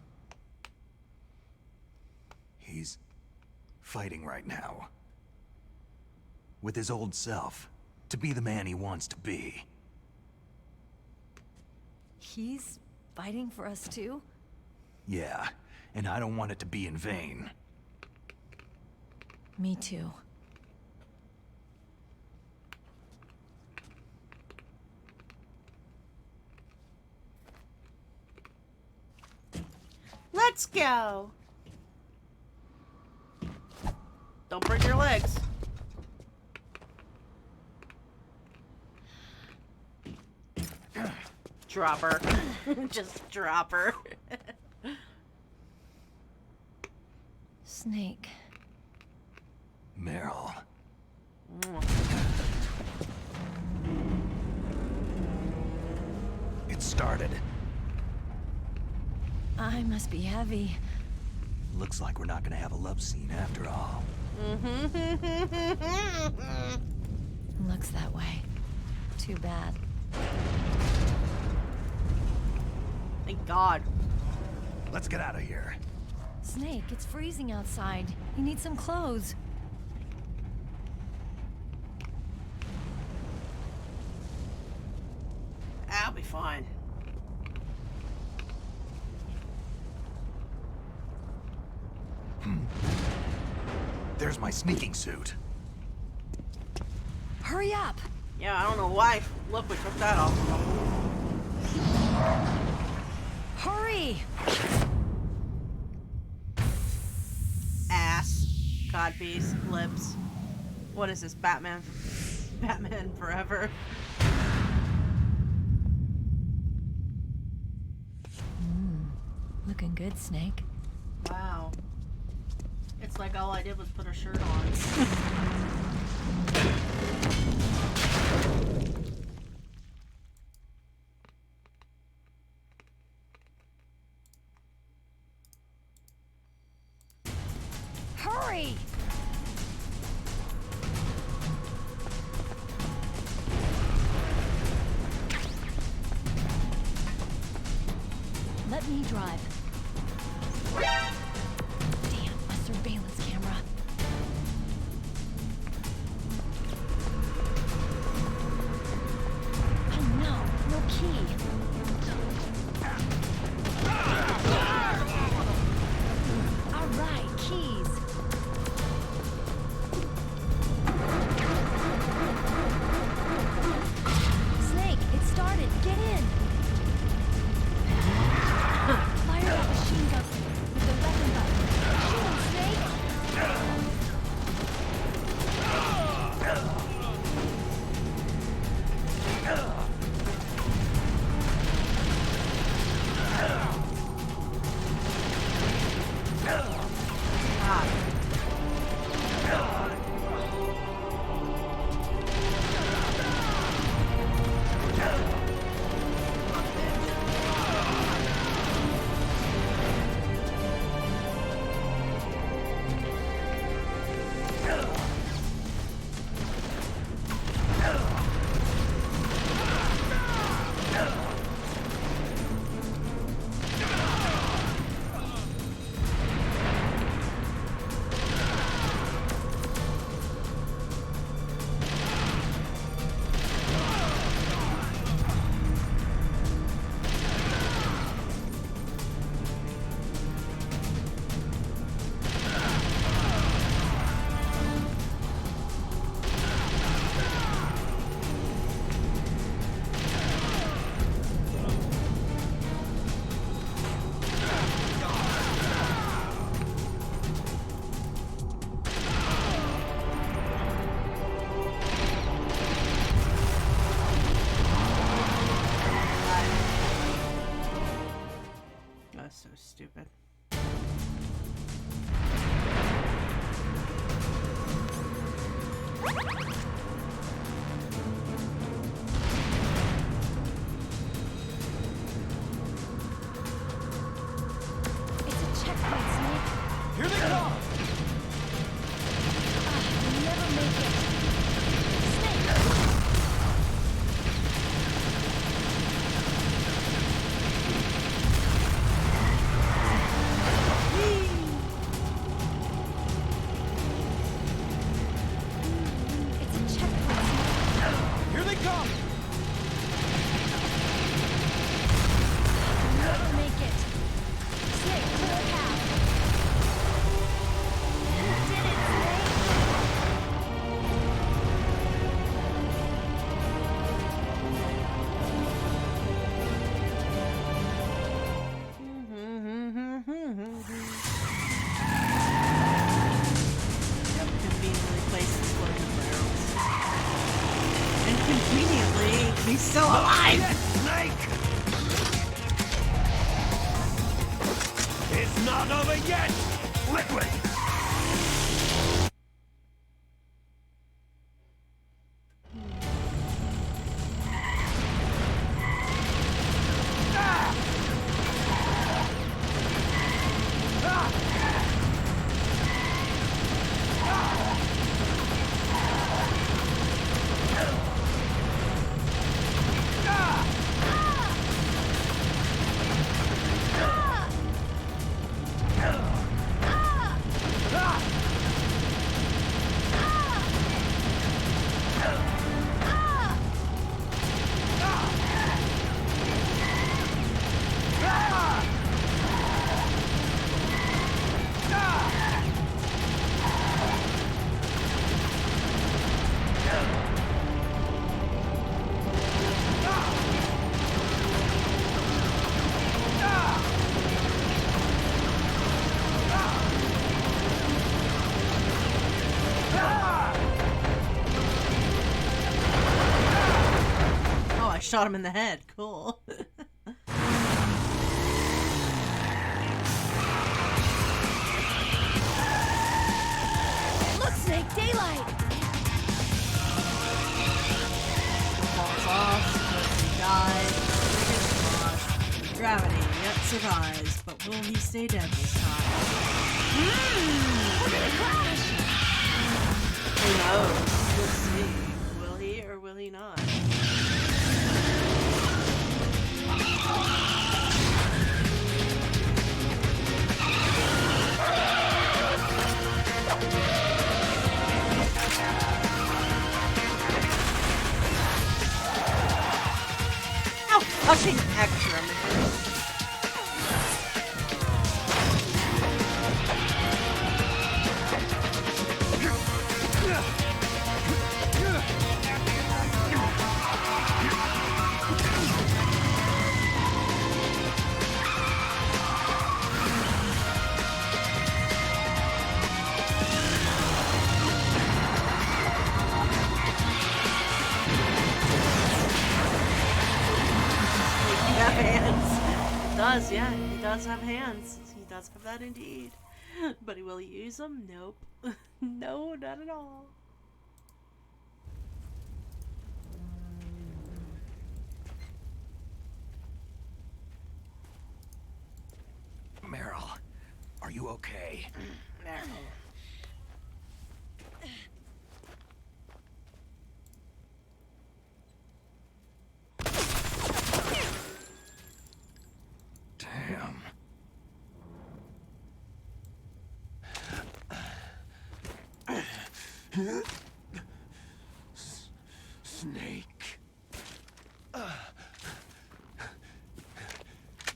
He's fighting right now. With his old self. to be the man he wants to be. He's fighting for us too? Yeah, and I don't want it to be in vain. Me too. Let's go. Don't break your legs. Drop her. Just drop her. Snake. Meryl. It started. I must be heavy. Looks like we're not gonna have a love scene after all. Looks that way. Too bad. Thank God. Let's get out of here. Snake, it's freezing outside. You need some clothes. I'll be fine. There's my sneaking suit. Hurry up! Yeah, I don't know why. Look, we took that off. Hurry! Ass. Codpiece. Lips. What is this, Batman? Batman Forever. Looking good, Snake. Wow. It's like all I did was put a shirt on. Hurry! Let me drive. Damn, a surveillance camera. Oh no, no key. All right, keys. Snake, it started. Get in. Fire that machine gun with the weapon button. Shoot him, Snake! Never make it. Snake, clear a path. You did it, Snake. Yep, conveniently placed explosion barrels. And conveniently, he's still alive! Snake! It's not over yet! Liquid! Shot him in the head. Cool. Look, Snake, daylight. Falls off. He dies. Lost. Gravity. Yep, survives. But will he stay dead this time? We're gonna crash. Who knows? We'll see. Will he or will he not? How fucking extra, man. Yeah, he does have hands. He does have that indeed. But will he use them? Nope. No, not at all. Meryl, are you okay? Meryl. Damn. Snake.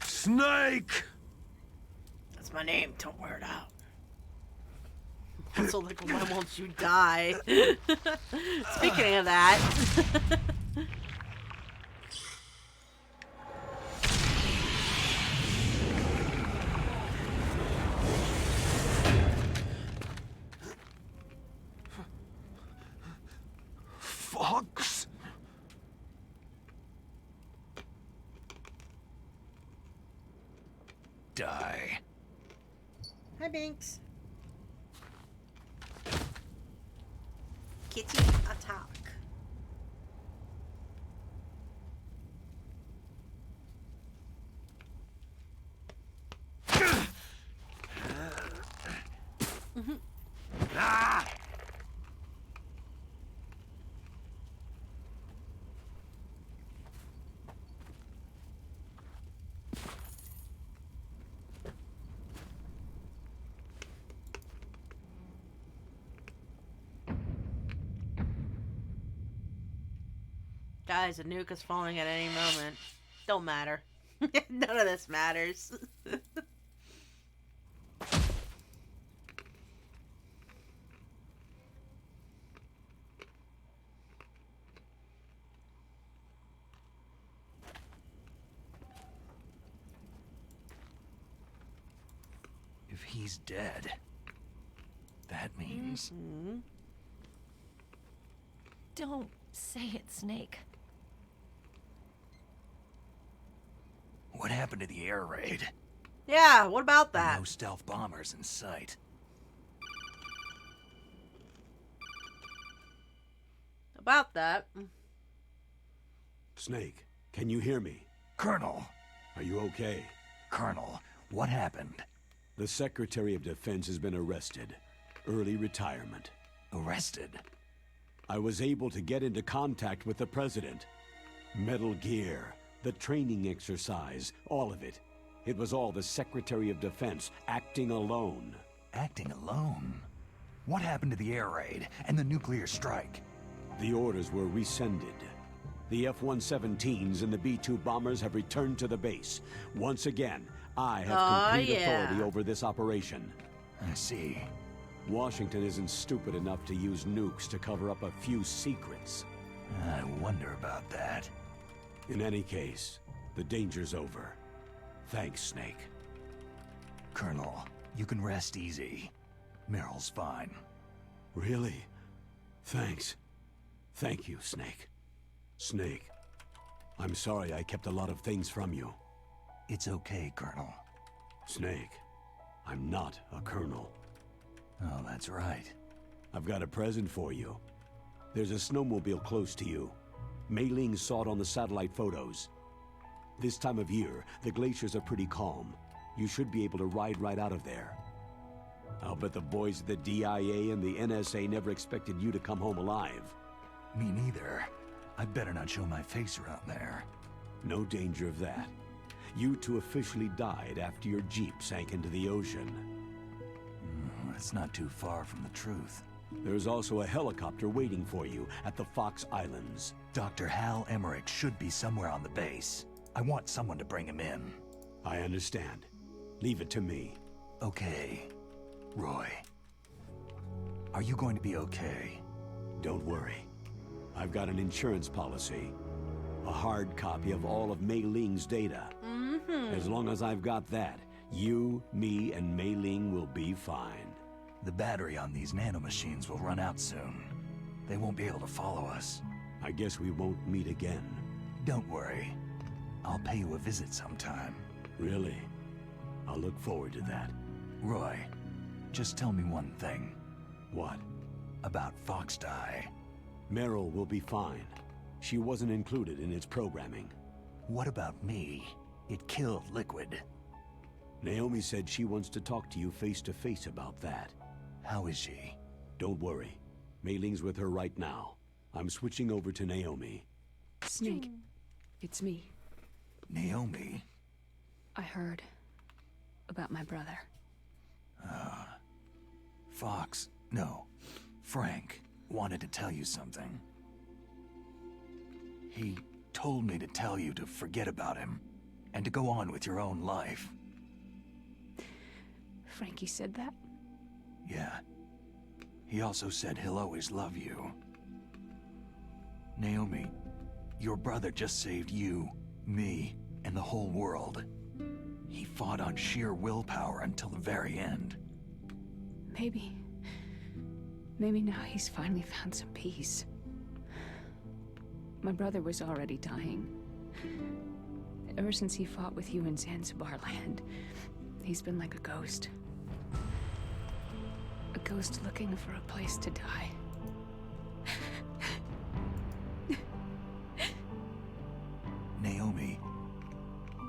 Snake! That's my name. Don't wear it out. Also, like, why won't you die? Speaking of that. Fox? Die. Hi, Binks. Kitty attack. Ah! Guys, a nuke is falling at any moment. Don't matter. None of this matters. If he's dead, that means... Don't say it, Snake. What happened to the air raid? Yeah, what about that? No stealth bombers in sight. About that. Snake, can you hear me? Colonel! Are you okay? Colonel, what happened? The Secretary of Defense has been arrested. Early retirement. Arrested? I was able to get into contact with the President. Metal Gear, the training exercise, all of it. It was all the Secretary of Defense acting alone. Acting alone? What happened to the air raid and the nuclear strike? The orders were rescinded. The F-117s and the B-2 bombers have returned to the base. Once again, I have complete authority over this operation. I see. Washington isn't stupid enough to use nukes to cover up a few secrets. I wonder about that. In any case, the danger's over. Thanks, Snake. Colonel, you can rest easy. Meryl's fine. Really? Thanks. Thank you, Snake. Snake, I'm sorry I kept a lot of things from you. It's okay, Colonel. Snake, I'm not a colonel. Oh, that's right. I've got a present for you. There's a snowmobile close to you. Mei Ling saw it on the satellite photos. This time of year, the glaciers are pretty calm. You should be able to ride right out of there. I'll bet the boys at the DIA and the NSA never expected you to come home alive. Me neither. I'd better not show my face around there. No danger of that. You two officially died after your Jeep sank into the ocean. That's not too far from the truth. There's also a helicopter waiting for you at the Fox Islands. Dr. Hal Emmerich should be somewhere on the base. I want someone to bring him in. I understand. Leave it to me. Okay. Roy. Are you going to be okay? Don't worry. I've got an insurance policy. A hard copy of all of Mei Ling's data. As long as I've got that, you, me, and Mei Ling will be fine. The battery on these nanomachines will run out soon. They won't be able to follow us. I guess we won't meet again. Don't worry. I'll pay you a visit sometime. Really? I'll look forward to that. Roy, just tell me one thing. What? About Foxdie. Meryl will be fine. She wasn't included in its programming. What about me? It killed Liquid. Naomi said she wants to talk to you face to face about that. How is she? Don't worry. Mei Ling's with her right now. I'm switching over to Naomi. Snake, it's me. Naomi? I heard about my brother. Frank wanted to tell you something. He told me to tell you to forget about him and to go on with your own life. Frankie said that? Yeah. He also said he'll always love you. Naomi, your brother just saved you, me, and the whole world. He fought on sheer willpower until the very end. Maybe now he's finally found some peace. My brother was already dying. Ever since he fought with you in Zanzibar land, he's been like a ghost. A ghost looking for a place to die. Naomi,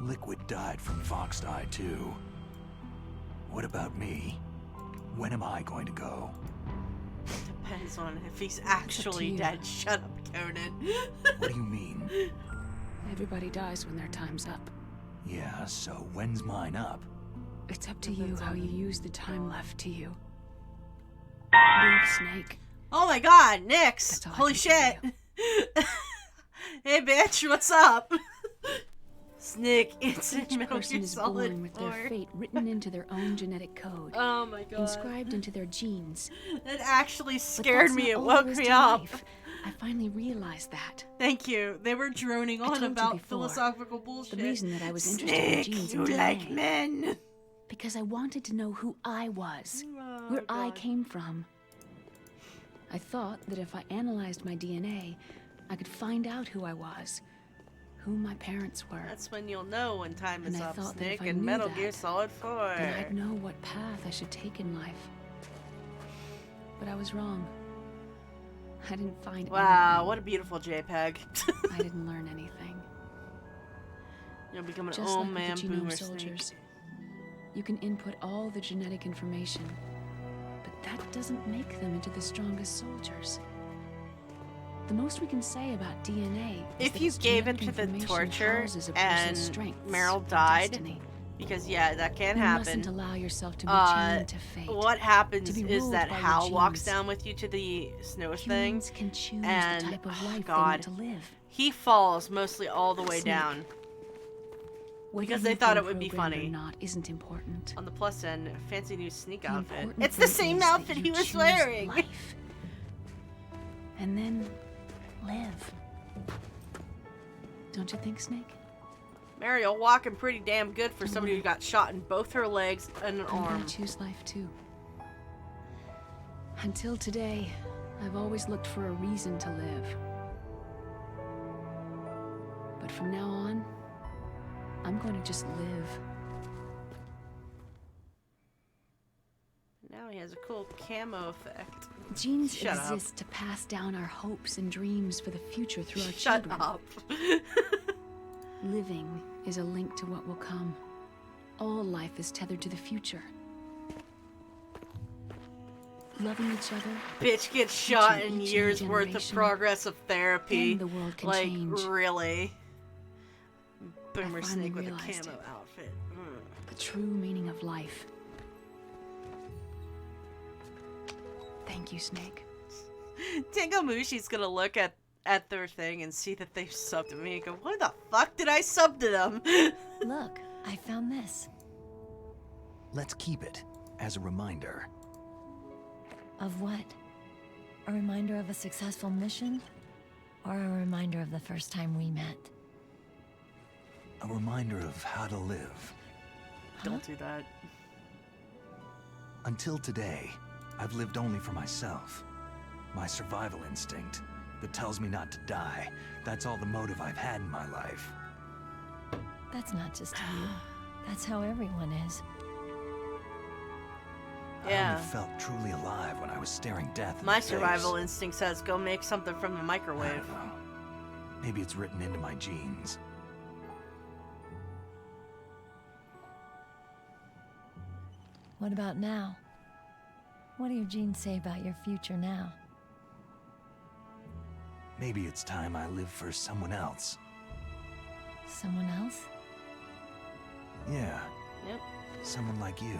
Liquid died from Foxdie too. What about me? When am I going to go? Depends on if he's actually dead. Shut up, Conan. What do you mean? Everybody dies when their time's up. Yeah, so when's mine up? It's up to you how you use the time left to you. Leave, Snake. Oh my god, Nyx! That's all I Holy can shit! Hey, bitch, what's up? Snake, it's Each Metal person Gear is Solid born with 4. their fate written into their own genetic code. Oh my god. Inscribed into their genes. It actually But scared that's me. not It all woke there is me to up. life. I finally realized that. Thank you. They were droning I on told you about before, philosophical bullshit. The reason that I was interested in Snake, genes you and DNA. like men. Because I wanted to know who I was, Oh, where I God. came from. I thought that if I analyzed my DNA, I could find out who I was, who my parents were. That's when you'll know when time is And I up, thought that Snake, if I and knew Metal that, Gear Solid 4. Then I'd know what path I should take in life. But I was wrong. I didn't find Wow, anything. what a beautiful JPEG. I didn't learn anything. You'll become an Just old like man with the genome boomer soldiers, Snake. you can input all the genetic information, but that doesn't make them into the strongest soldiers. The most we can say about DNA is If that you its gave genetic into the information torture houses a and person's strengths Meryl and died, destiny. because yeah, that can You happen. mustn't allow yourself to be chained to fate. What happens to be is ruled that by your Hal walks genes. down with you to the snow Humans thing, can choose and the type of life God, they want to live. he falls mostly all the way Snake. down. Whether Because they you've thought been it would be programmed or funny. not isn't important. On the plus end, fancy new sneak The outfit. important It's the thing same is that outfit you he was choose wearing. life. And then live. Don't you think, Snake? Mariel walking pretty damn good for somebody who got shot in both her legs and an I'm arm. gonna choose life too. Until today, I've always looked for a reason to live. But from now on, I'm going to just live. Now he has a cool camo effect. Genes Shut up. exist to pass down our hopes and dreams for the future through our Shut children. up. Living is a link to what will come. All life is tethered to the future. Loving each other. Bitch gets shot teaching in each years new worth of generation, progress of therapy. then the world can like, change. really? Boomer I finally Snake with a realized camo it. outfit. The true meaning of life. Thank you, Snake. Tango Mushi's gonna look at their thing and see that they've subbed to me and go, why the fuck did I sub to them? Look, I found this. Let's keep it as a reminder. Of what? A reminder of a successful mission? Or a reminder of the first time we met? A reminder of how to live. Don't do that. Until today, I've lived only for myself. My survival instinct that tells me not to die. That's all the motive I've had in my life. That's not just you. That's how everyone is. I Yeah. only felt truly alive when I was staring death in My the survival face. instinct says go make something from the I microwave. don't know. Maybe it's written into my genes. What about now? What do your genes say about your future now? Maybe it's time I live for someone else. Someone else? Yeah, Yep. someone like you.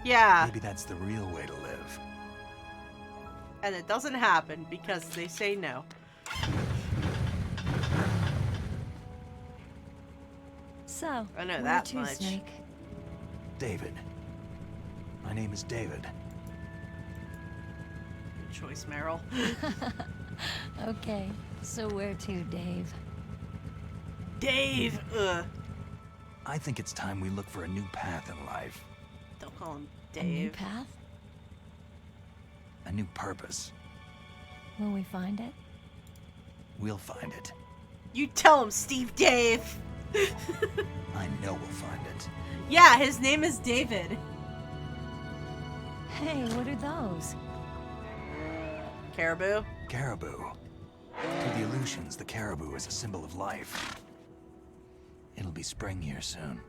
Yeah. Maybe that's the real way to live. And it doesn't happen because they say no. So, I know where that to, much. Snake? David. My name is David. Good choice, Meryl. Okay, so where to, Dave? Dave! Ugh. I think it's time we look for a new path in life. Don't call him A new Dave. path? A new purpose. Will we find it? We'll find it. You tell him, Steve Dave! I know we'll find it. Yeah, his name is David. Hey, what are those? Caribou? Caribou. To the Aleutians, the caribou is a symbol of life. It'll be spring here soon.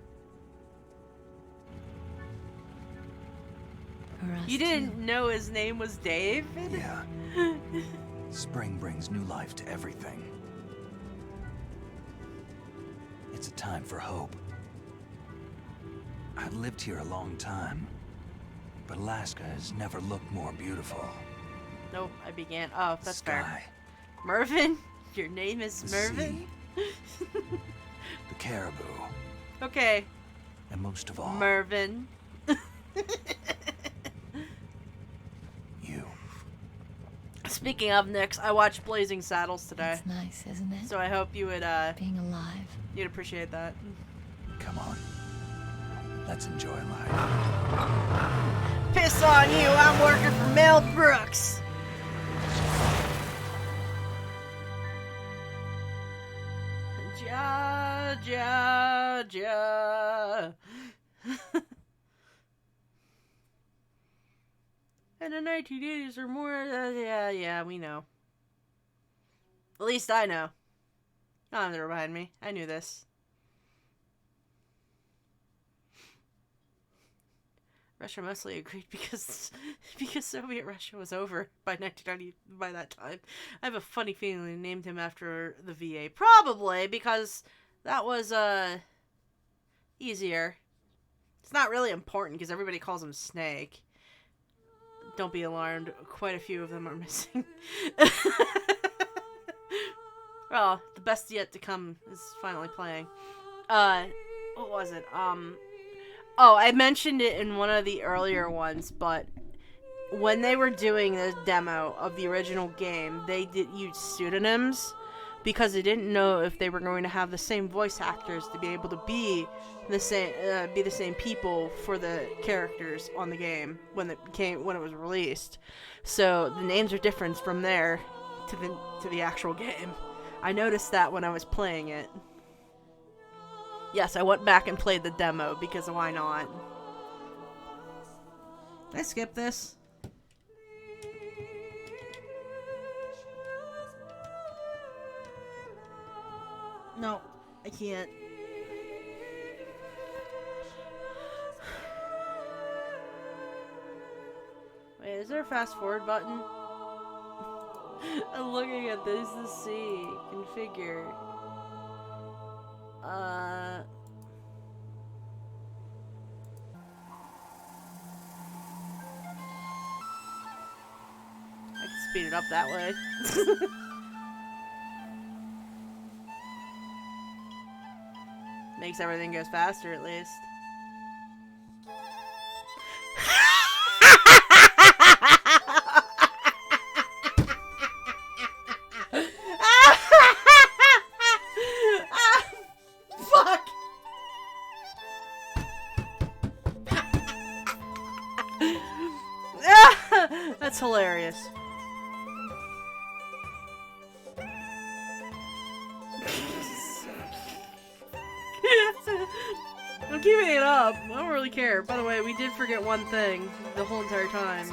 For us You didn't know his name was Dave? Yeah. Spring brings new life to everything. It's a time for hope. I've lived here a long time, but Alaska has never looked more beautiful. Nope, I began. Oh, that's Sky. fair. Mervin? Your name is The Mervin? The caribou. Okay. And most of all, Mervin. you. Speaking of Nyx, I watched Blazing Saddles today. It's nice, isn't it? So I hope you would, being alive. You'd appreciate that. Come on. Let's enjoy life. Piss on you, I'm working for Mel Brooks. Ja. In the 1980s or more, yeah, we know. At least I know. I don't have to remind me. I knew this. Russia mostly agreed because Soviet Russia was over by 1990. By that time, I have a funny feeling they named him after the VA. Probably because that was easier. It's not really important because everybody calls him Snake. Don't be alarmed. Quite a few of them are missing. Well, the best yet to come is finally playing. What was it? Oh, I mentioned it in one of the earlier ones, but when they were doing the demo of the original game, they did use pseudonyms because they didn't know if they were going to have the same voice actors to be able to be the same people for the characters on the game when it was released. So the names are different from there to the actual game. I noticed that when I was playing it. Yes, I went back and played the demo because why not? Did I skip this? No, I can't. Wait, is there a fast forward button? I'm looking at this to see. Configure. I can speed it up that way. Makes everything goes faster at least. Fuck! That's hilarious. I'm keeping it up. I don't really care. By the way, we did forget one thing the whole entire time.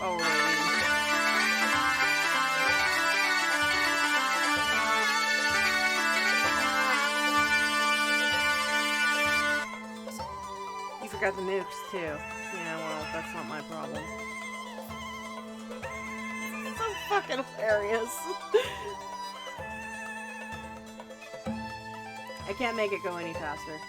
Oh, really? You forgot the nukes, too. Yeah, well, that's not my problem. So fucking hilarious. I can't make it go any faster.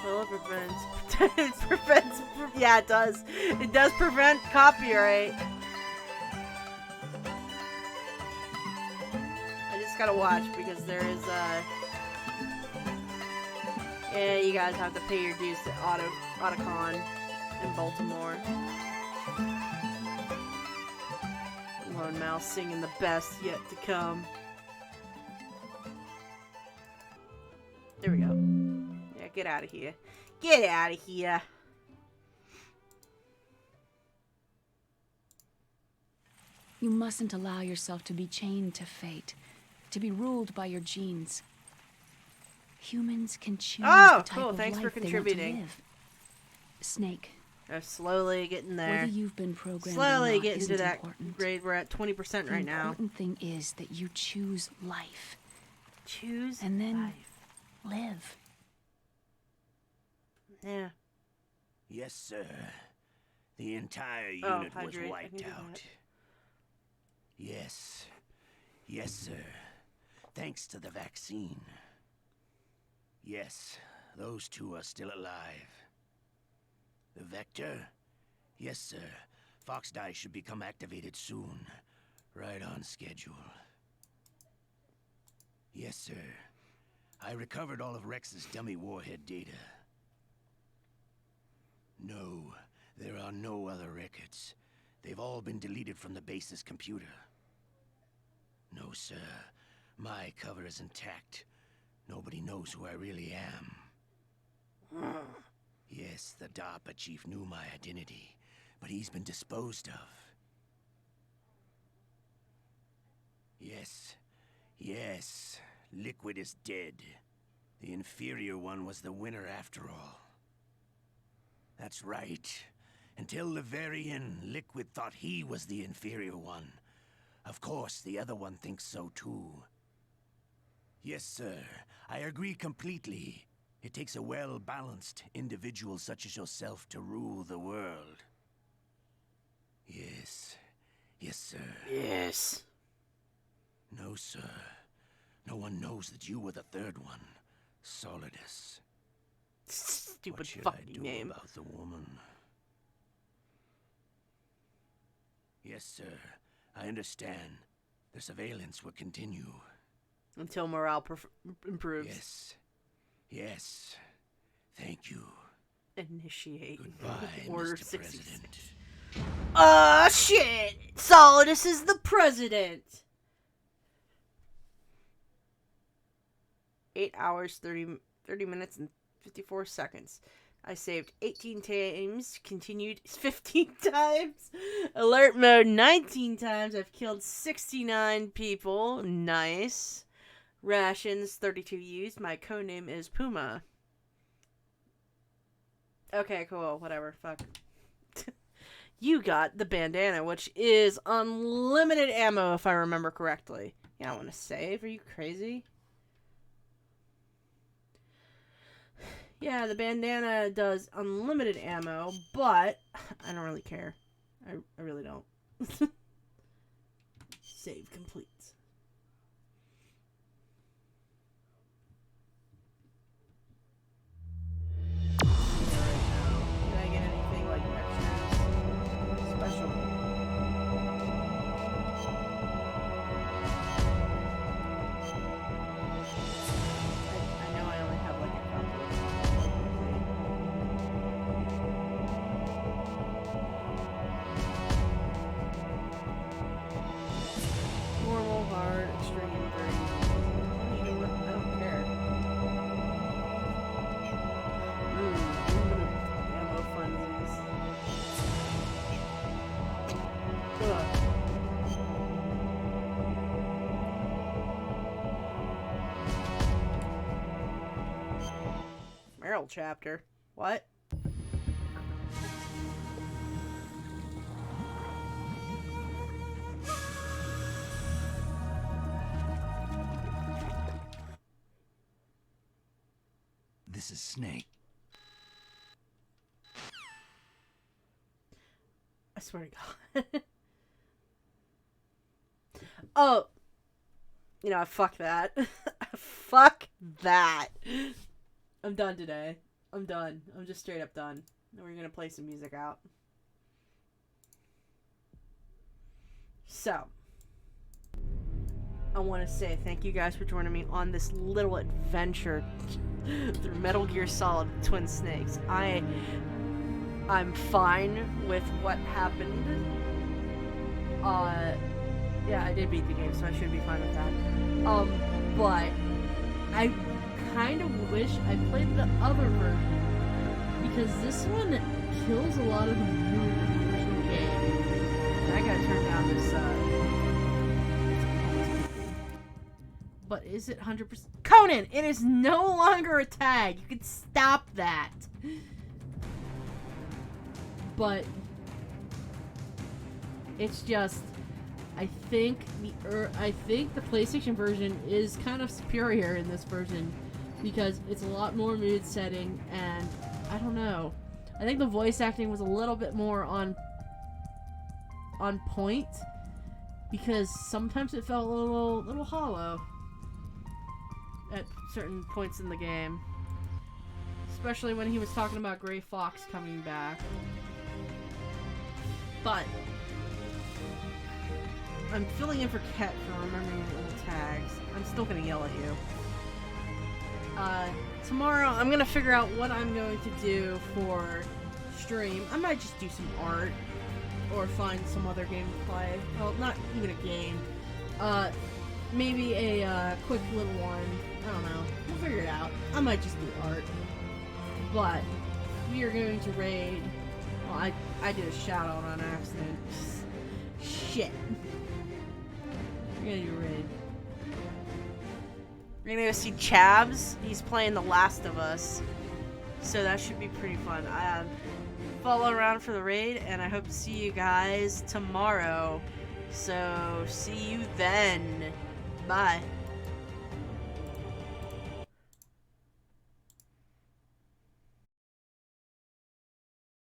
Well, it prevents, yeah, it does. It does prevent copyright. I just gotta watch because there is, yeah, you guys have to pay your dues to Otacon in Baltimore. Lone Mouse singing the best yet to come. There we go. Yeah, get out of here. Get out of here. You mustn't allow yourself to be chained to fate, to be ruled by your genes. Humans can choose the type cool. of Thanks life for contributing. they want to live. Snake, Slowly getting there. Whether you've been programmed Slowly or not getting to isn't that important. grade. We're at 20% right now. The important thing is that you choose life. Choose and then life. Live. Yeah. Yes, sir. The entire unit was wiped out. Yes. Yes, sir. Thanks to the vaccine. Yes, those two are still alive. The Vector? Yes, sir. Fox Die should become activated soon. Right on schedule. Yes, sir. I recovered all of Rex's dummy warhead data. No, there are no other records. They've all been deleted from the base's computer. No, sir. My cover is intact. Nobody knows who I really am. Yes, the DARPA chief knew my identity, but he's been disposed of. Yes. Yes. Liquid is dead. The inferior one was the winner after all. That's right. Until the very end, Liquid thought he was the inferior one. Of course, the other one thinks so too. Yes, sir. I agree completely. It takes a well-balanced individual such as yourself to rule the world. Yes. Yes, sir. Yes. No, sir. No one knows that you were the third one. Solidus. Stupid what should fucking I do name. about the woman? Yes, sir. I understand. The surveillance will continue. Until morale improves. Yes. Yes. Thank you. Initiate. Goodbye, Order Mr. 66. President. Shit! Solidus is the president! 8 hours, 30 minutes, and 54 seconds. I saved 18 times, continued 15 times, alert mode 19 times, I've killed 69 people, nice. Rations 32 used, my codename is Puma. Okay, cool, whatever, fuck. You got the bandana, which is unlimited ammo if I remember correctly. Yeah, I want to save, are you crazy? Yeah, the bandana does unlimited ammo, but I don't really care. I really don't. Save complete. Did I get anything like extra special? I know I only have like a couple. Normal, hard, extreme, very easy. You know what? I don't care. Ammo funsies. Ugh. Meryl chapter. What? This is Snake. I swear to God. Oh. You know, fuck that. Fuck that. I'm done today. I'm done. I'm just straight up done. And we're gonna play some music out. So. I want to say thank you guys for joining me on this little adventure through Metal Gear Solid Twin Snakes. I'm fine with what happened. Yeah, I did beat the game, so I should be fine with that. But I kind of wish I played the other version because this one kills a lot of the mood in the original game. I gotta turn down this. But is it 100%? Conan, it is no longer a tag. You can stop that. but it's just, I think the PlayStation version is kind of superior in this version because it's a lot more mood setting, and I don't know. I think the voice acting was a little bit more on point because sometimes it felt a little hollow at certain points in the game. Especially when he was talking about Gray Fox coming back. But I'm filling in for Ket for remembering the little tags. I'm still gonna yell at you. Tomorrow I'm gonna figure out what I'm going to do for stream. I might just do some art or find some other game to play. Well, not even a game. Maybe a quick little one. I don't know. We'll figure it out. I might just do art. But we are going to raid. Well, I did a shout out on accident. Shit. We're gonna do raid. We're gonna go see Chavs. He's playing The Last of Us. So that should be pretty fun. Follow around for the raid, and I hope to see you guys tomorrow. So, see you then. Bye.